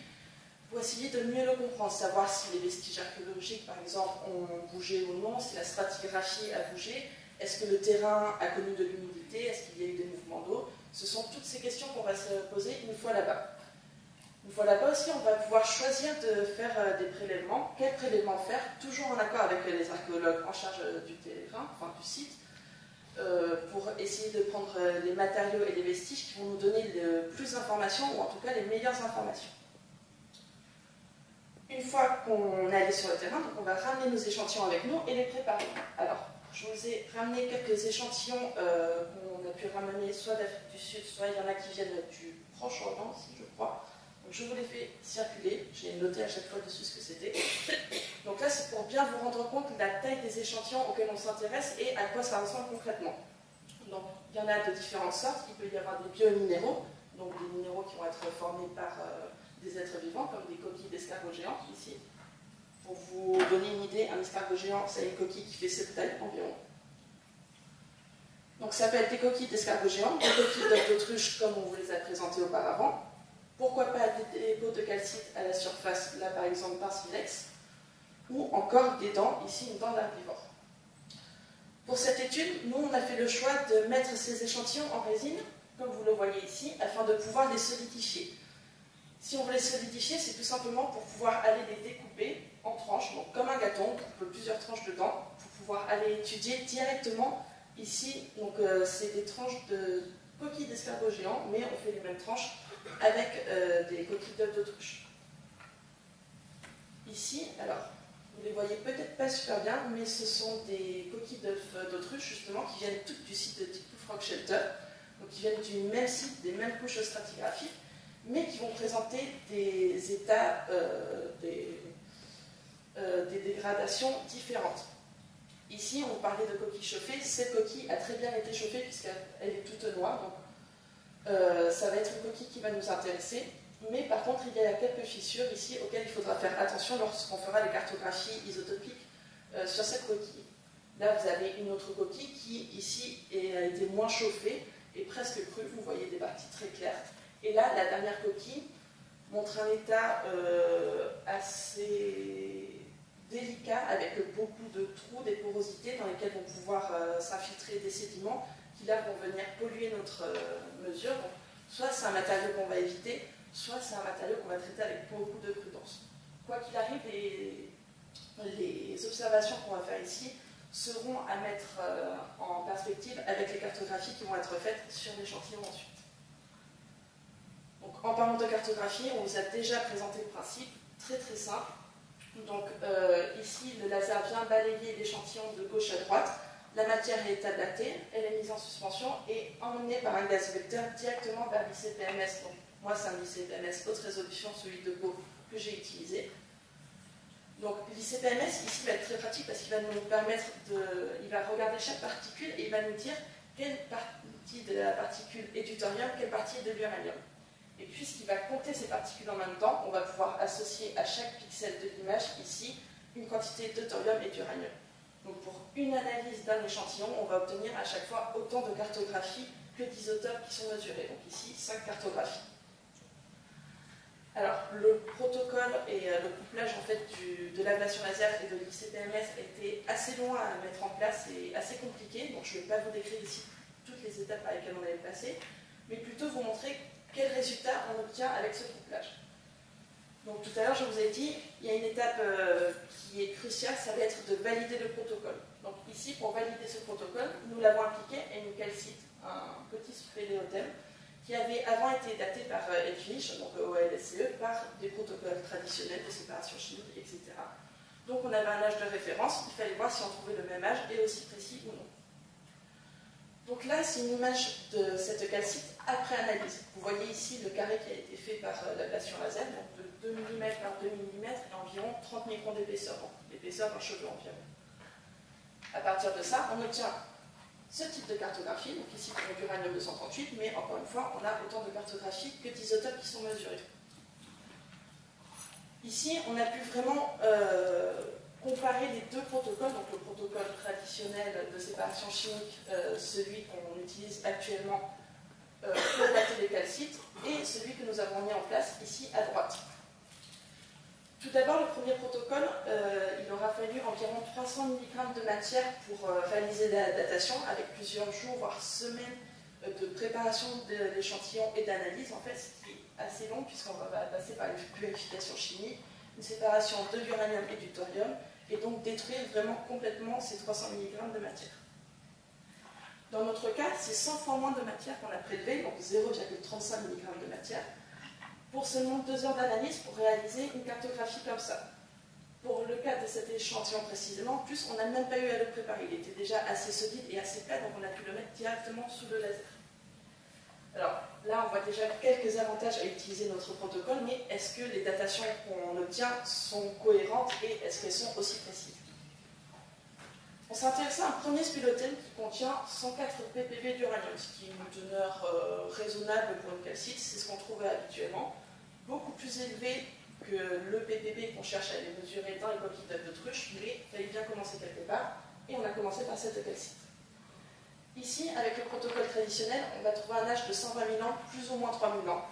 I: pour essayer de mieux le comprendre, savoir si les vestiges archéologiques, par exemple, ont bougé ou non, si la stratigraphie a bougé, est-ce que le terrain a connu de l'humidité, est-ce qu'il y a eu des mouvements d'eau. Ce sont toutes ces questions qu'on va se poser une fois là-bas. Une fois là-bas aussi, on va pouvoir choisir de faire des prélèvements. Quels prélèvements faire, toujours en accord avec les archéologues en charge du terrain, enfin du site, pour essayer de prendre les matériaux et les vestiges qui vont nous donner le plus d'informations, ou en tout cas les meilleures informations. Une fois qu'on est allé sur le terrain, donc on va ramener nos échantillons avec nous et les préparer. Alors, je vous ai ramené quelques échantillons qu'on a pu ramener soit d'Afrique du Sud, soit il y en a qui viennent du Proche-Orient, si je crois. Donc je vous les fais circuler, j'ai noté à chaque fois dessus ce que c'était. Donc là, c'est pour bien vous rendre compte de la taille des échantillons auxquels on s'intéresse et à quoi ça ressemble concrètement. Donc il y en a de différentes sortes. Il peut y avoir des biominéraux, donc des minéraux qui vont être formés par des êtres vivants, comme des coquilles d'escargots géants, ici. Pour vous donner une idée, un escargot géant, c'est une coquille qui fait cette taille environ. Donc ça peut être des coquilles d'escargots géants, des coquilles d'œufs d'autruche, comme on vous les a présentées auparavant. Pourquoi pas des dépôts de calcite à la surface, là par exemple par silex, ou encore des dents, ici une dent d'herbivore. Pour cette étude, nous on a fait le choix de mettre ces échantillons en résine, comme vous le voyez ici, afin de pouvoir les solidifier. Si on veut les solidifier, c'est tout simplement pour pouvoir aller les découper en tranches, donc comme un gâteon, on coupe plusieurs tranches dedans, pouvoir aller étudier directement ici. Donc c'est des tranches de coquilles d'escargots géants, mais on fait les mêmes tranches avec des coquilles d'œufs d'autruche. Ici, alors, vous les voyez peut-être pas super bien, mais ce sont des coquilles d'œufs d'autruche, justement, qui viennent toutes du site de Tiklouf Rock Shelter, donc qui viennent du même site, des mêmes couches stratigraphiques, mais qui vont présenter des états, des dégradations différentes. Ici, on parlait de coquille chauffée. Cette coquille a très bien été chauffée puisqu'elle est toute noire, donc ça va être une coquille qui va nous intéresser. Mais par contre, il y a quelques fissures ici auxquelles il faudra faire attention lorsqu'on fera les cartographies isotopiques sur cette coquille. Là, vous avez une autre coquille qui, ici, a été moins chauffée et presque crue. Vous voyez des parties très claires. Et là, la dernière coquille montre un état assez délicat, avec beaucoup de trous, des porosités dans lesquelles vont pouvoir s'infiltrer des sédiments qui là vont venir polluer notre mesure. Donc, soit c'est un matériau qu'on va éviter, soit c'est un matériau qu'on va traiter avec beaucoup de prudence. Quoi qu'il arrive, les observations qu'on va faire ici seront à mettre en perspective avec les cartographies qui vont être faites sur l'échantillon ensuite. Donc, en parlant de cartographie, on vous a déjà présenté le principe, très très simple. Donc ici, le laser vient balayer l'échantillon de gauche à droite. La matière est tablatée, elle est mise en suspension et emmenée par un gaz vecteur directement vers l'ICPMS. Donc moi, c'est un ICPMS haute résolution, celui de Beau, que j'ai utilisé. Donc l'ICPMS, ici, va être très pratique parce qu'il va nous permettre il va regarder chaque particule et il va nous dire quelle partie de la particule est du thorium, quelle partie est de l'uranium. Et puisqu'il va compter ces particules en même temps, on va pouvoir associer à chaque pixel de l'image, ici, une quantité de thorium et d'uranium. Donc pour une analyse d'un échantillon, on va obtenir à chaque fois autant de cartographies que d'isotopes qui sont mesurés. Donc ici, 5 cartographies. Alors, le protocole et le couplage en fait, de l'ablation laser et de l'ICPMS a été assez long à mettre en place et assez compliqué. Donc je ne vais pas vous décrire ici toutes les étapes par lesquelles on avait passé, mais plutôt vous montrer quel résultat on obtient avec ce couplage. Donc tout à l'heure, je vous ai dit, il y a une étape qui est cruciale, ça va être de valider le protocole. Donc ici, pour valider ce protocole, nous l'avons appliqué à une calcite, un petit spéléothème, qui avait avant été daté par Edwige, donc OLSCE, par des protocoles traditionnels de séparation chimique, etc. Donc on avait un âge de référence, il fallait voir si on trouvait le même âge et aussi précis ou non. Donc là, c'est une image de cette calcite après analyse. Vous voyez ici le carré qui a été fait par l'ablation laser, donc de 2 mm par 2 mm et environ 30 microns d'épaisseur, donc l'épaisseur d'un cheveu environ. À partir de ça, on obtient ce type de cartographie, donc ici pour l'uranium 238, mais encore une fois, on a autant de cartographies que d'isotopes qui sont mesurés. Ici, on a pu vraiment comparer les deux protocoles, donc le protocole traditionnel de séparation chimique, celui qu'on utilise actuellement pour dater les calcites, et celui que nous avons mis en place ici à droite. Tout d'abord, le premier protocole, il aura fallu environ 300 mg de matière pour réaliser la datation, avec plusieurs jours, voire semaines de préparation de l'échantillon et d'analyse, en fait, ce qui est assez long, puisqu'on va passer par une purification chimique, une séparation de l'uranium et du thorium, et donc détruire vraiment complètement ces 300 mg de matière. Dans notre cas, c'est 100 fois moins de matière qu'on a prélevé, donc 0,35 mg de matière, pour seulement 2 heures d'analyse pour réaliser une cartographie comme ça. Pour le cas de cet échantillon précisément, en plus, on n'a même pas eu à le préparer. Il était déjà assez solide et assez plat, donc on a pu le mettre directement sous le laser. Alors là, on voit déjà quelques avantages à utiliser notre protocole, mais est-ce que les datations qu'on obtient sont cohérentes et est-ce qu'elles sont aussi précises? On s'est intéressé à un premier spéléothème qui contient 104 ppb d'uranium, ce qui est une teneur raisonnable pour une calcite, c'est ce qu'on trouvait habituellement, beaucoup plus élevé que le ppb qu'on cherche à aller mesurer dans les coquilles d'œufs d'autruche, mais il fallait bien commencer quelque part, et on a commencé par cette calcite. Ici, avec le protocole traditionnel, on va trouver un âge de 120 000 ans, plus ou moins 3 000 ans.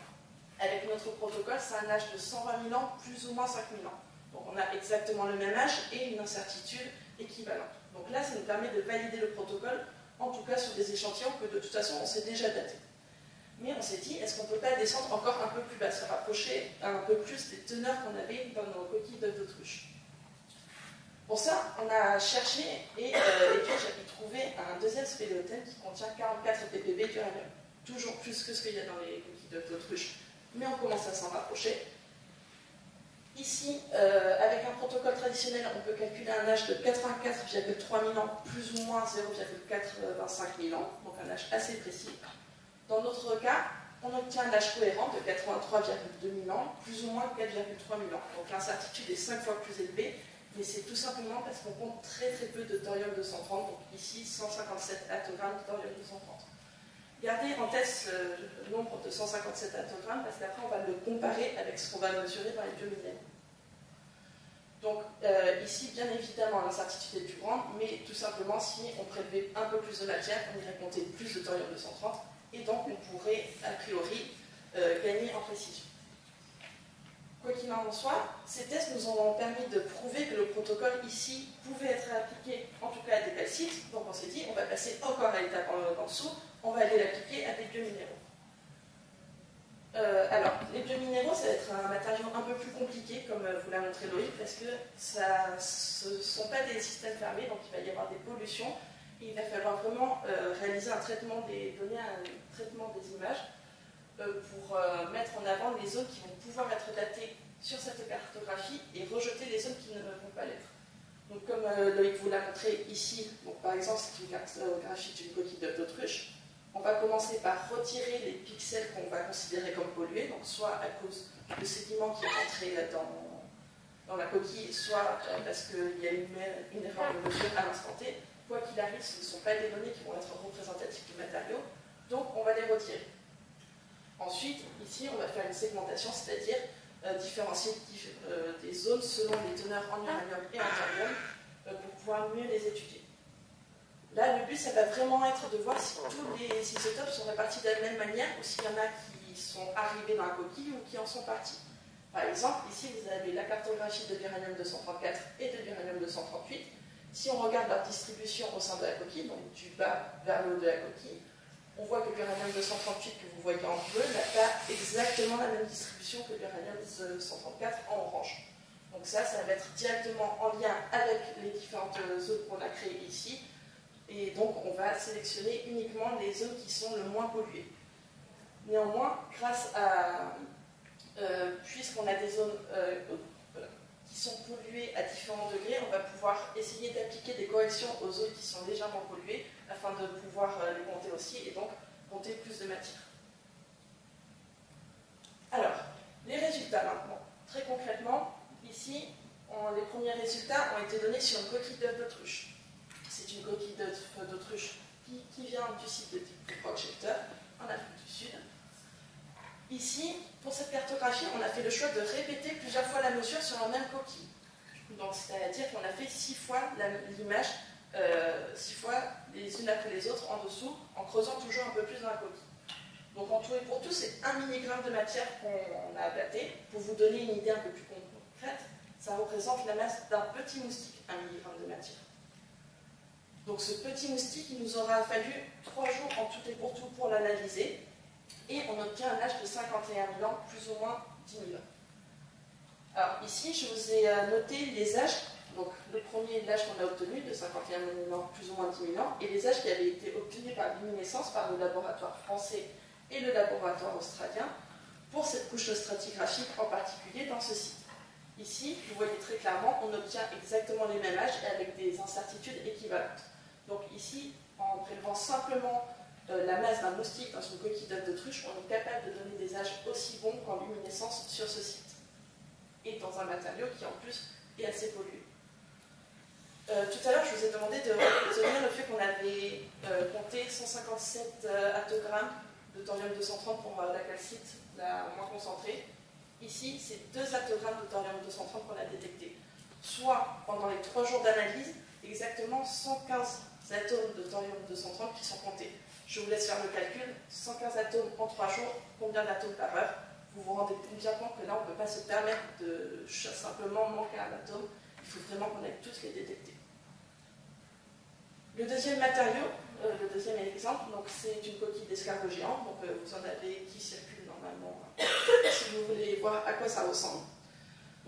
I: Avec notre protocole, c'est un âge de 120 000 ans, plus ou moins 5 000 ans. Donc on a exactement le même âge et une incertitude équivalente. Donc là, ça nous permet de valider le protocole, en tout cas sur des échantillons que de toute façon on s'est déjà daté. Mais on s'est dit, est-ce qu'on ne peut pas descendre encore un peu plus bas, se rapprocher un peu plus des teneurs qu'on avait dans nos coquilles d'œufs d'autruche? Pour ça, on a cherché et j'ai trouvé un deuxième spéléothème qui contient 44 ppb d'uranium. Toujours plus que ce qu'il y a dans les coquilles d'autruche, mais on commence à s'en rapprocher. Ici, avec un protocole traditionnel, on peut calculer un âge de 84,3 000 ans, plus ou moins 0,425 000 ans, donc un âge assez précis. Dans notre cas, on obtient un âge cohérent de 83,2 000 ans, plus ou moins 4,3 000 ans. Donc l'incertitude est 5 fois plus élevée, mais c'est tout simplement parce qu'on compte très très peu de thorium-230, donc ici 157 atogrammes de thorium-230. Gardez en tête ce nombre de 157 atogrammes parce qu'après on va le comparer avec ce qu'on va mesurer dans les biomillénaires. Donc ici, bien évidemment, l'incertitude est plus grande, mais tout simplement si on prélevait un peu plus de matière, on irait compter plus de thorium-230 et donc on pourrait a priori gagner en précision. Quoi qu'il en soit, ces tests nous ont permis de prouver que le protocole ici pouvait être appliqué en tout cas à des calcites, donc on s'est dit on va passer encore à l'étape en dessous, on va aller l'appliquer à des biominéraux. Alors, les biominéraux, ça va être un matériau un peu plus compliqué, comme vous l'a montré Loïc, parce que ce ne sont pas des systèmes fermés, donc il va y avoir des pollutions, et il va falloir vraiment réaliser un traitement des données, un traitement des images, pour mettre en avant les zones qui vont pouvoir être datées sur cette cartographie et rejeter les zones qui ne vont pas l'être. Donc, comme Loïc vous l'a montré ici, donc, par exemple, c'est une cartographie d'une coquille d'autruche. On va commencer par retirer les pixels qu'on va considérer comme pollués, donc soit à cause de sédiments qui est rentré dans la coquille, soit parce qu'il y a une erreur de mesure à l'instant T. Quoi qu'il arrive, ce ne sont pas des données qui vont être représentatives du matériau, donc on va les retirer. Ensuite, ici, on va faire une segmentation, c'est-à-dire différencier des zones selon les teneurs en uranium et en thorium pour pouvoir mieux les étudier. Là, le but, ça va vraiment être de voir si tous les isotopes sont répartis de la même manière ou s'il y en a qui sont arrivés dans la coquille ou qui en sont partis. Par exemple, ici, vous avez la cartographie de l'uranium-234 et de l'uranium-238. Si on regarde leur distribution au sein de la coquille, donc du bas vers le haut de la coquille, on voit que l'uranium-238 que vous voyez en bleu n'a pas exactement la même distribution que l'uranium-234 en orange. Donc ça va être directement en lien avec les différentes zones qu'on a créées ici. Et donc, on va sélectionner uniquement les zones qui sont le moins polluées. Néanmoins, grâce à... puisqu'on a des zones qui sont polluées à différents degrés, on va pouvoir essayer d'appliquer des corrections aux zones qui sont légèrement polluées afin de pouvoir les compter aussi et donc compter plus de matière. Alors, les résultats maintenant. Très concrètement, ici, les premiers résultats ont été donnés sur une coquille d'œuf d'autruche. C'est une coquille d'œuf d'autruche qui vient du site de Projector en Afrique du Sud. Ici, pour cette cartographie, on a fait le choix de répéter plusieurs fois la mesure sur la même coquille. Donc, c'est-à-dire qu'on a fait 6 fois l'image, 6 fois les unes après les autres en dessous, en creusant toujours un peu plus dans la coquille. Donc, en tout et pour tout, c'est 1 mg de matière qu'on a abatté. Pour vous donner une idée un peu plus concrète, ça représente la masse d'un petit moustique, 1 mg de matière. Donc ce petit moustique, il nous aura fallu 3 jours en tout et pour tout pour l'analyser, et on obtient un âge de 51 000 ans, plus ou moins 10 000 ans. Alors ici, je vous ai noté les âges, donc le premier, l'âge qu'on a obtenu, de 51 000 ans, plus ou moins 10 000 ans, et les âges qui avaient été obtenus par luminescence par le laboratoire français et le laboratoire australien, pour cette couche stratigraphique en particulier dans ce site. Ici, vous voyez très clairement, on obtient exactement les mêmes âges et avec des incertitudes équivalentes. Donc ici, en prélevant simplement la masse d'un moustique dans une coquille d'œuf d'autruche, on est capable de donner des âges aussi bons qu'en luminescence sur ce site. Et dans un matériau qui en plus est assez pollué. Tout à l'heure, je vous ai demandé de retenir le fait qu'on avait compté 157 atogrammes de thorium-230 pour la calcite la moins concentrée. Ici, c'est 2 atogrammes de thorium-230 qu'on a détectés. Soit pendant les 3 jours d'analyse, exactement 115 atomes de thorium-230 qui sont comptés. Je vous laisse faire le calcul. 115 atomes en 3 jours, combien d'atomes par heure? Vous vous rendez bien compte que là, on ne peut pas se permettre de simplement manquer un atome. Il faut vraiment qu'on aille tous les détecter. Le deuxième matériau, le deuxième exemple, c'est une coquille d'escargot géant. Donc, vous en avez qui circulent normalement si vous voulez voir à quoi ça ressemble.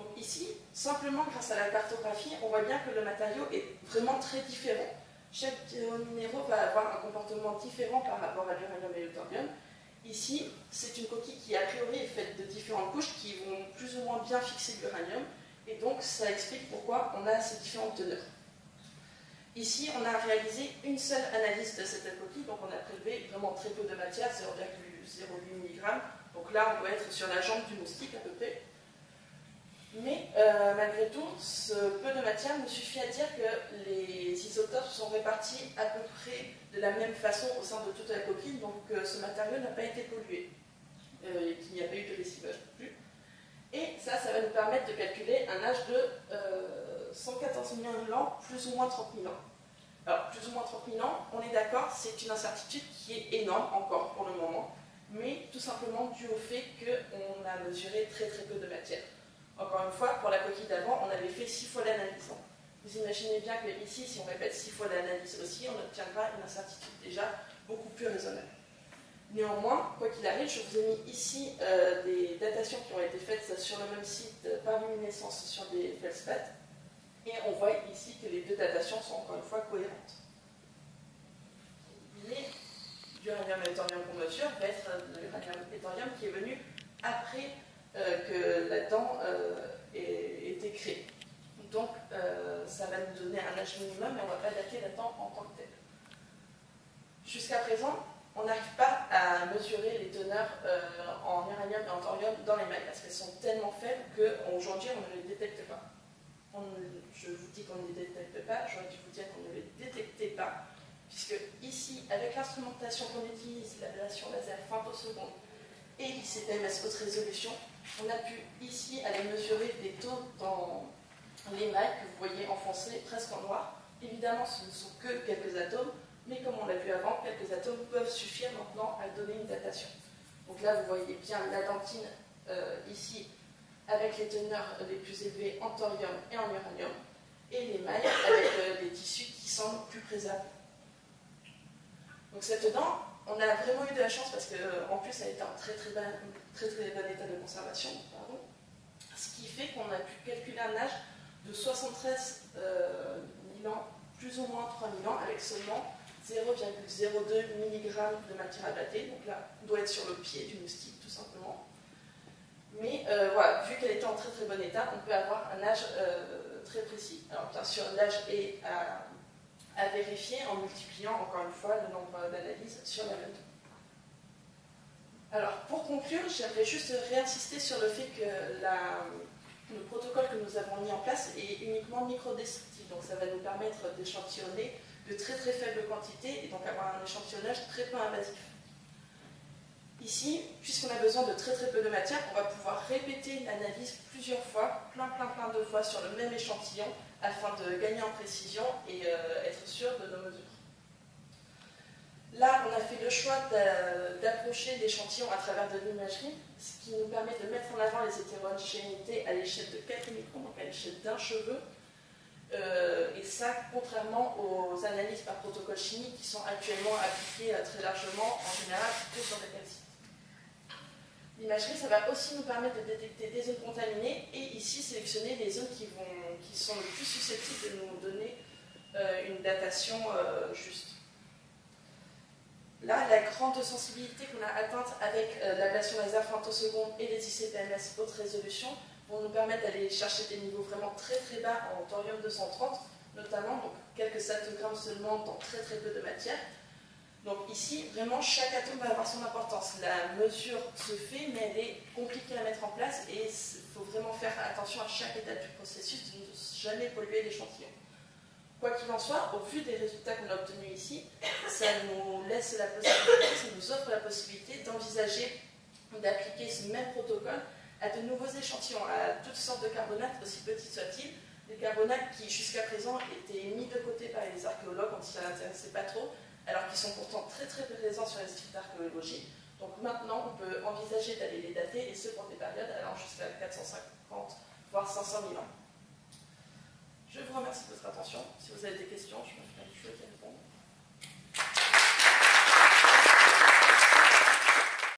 I: Donc ici, simplement grâce à la cartographie, on voit bien que le matériau est vraiment très différent. Chaque minéraux va avoir un comportement différent par rapport à l'uranium et le thorium. Ici, c'est une coquille qui a priori est faite de différentes couches qui vont plus ou moins bien fixer l'uranium, et donc ça explique pourquoi on a ces différentes teneurs. Ici, on a réalisé une seule analyse de cette coquille, donc on a prélevé vraiment très peu de matière, 0,08 mg. Donc là, on doit être sur la jambe du moustique à peu près. Mais malgré tout, ce peu de matière nous suffit à dire que les isotopes sont répartis à peu près de la même façon au sein de toute la coquille, donc ce matériau n'a pas été pollué, et qu'il n'y a pas eu de lessivage non plus. Et ça va nous permettre de calculer un âge de 114 000 ans, plus ou moins 30 000 ans. Alors, plus ou moins 30 000 ans, on est d'accord, c'est une incertitude qui est énorme encore pour le moment, mais tout simplement dû au fait qu'on a mesuré très très peu de matière. Encore une fois, pour la coquille d'avant, on avait fait 6 fois l'analyse. Vous imaginez bien que ici, si on répète 6 fois l'analyse aussi, on obtiendra une incertitude déjà beaucoup plus raisonnable. Néanmoins, quoi qu'il arrive, je vous ai mis ici des datations qui ont été faites sur le même site par luminescence sur des feldspaths, et on voit ici que les deux datations sont encore une fois cohérentes. L'uranium et le thorium qu'on mesure va être l'uranium et le thorium qui est venu après que la dent ait été créée. Donc ça va nous donner un âge minimum, mais on ne va pas dater la dent en tant que telle. Jusqu'à présent, on n'arrive pas à mesurer les teneurs en uranium et en thorium dans les mailles, parce qu'elles sont tellement faibles qu'aujourd'hui on ne les détecte pas. Je vous dis qu'on ne les détecte pas, j'aurais dû vous dire qu'on ne les détectait pas, puisque ici, avec l'instrumentation qu'on utilise, l'ablation laser femtoseconde et l'ICP-MS haute résolution, on a pu ici aller mesurer des taux dans les mailles que vous voyez enfoncées presque en noir. Évidemment, ce ne sont que quelques atomes, mais comme on l'a vu avant, quelques atomes peuvent suffire maintenant à donner une datation. Donc là, vous voyez bien la dentine ici, avec les teneurs les plus élevées en thorium et en uranium, et les mailles avec des tissus qui semblent plus préservés. Donc cette dent, on a vraiment eu de la chance parce qu'en plus elle était en très bon état de conservation, ce qui fait qu'on a pu calculer un âge de 73 000 ans, plus ou moins 3 000 ans, avec seulement 0,02 mg de matière à dater. Donc là, on doit être sur le pied du moustique tout simplement. Mais voilà, vu qu'elle était en très bon état, on peut avoir un âge très précis. Alors bien sûr, l'âge est à vérifier en multipliant encore une fois le nombre d'analyses sur la même. Alors pour conclure, j'aimerais juste réinsister sur le fait que le protocole que nous avons mis en place est uniquement microdestructif, donc ça va nous permettre d'échantillonner de très faibles quantités et donc avoir un échantillonnage très peu invasif. Ici, puisqu'on a besoin de très peu de matière, on va pouvoir répéter l'analyse plusieurs fois, plein de fois sur le même échantillon, afin de gagner en précision et être sûr de nos mesures. Là, on a fait le choix d'approcher l'échantillon à travers de l'imagerie, ce qui nous permet de mettre en avant les hétérogénéités à l'échelle de quelques microns, donc à l'échelle d'un cheveu. Et ça, contrairement aux analyses par protocole chimique qui sont actuellement appliquées très largement, en général, plutôt sur des calcites. L'imagerie, ça va aussi nous permettre de détecter des zones contaminées et ici sélectionner les zones qui sont le plus susceptibles de nous donner une datation juste. Là, la grande sensibilité qu'on a atteinte avec l'ablation laser femtoseconde et les ICP-MS haute résolution vont nous permettre d'aller chercher des niveaux vraiment très bas en thorium 230, notamment donc quelques satogrammes seulement dans très peu de matière. Donc ici, vraiment, chaque atome va avoir son importance. La mesure se fait, mais elle est compliquée à mettre en place et il faut vraiment faire attention à chaque étape du processus de ne jamais polluer l'échantillon. Quoi qu'il en soit, au vu des résultats qu'on a obtenus ici, ça nous laisse la possibilité, ça nous offre la possibilité d'envisager d'appliquer ce même protocole à de nouveaux échantillons, à toutes sortes de carbonates, aussi petits soient-ils, des carbonates qui jusqu'à présent étaient mis de côté par les archéologues, on ne s'y intéressait pas trop, alors qu'ils sont pourtant très présents sur les sites d'archéologie. Donc maintenant, on peut envisager d'aller les dater, et ce pour des périodes allant jusqu'à 450, voire 500 000 ans. Je vous remercie de votre attention. Si vous avez des questions, je me ferai une